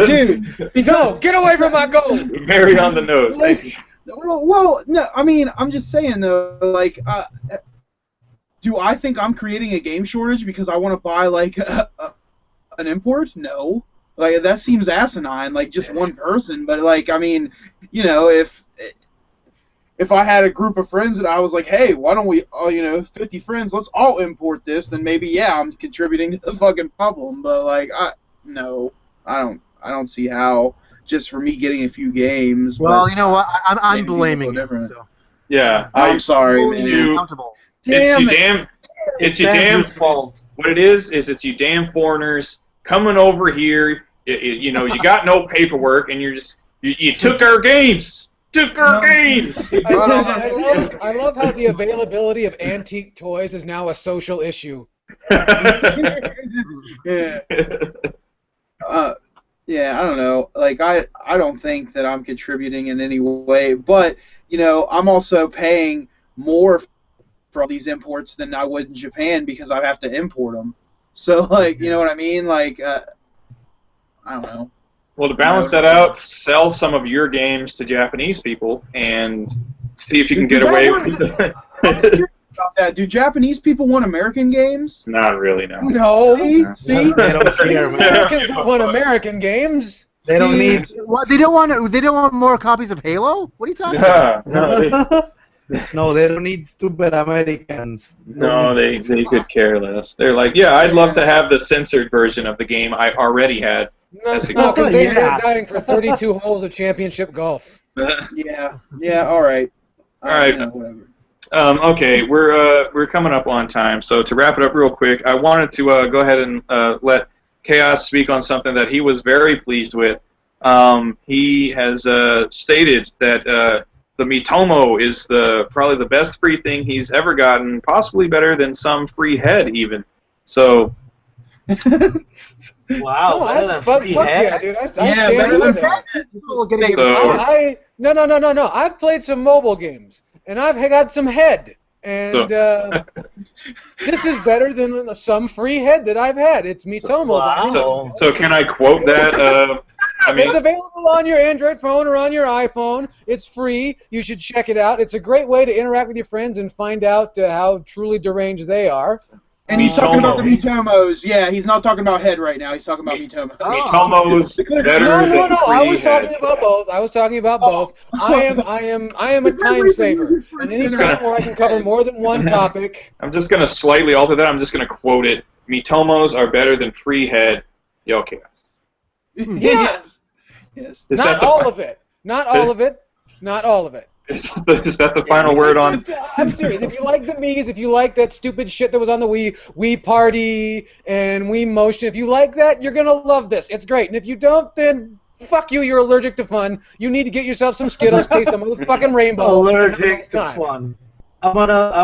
Dude, get away from my goal. Very on the nose. Thank you. Well, no, I mean, I'm just saying though, like, do I think I'm creating a game shortage because I want to buy like an import? No, like that seems asinine. Like just one person, but like, I mean, if I had a group of friends and I was like, hey, why don't we, 50 friends, let's all import this, then maybe, I'm contributing to the fucking problem. But, like, I don't I don't see how just for me getting a few games. Well, but you know what? I'm maybe blaming people you. different. So. Yeah, I'm sorry, Holding man. you You- accountable. it's you Damn it. it's you damn. Andrew's fault. What it is it's you damn foreigners coming over here. You know, you got no paperwork, and you took our games. Took our No. games. I love how the availability of antique toys is now a social issue. Yeah. Yeah, I don't know. Like, I don't think that I'm contributing in any way, but, you know, I'm also paying more for all these imports than I would in Japan because I have to import them. So, like, you know what I mean? Like, I don't know. Well, to balance that out, sell some of your games to Japanese people and see if you can get Does that away work? with I'm curious about that. Do Japanese people want American games? Not really, no. No, See? They don't care, man. Americans don't want American games. They don't need. What? They don't want more copies of Halo? What are you talking about? Yeah, No, they don't need stupid Americans. they could care less. They're like, yeah, I'd love to have the censored version of the game I already had. No, That's because exactly- they're dying for 32 holes of championship golf. Yeah, all right. All right. You know, whatever. Okay, we're coming up on time, so to wrap it up real quick, I wanted to go ahead and let Chaos speak on something that he was very pleased with. He has stated that the Mitomo is probably the best free thing he's ever gotten, possibly better than some free head even. So. Wow, better than fuck free yeah, head. dude. I Yeah, stand better by than that. People getting So- No. I've played some mobile games, and I've got some head, and this is better than some free head that I've had. It's Mitomo. Wow. So can I quote that? I mean, It's available on your Android phone or on your iPhone. It's free. You should check it out. It's a great way to interact with your friends and find out how truly deranged they are. And he's talking about the Mitomo. Mitomos. Yeah, he's not talking about head right now. He's talking about Mitomos. Mitomo's better No. than I free was head. talking about both. I am a time saver. And any time where I can cover more than one topic. I'm just going to slightly alter that. I'm just going to quote it. Mitomos are better than free head. Yo, Chaos. Yes. Yes. Is Not that all of it. Not all of it. Not all of it. Is that the final word on? I'm serious. If you like the Mii's, if you like that stupid shit that was on the Wii Party and Wii Motion, if you like that, you're gonna love this. It's great. And if you don't, then fuck you. You're allergic to fun. You need to get yourself some Skittles, taste the motherfucking rainbow. Allergic to Time. fun. I'm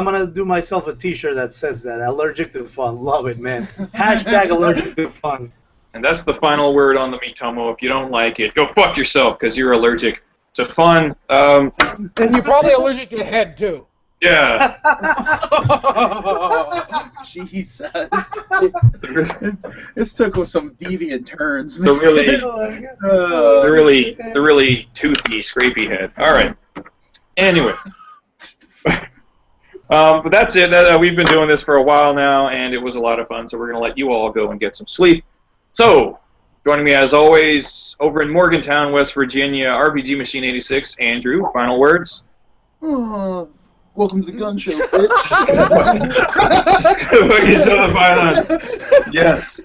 gonna do myself a T-shirt that says that. Allergic to fun. Love it, man. Hashtag allergic to fun. And that's the final word on the Mitomo. If you don't like it, go fuck yourself because you're allergic to fun. And you're probably allergic to head too. Yeah. Jesus. This took some deviant turns. The really, Uh, the really toothy, scrapey head. All right. Anyway. But that's it. We've been doing this for a while now, and it was a lot of fun, so we're going to let you all go and get some sleep. So, joining me as always, over in Morgantown, West Virginia, RPG Machine 86, Andrew, final words? welcome to the gun show, bitch. Just gonna fucking show the violence. Yes.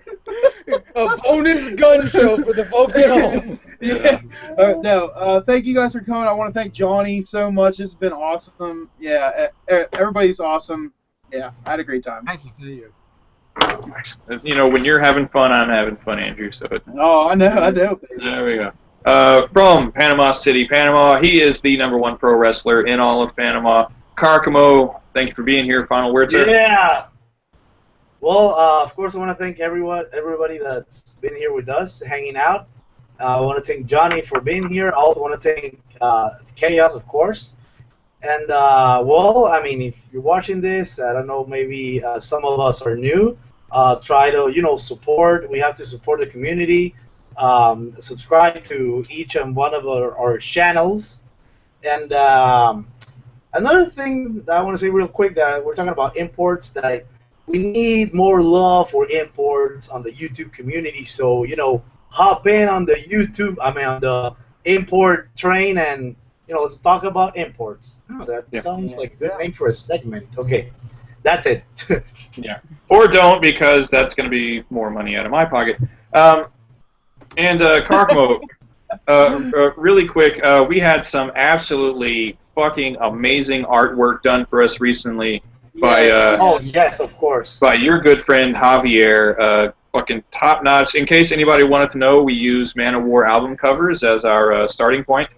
A bonus gun show for the folks at home. Yeah. Thank you guys for coming. I want to thank Johnny so much. It's been awesome. Yeah, everybody's awesome. Yeah, I had a great time. Thank you. You know, when you're having fun, I'm having fun, Andrew. So Oh, I know. there we go. From Panama City, Panama, he is the #1 pro wrestler in all of Panama. Carcamo, thank you for being here. Final words, sir. Yeah. Well, of course, I want to thank everybody that's been here with us, hanging out. I want to thank Johnny for being here. I also want to thank Chaos, of course. And, well, I mean, if you're watching this, I don't know, maybe some of us are new. Try to, support. We have to support the community. Subscribe to each and one of our channels. And another thing that I want to say real quick, that we're talking about imports, that we need more love for imports on the YouTube community. So, hop in on the on the import train, and let's talk about imports. Oh, that sounds like a good name for a segment. Okay, that's it. Yeah. Or don't, because that's going to be more money out of my pocket. And Karkmo, really quick, we had some absolutely fucking amazing artwork done for us recently by Oh yes, of course. by your good friend Javier. Fucking top notch. In case anybody wanted to know, we use Man of War album covers as our starting point.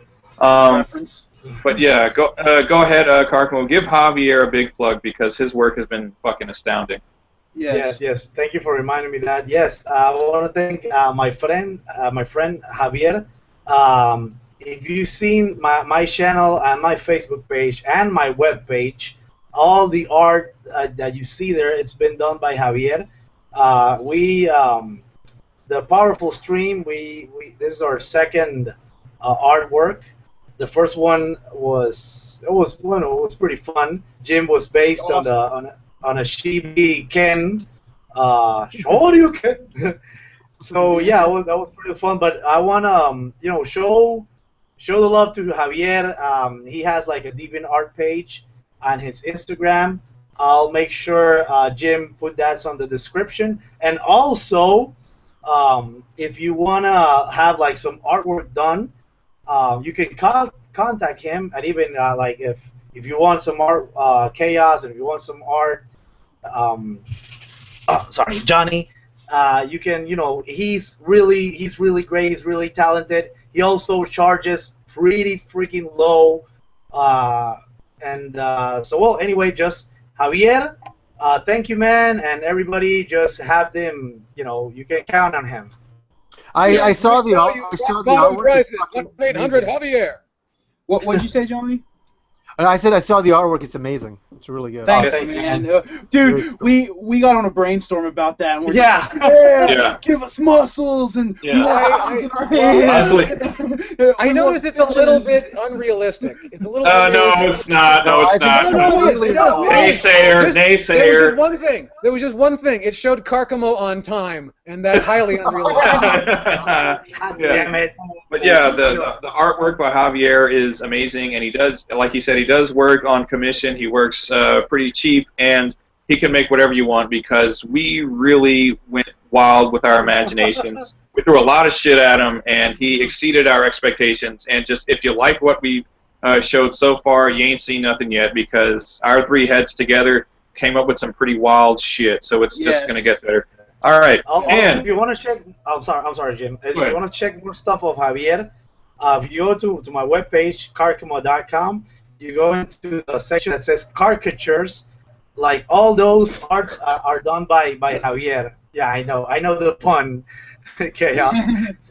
Reference. But yeah, go ahead, Karkmo. Give Javier a big plug because his work has been fucking astounding. Yes. Thank you for reminding me that. Yes, I want to thank my friend Javier. If you've seen my channel and my Facebook page and my web page, all the art that you see there, it's been done by Javier. The powerful stream. This is our second artwork. The first one was pretty fun. Jim was based on a Shibi Ken. Shoryuken. So yeah, that was pretty fun. But I wanna show the love to Javier. He has like a DeviantArt page on his Instagram. I'll make sure Jim put that on the description. And also, if you wanna have like some artwork done, you can contact him. And even like if you want some art chaos, and if you want some art, sorry, Johnny. You can, he's really great. He's really talented. He also charges pretty freaking low. Anyway, just Javier, thank you, man, and everybody. Just have them. You can count on him. I saw the artwork. 1-800 Javier. What'd you say, Johnny? I said I saw the artwork. It's amazing. It's really good. Thanks, man. Dude, we got on a brainstorm about that, and we're just like, Yeah. give us muscles and Yeah. arms in our hands. I noticed it's a little bit unrealistic. It's a little. No, it's not. No, it's not. No, it is. Naysayer. There was just one thing. It showed Karkamo on time, and that's highly unrealistic. Damn it. But yeah, the artwork by Javier is amazing, and he does, like he said, he does work on commission. He works pretty cheap, and he can make whatever you want because we really went wild with our imaginations. We threw a lot of shit at him, and he exceeded our expectations. And just if you like what we showed so far, you ain't seen nothing yet because our three heads together came up with some pretty wild shit. So it's just gonna get better. All right. And if you want to check, I'm sorry, Jim. If you want to check more stuff of Javier, if you go to my webpage, carcamo.com, you go into the section that says caricatures. Like all those arts are done by Javier. Yeah, I know the pun, chaos.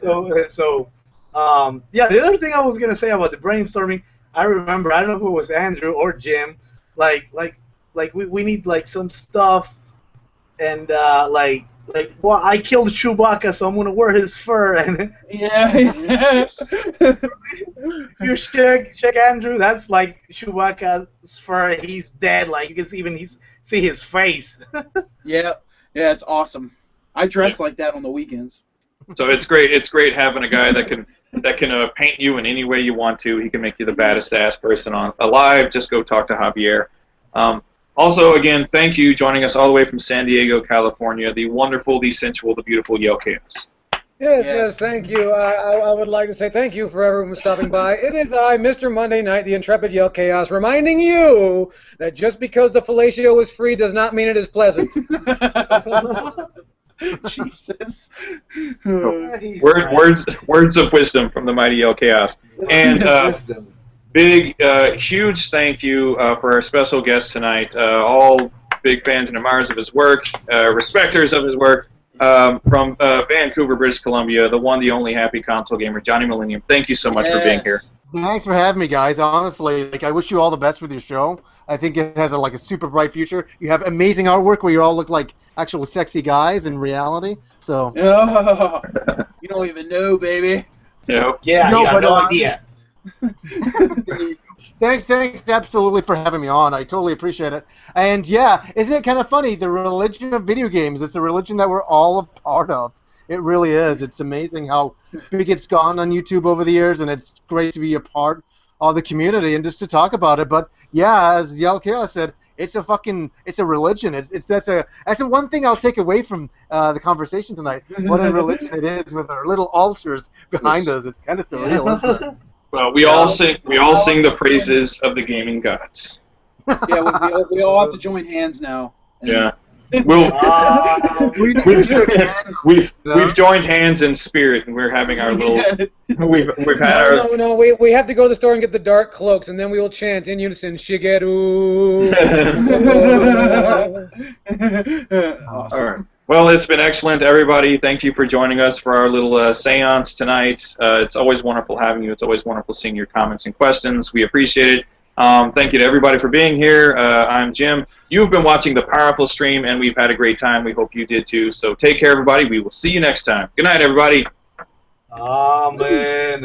The other thing I was gonna say about the brainstorming, I remember, I don't know if it was Andrew or Jim, like we need like some stuff, and well, I killed Chewbacca, so I'm gonna wear his fur, and you check Andrew, that's like Chewbacca's fur. He's dead. Like you can see his face. Yeah, it's awesome. I dress like that on the weekends. So it's great. It's great having a guy that can paint you in any way you want to. He can make you the baddest ass person alive. Just go talk to Javier. Also, again, thank you joining us all the way from San Diego, California. The wonderful, the sensual, the beautiful Yale Chaos. Yes, thank you. I would like to say thank you for everyone stopping by. It is I, Mr. Monday Night, the intrepid Yale Chaos, reminding you that just because the fellatio is free does not mean it is pleasant. Jesus. Words of wisdom from the mighty Yale Chaos. And huge thank you for our special guest tonight. All big fans and admirers of his work, respecters of his work. From Vancouver, British Columbia, the one, the only happy console gamer, Johnny Millennium. Thank you so much for being here. Thanks for having me, guys. Honestly, I wish you all the best with your show. I think it has a super bright future. You have amazing artwork where you all look like actual sexy guys in reality. So. You don't even know, baby. No. Yeah, you have no idea. Thanks absolutely for having me on. I totally appreciate it. And yeah, isn't it kind of funny? The religion of video games, it's a religion that we're all a part of. It really is. It's amazing how big it's gone on YouTube over the years, and it's great to be a part of the community and just to talk about it. But yeah, as Yale Chaos said, It's a religion. That's the one thing I'll take away from the conversation tonight. What a religion it is with our little altars behind us. It's kind of surreal, isn't it? Well, we all sing the praises of the gaming gods. Yeah, we all have to join hands now. Yeah. We've joined hands in spirit, and we're having our little. We've had our. No. We have to go to the store and get the dark cloaks, and then we will chant in unison, Shigeru. All right. Well, it's been excellent, everybody. Thank you for joining us for our little seance tonight. It's always wonderful having you. It's always wonderful seeing your comments and questions. We appreciate it. Thank you to everybody for being here. I'm Jim. You've been watching the Powerful Stream, and we've had a great time. We hope you did too. So take care, everybody. We will see you next time. Good night, everybody. Amen.